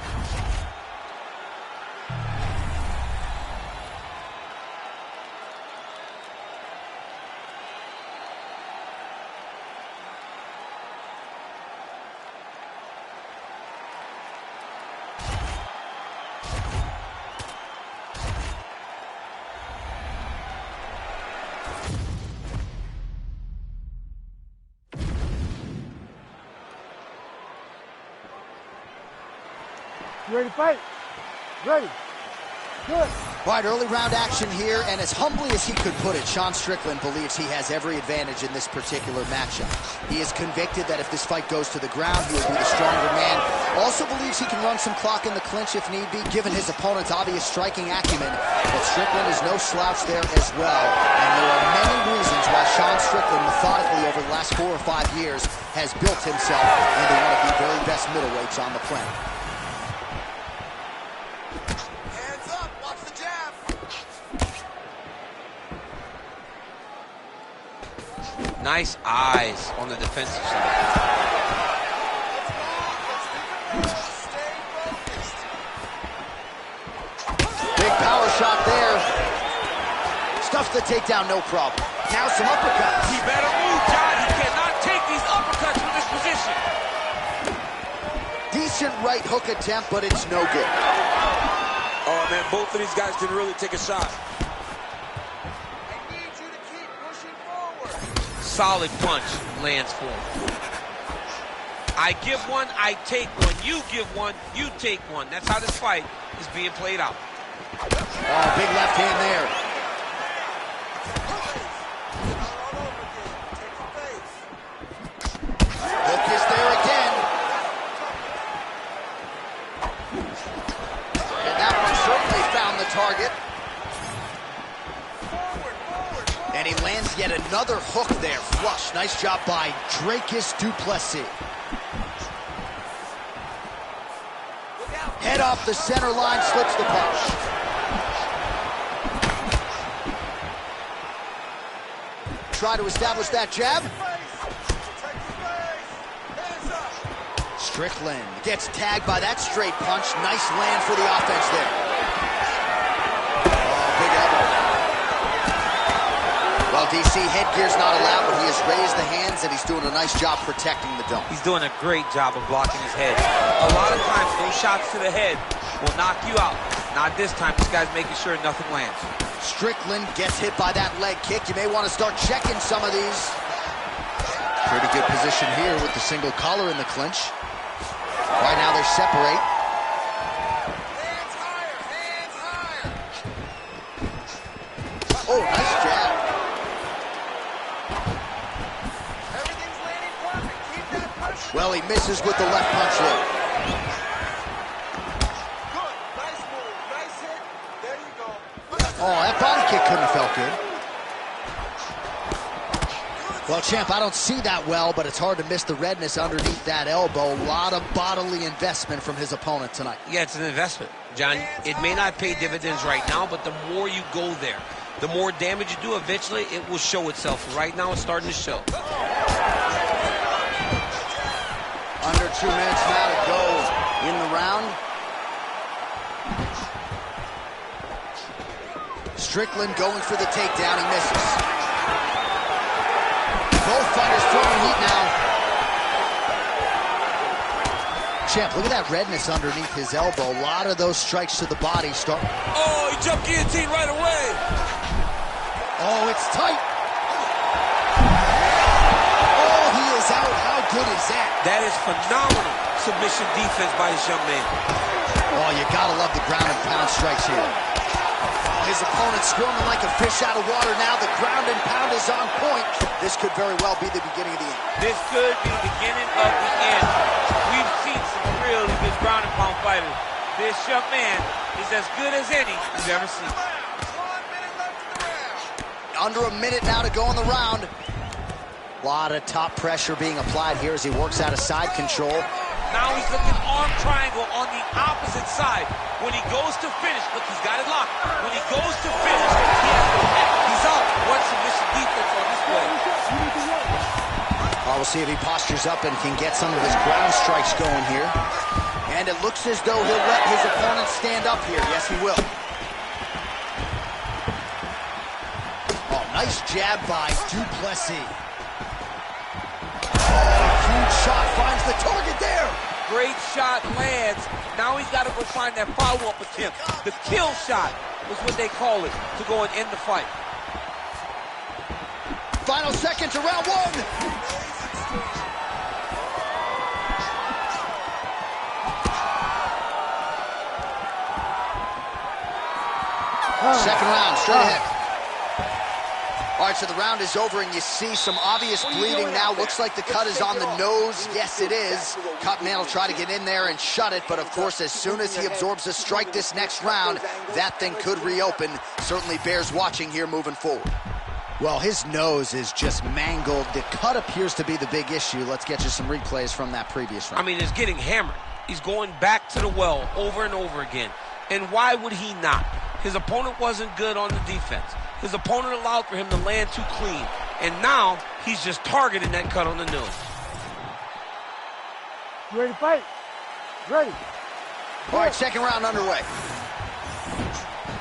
You ready to fight? Ready. Good. All right, early round action here, and as humbly as he could put it, Sean Strickland believes he has every advantage in this particular matchup. He is convicted that if this fight goes to the ground, he will be the stronger man. Also believes he can run some clock in the clinch if need be, given his opponent's obvious striking acumen. But Strickland is no slouch there as well, and there are many reasons why Sean Strickland, methodically over the last 4 or 5 years, has built himself into one of the very best middleweights on the planet. Nice eyes on the defensive side. Big power shot there. Stuffs the takedown, no problem. Now some uppercuts. He better move, John. He cannot take these uppercuts. submission. Decent right hook attempt, but it's no good. Oh, man, both of these guys can really take a shot. I need you to keep pushing forward. Solid punch lands for him. I give one, I take one. You give one, you take one. That's how this fight is being played out. Oh, big left hand there. Hook is there again. And that one certainly found the target. And he lands yet another hook there. Flush. Nice job by Dracus du Plessis. Head off the center line, slips the punch. Try to establish that jab. Strickland gets tagged by that straight punch. Nice land for the offense there. Oh, big elbow. Well, DC, headgear's not allowed, but he has raised the hands, and he's doing a nice job protecting the dome. He's doing a great job of blocking his head. A lot of times, those shots to the head will knock you out. Not this time. This guy's making sure nothing lands. Strickland gets hit by that leg kick. You may want to start checking some of these. Pretty good position here with the single collar in the clinch. Right now they separate. Hands higher, hands higher. Oh, nice jab. Everything's landing perfect. Keep that pressure. Well, he misses with the left punch there. Good. Nice move. Nice hit. There you go. Oh, that body kick couldn't have felt good. Well, champ, I don't see that well, but it's hard to miss the redness underneath that elbow. A lot of bodily investment from his opponent tonight. Yeah, it's an investment, John. It may not pay dividends right now, but the more you go there, the more damage you do, eventually it will show itself. Right now, it's starting to show. Under 2 minutes now to go in the round. Strickland going for the takedown. He misses. Both fighters throwing heat now. Champ, look at that redness underneath his elbow. A lot of those strikes to the body start. Oh, he jumped guillotine right away. Oh, it's tight. Oh, he is out. How good is that? That is phenomenal submission defense by this young man. Oh, you gotta love the ground and pound strikes here. Oh, his opponent squirming like a fish out of water now. The ground and pound is on point. This could very well be the beginning of the end. This could be the beginning of the end. We've seen some really good ground and pound fighters. This young man is as good as any you've ever seen. 1 minute left in the round. Under a minute now to go in the round. A lot of top pressure being applied here as he works out of side control. Now he's looking arm triangle on the opposite side. When he goes to finish, look, he's got it locked. When he goes to finish, he's out. What submission defense on this play? We'll see if he postures up and can get some of his ground strikes going here. And it looks as though he'll let his opponent stand up here. Yes, he will. Oh, nice jab by du Plessis. Huge shot finds the target there. Great shot lands. Now he's got to go find that follow-up attempt. The kill shot was what they call it to go and end the fight. Final seconds of round 1. Second round, straight ahead. All right, so the round is over, and you see some obvious bleeding now. Looks like the cut is on the nose. Yes, it is. Cutman will try to get in there and shut it, but of course, as soon as he absorbs a strike this next round, that thing could reopen. Certainly bears watching here moving forward. Well, his nose is just mangled. The cut appears to be the big issue. Let's get you some replays from that previous round. I mean, it's getting hammered. He's going back to the well over and over again. And why would he not? His opponent wasn't good on the defense. His opponent allowed for him to land too clean. And now, he's just targeting that cut on the nose. You ready to fight? Ready. All right, second round underway.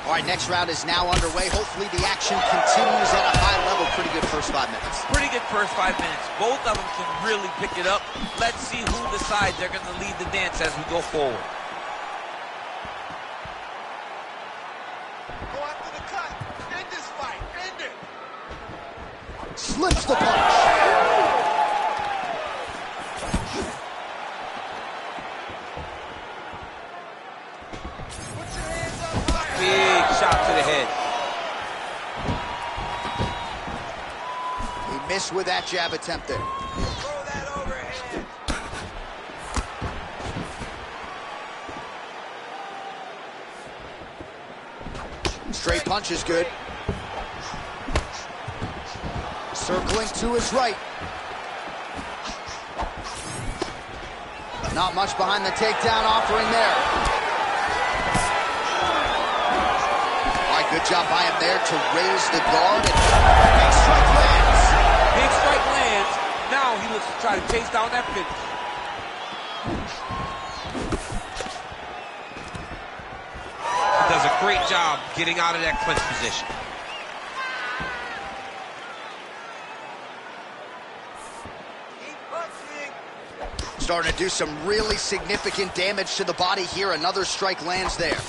All right, next round is now underway. Hopefully the action continues at a high level. Pretty good first 5 minutes. Pretty good first 5 minutes. Both of them can really pick it up. Let's see who decides they're going to lead the dance as we go forward. Go after the cut. End this fight. End it. Slips the punch. Big shot to the head. He missed with that jab attempt there. Throw that overhand. Straight punch is good. Circling to his right. Not much behind the takedown offering there. All right, good job by him there to raise the guard. And big strike lands. Big strike lands. Now he looks to try to chase down that finish. He does a great job getting out of that clinch position. Starting to do some really significant damage to the body here. Another strike lands there.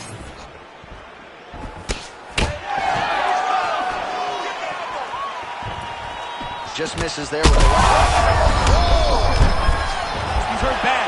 Just misses there with a right. He's hurt bad.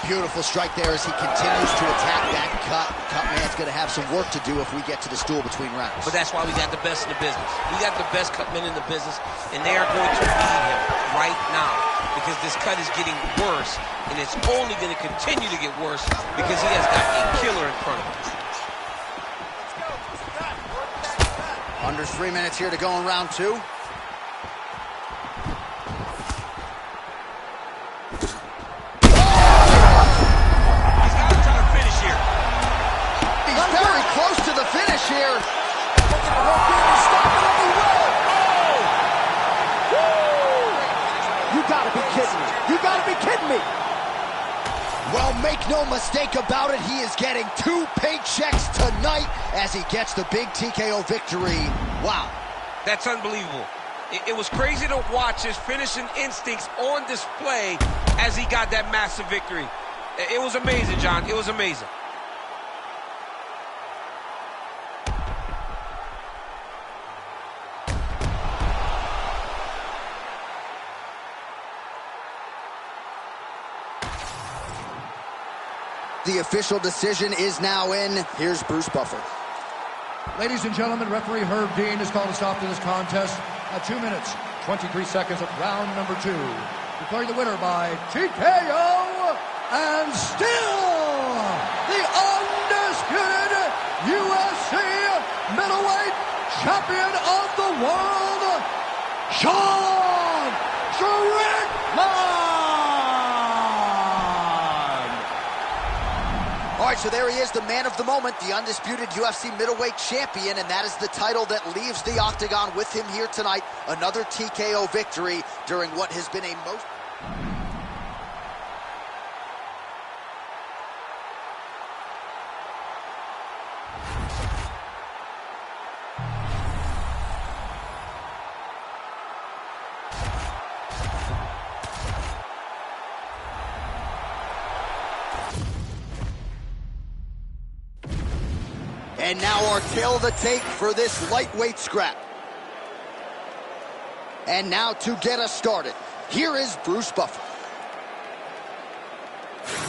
Beautiful strike there as he continues to attack that cut. Cut man's going to have some work to do if we get to the stool between rounds. But that's why we got the best in the business. We got the best cut men in the business, and they are going to need him right now because this cut is getting worse, and it's only going to continue to get worse because he has got a killer in front of him. Under 3 minutes here to go in round 2. Here. You gotta be kidding me. You gotta be kidding me. Well, make no mistake about it, he is getting 2 paychecks tonight as he gets the big TKO victory. Wow. That's unbelievable. It was crazy to watch his finishing instincts on display as he got that massive victory. It was amazing, John. It was amazing. The official decision is now in. Here's Bruce Buffer. Ladies and gentlemen, referee Herb Dean has called a stop to this contest at 2 minutes, 23 seconds of round number 2. Declaring the winner by TKO and still the undisputed UFC middleweight champion of the world, Sean Strickland! All right, so there he is, the man of the moment, the undisputed UFC middleweight champion, and that is the title that leaves the octagon with him here tonight. Another TKO victory during what has been a most... And now our tail of the tape for this lightweight scrap. And now to get us started, here is Bruce Buffer.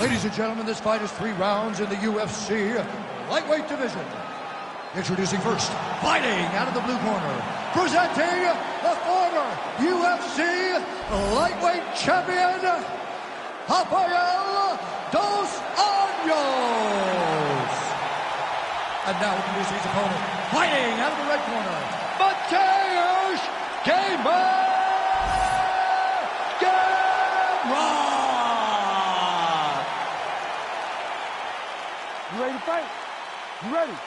Ladies and gentlemen, this fight is 3 rounds in the UFC lightweight division. Introducing first, fighting out of the blue corner, presenting the former UFC lightweight champion, Rafael Dos Anjos. And now introducing his opponent, fighting out of the red corner, Mateusz Gamrot. You ready to fight? You ready?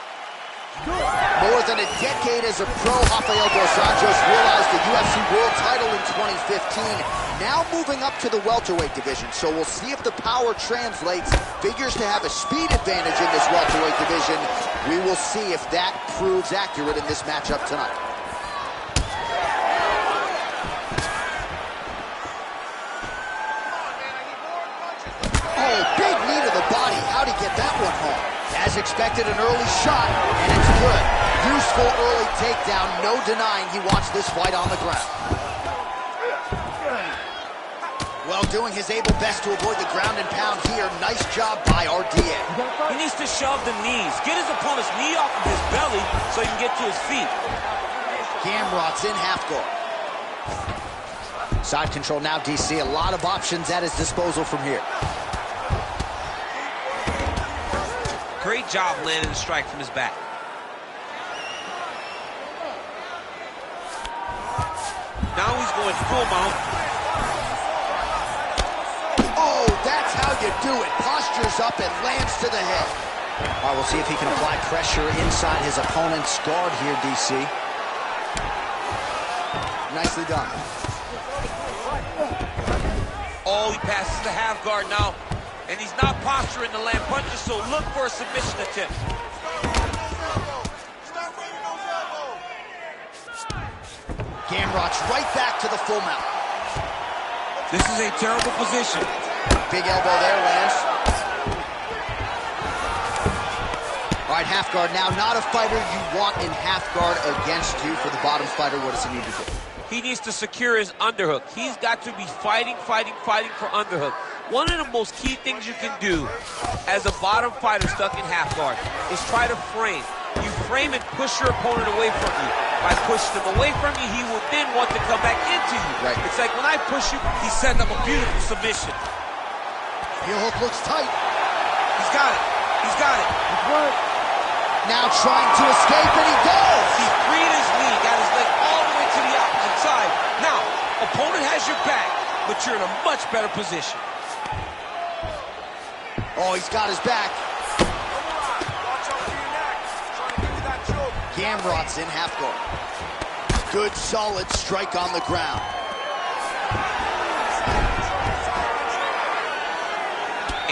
More than a decade as a pro, Rafael dos Anjos realized the UFC World title in 2015. Now moving up to the welterweight division, so we'll see if the power translates. Figures to have a speed advantage in this welterweight division. We will see if that proves accurate in this matchup tonight. Oh, big knee to the body. How'd he get that one home? As expected, an early shot, and it's good. Useful early takedown. No denying he wants this fight on the ground. Well, doing his able best to avoid the ground and pound here. Nice job by RDA. He needs to shove the knees. Get his opponent's knee off of his belly so he can get to his feet. Gamrot's in half guard. Side control now, DC. A lot of options at his disposal from here. Great job landing a strike from his back. Now he's going full mount. Oh, that's how you do it. Postures up and lands to the head. All right, we'll see if he can apply pressure inside his opponent's guard here, DC. Nicely done. Oh, he passes the half guard now. And he's not posturing to land punches, so look for a submission attempt. Gamrot's right back to the full mount. This is a terrible position. Big elbow there, lands. All right, half guard now. Not a fighter you want in half guard against you. For the bottom fighter, what does he need to do? He needs to secure his underhook. He's got to be fighting for underhook. One of the most key things you can do as a bottom fighter stuck in half guard is try to frame. You frame and push your opponent away from you. By pushing him away from you, he will then want to come back into you. Right. It's like when I push you, he's setting up a beautiful submission. Heel hook looks tight. He's got it. He's got it. Now trying to escape, and he does. He freed his knee, got his leg all the way to the opposite side. Now, opponent has your back, but you're in a much better position. Oh, he's got his back. Gamrot's in half guard. Good, solid strike on the ground.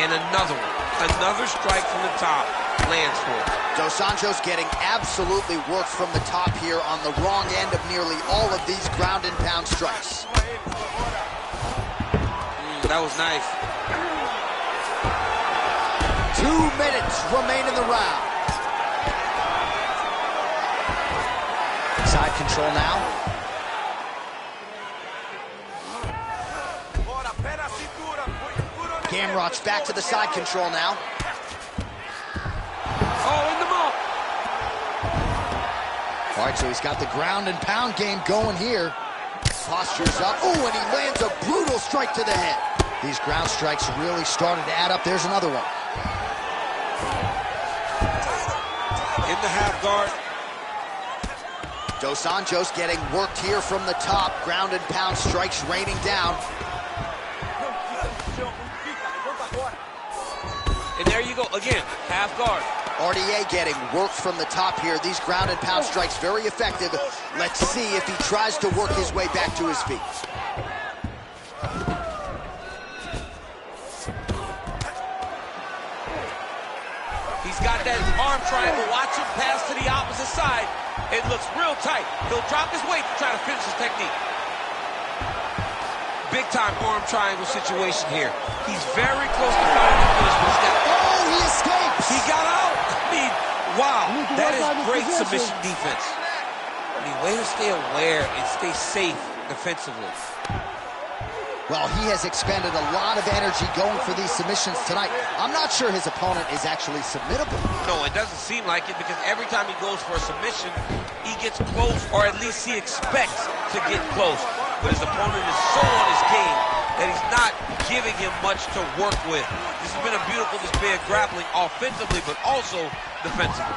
And another one. Another strike from the top. Lands for it. Dos Anjos getting absolutely worked from the top here on the wrong end of nearly all of these ground and pound strikes. That was nice. 2 minutes remain in the round. Side control now. Gamrot's back to the side control now. Oh, in the mouth. All right, so he's got the ground and pound game going here. Postures up. Oh, and he lands a brutal strike to the head. These ground strikes really started to add up. There's another one. In the half guard. Dos Anjos getting worked here from the top. Ground and pound strikes raining down. And there you go, again, half guard. RDA getting worked from the top here. These ground and pound strikes very effective. Let's see if he tries to work his way back to his feet. He's got that arm triangle. Watch him pass to the opposite side. It looks real tight. He'll drop his weight to try to finish his technique. Big time arm triangle situation here. He's very close to finding the finish, but he's got... Oh, he escapes! He got out! I mean, wow, that is great submission defense. I mean, way to stay aware and stay safe defensively. Well, he has expended a lot of energy going for these submissions tonight. I'm not sure his opponent is actually submittable. No, it doesn't seem like it, because every time he goes for a submission, he gets close, or at least he expects to get close. But his opponent is so on his game that he's not giving him much to work with. This has been a beautiful display of grappling offensively, but also defensively.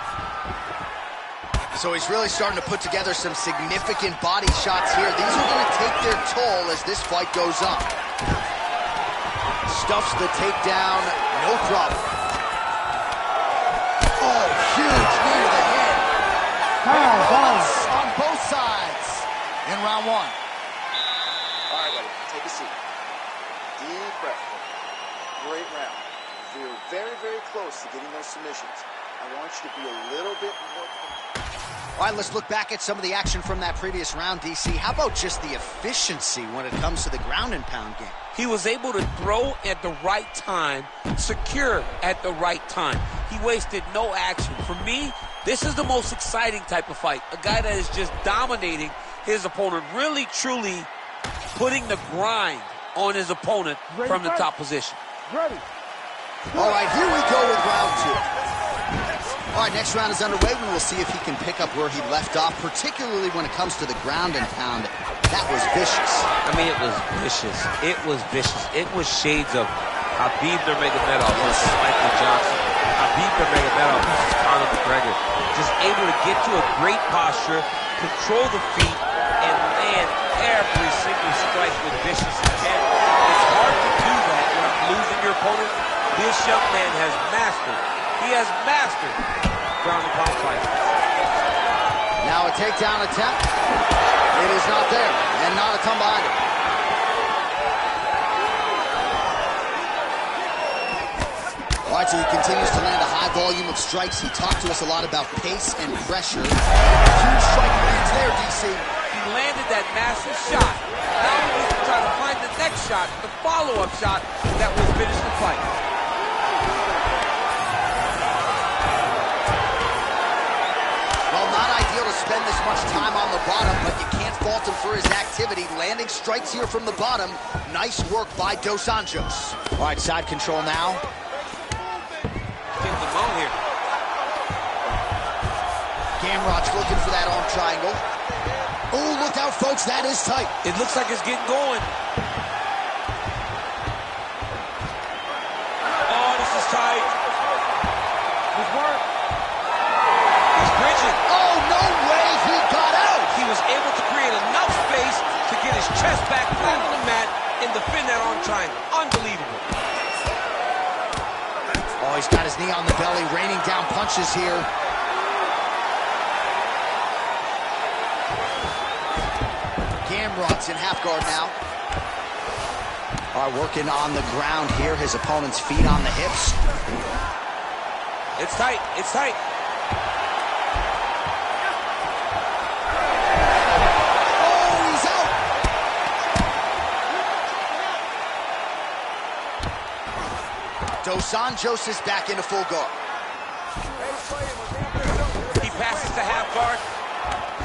So he's really starting to put together some significant body shots here. These are going to take their toll as this fight goes on. Stuffs the takedown, no problem. Oh, huge knee to the head. very, very close to getting those submissions. I want you to be a little bit more... All right, let's look back at some of the action from that previous round, DC. How about just the efficiency when it comes to the ground and pound game? He was able to throw at the right time, secure at the right time. He wasted no action. For me, this is the most exciting type of fight. A guy that is just dominating his opponent, really, truly putting the grind on his opponent from the top position. Ready. All right, here we go with round 2. All right, next round is underway. We will see if he can pick up where he left off, particularly when it comes to the ground and pound. That was vicious. I mean, it was vicious. It was vicious. It was shades of Khabib Nurmagomedov versus Michael Johnson. Khabib Nurmagomedov versus Conor McGregor. Just able to get to a great posture, control the feet, and land every single strike with vicious intent. It's hard to do that when losing your opponent. This young man has mastered. He has mastered ground and pound fighting. Now a takedown attempt. It is not there, and not a ton behind it. All right, so he continues to land a high volume of strikes. He talked to us a lot about pace and pressure. Huge strike lands there, DC. He landed that massive shot. Now he needs to try to find the next shot, the follow-up shot that will finish the fight. Well, not ideal to spend this much time on the bottom, but you can't fault him for his activity. Landing strikes here from the bottom. Nice work by Dos Anjos. All right, side control now. Getting the bone here. Gamrot's looking for that arm triangle. Oh, look out, folks. That is tight. It looks like it's getting going. Oh, this is tight. Good work. He's bridging. Oh, no way. He got out. He was able to create enough space to get his chest back flat on the mat and defend that arm triangle. Unbelievable. Oh, he's got his knee on the belly, raining down punches here. Gamrot's in half guard now. All right, working on the ground here. His opponent's feet on the hips. It's tight. It's tight. Oh, he's out. Dos Anjos is back into full guard. He passes to half guard.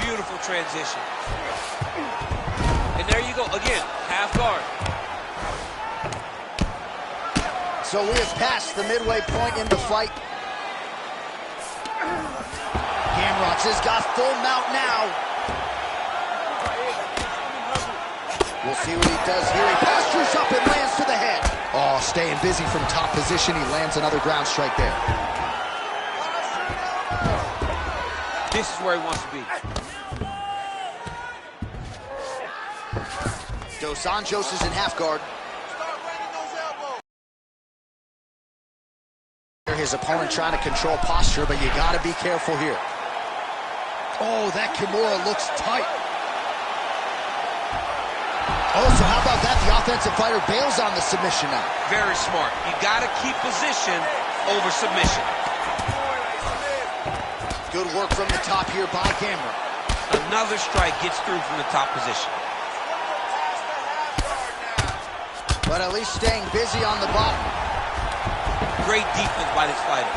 Beautiful transition. And there you go. Again, half guard. So we have passed the midway point in the fight. Gamrot has got full mount now. We'll see what he does here. He postures up and lands to the head. Oh, staying busy from top position. He lands another ground strike there. This is where he wants to be. Dos Anjos is in half guard. His opponent trying to control posture, but you got to be careful here. Oh, that Kimura looks tight. Oh, so how about that? The offensive fighter bails on the submission now. Very smart. You got to keep position over submission. Good work from the top here by Gamrot. Another strike gets through from the top position. But at least staying busy on the bottom. Great defense by this fighter.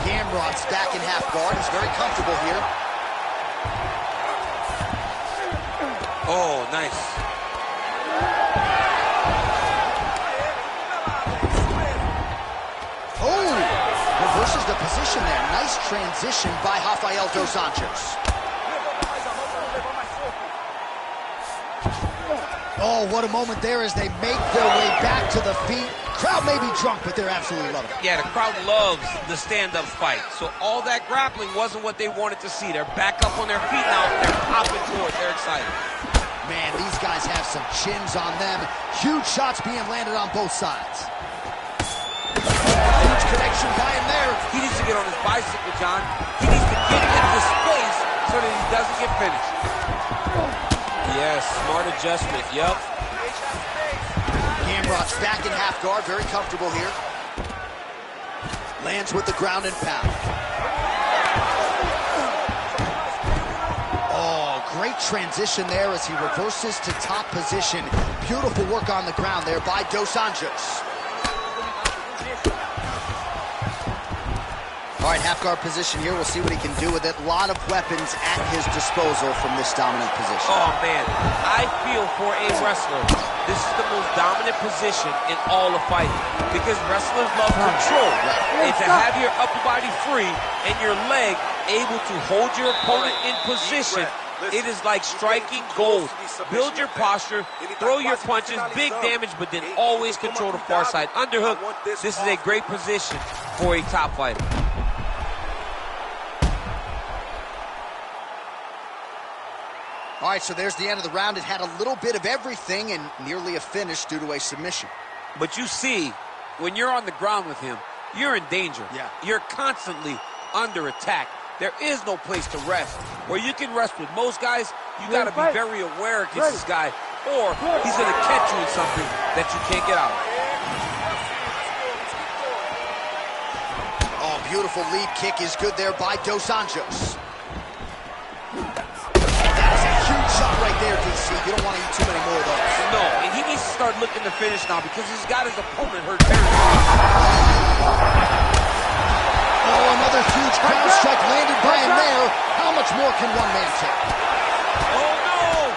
Gamrot's back in half guard. He's very comfortable here. Oh, nice. Oh, reverses the position there. Nice transition by Rafael Dos Anjos. Oh, what a moment there as they make their way back to the feet. Crowd may be drunk, but they're absolutely loving it. Yeah, the crowd loves the stand-up fight. So all that grappling wasn't what they wanted to see. They're back up on their feet now. They're popping forward. They're excited. Man, these guys have some chins on them. Huge shots being landed on both sides. Huge connection by him there. He needs to get on his bicycle, John. He needs to get into space so that he doesn't get finished. Yes, smart adjustment. Yep. Gamrot's back in half guard, very comfortable here. Lands with the ground and pound. Oh, great transition there as he reverses to top position. Beautiful work on the ground there by Dos Anjos. All right, half guard position here. We'll see what he can do with it. A lot of weapons at his disposal from this dominant position. Oh, man. I feel for a wrestler, this is the most dominant position in all of fighting because wrestlers love control. And to have your upper body free and your leg able to hold your opponent in position, it is like striking gold. Build your posture, throw your punches, big damage, but then always control the far side underhook. This is a great position for a top fighter. All right, so there's the end of the round. It had a little bit of everything and nearly a finish due to a submission. But you see, when you're on the ground with him, you're in danger. Yeah. You're constantly under attack. There is no place to rest. Where you can rest with most guys, you got to be very aware against this guy, or he's going to catch you in something that you can't get out of. Oh, beautiful lead kick is good there by Dos Anjos. Shot right there, DC. You don't want to eat too many more of those. No, and he needs to start looking to finish now because he's got his opponent hurt very bad. Oh, another huge ground strike landed by him there. How much more can one man take? Oh, no!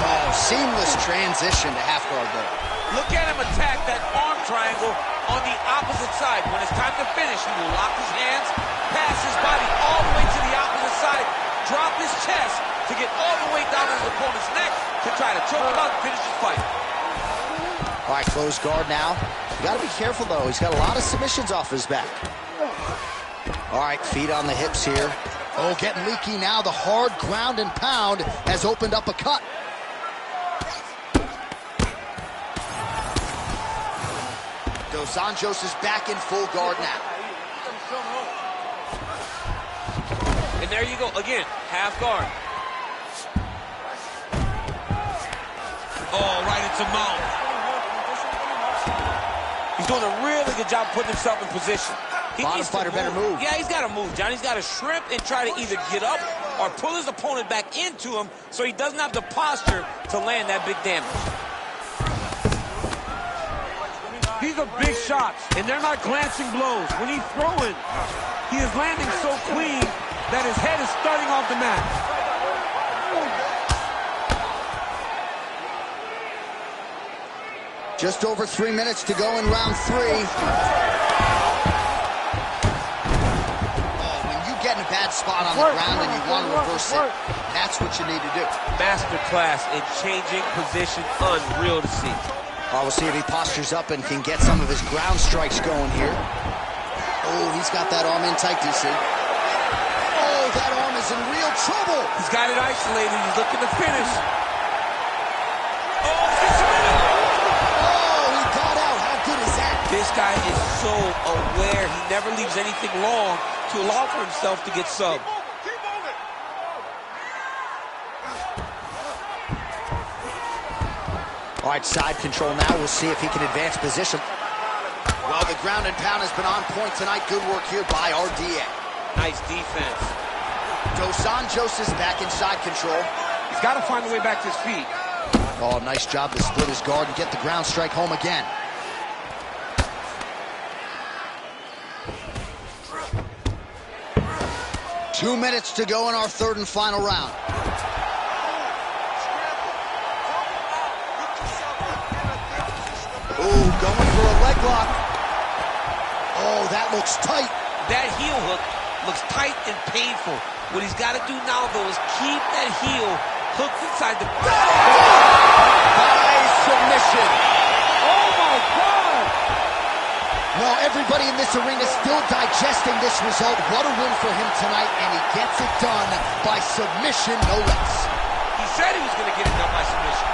Oh, seamless transition to half guard there. Look at him attack that arm triangle on the opposite side. When it's time to finish, he will lock his hands, pass his body all the way to the opposite side, drop his chest to get all the way down to his opponent's neck to try to choke him out and finish his fight. All right, close guard now. You got to be careful, though. He's got a lot of submissions off his back. All right, feet on the hips here. Oh, getting leaky now. The hard ground and pound has opened up a cut. Dos Anjos is back in full guard now. And there you go, again, half guard. Oh, right into mouth. He's doing a really good job putting himself in position. He Bottom needs to fighter better move. Yeah, he's got to move, John. He's got to shrimp and try to either get up or pull his opponent back into him so he doesn't have the posture to land that big damage. These are big shots, and they're not glancing blows. When he's throwing, he is landing so clean that his head is starting off the mat. Just over 3 minutes to go in round 3. Oh, when you get in a bad spot on the ground and you want to reverse it, that's what you need to do. Masterclass in changing position, unreal to see. We'll see if he postures up and can get some of his ground strikes going here. Oh, he's got that arm in tight, DC. Oh, that arm is in real trouble. He's got it isolated. He's looking to finish. Oh, he got out. How good is that? This guy is so aware. He never leaves anything long to allow for himself to get subbed. All right, side control now. We'll see if he can advance position. Well, the ground and pound has been on point tonight. Good work here by RDA. Nice defense. Dos Anjos is back in side control. He's got to find a way back to his feet. Oh, nice job to split his guard and get the ground strike home again. Two minutes to go in our third and final round. Ooh, going for a leg lock. Oh, that looks tight. That heel hook looks tight and painful. What he's got to do now, though, is keep that heel hooked inside the... By submission. Oh, my God! Well, everybody in this arena still digesting this result. What a win for him tonight, and he gets it done by submission, no less. He said he was going to get it done by submission.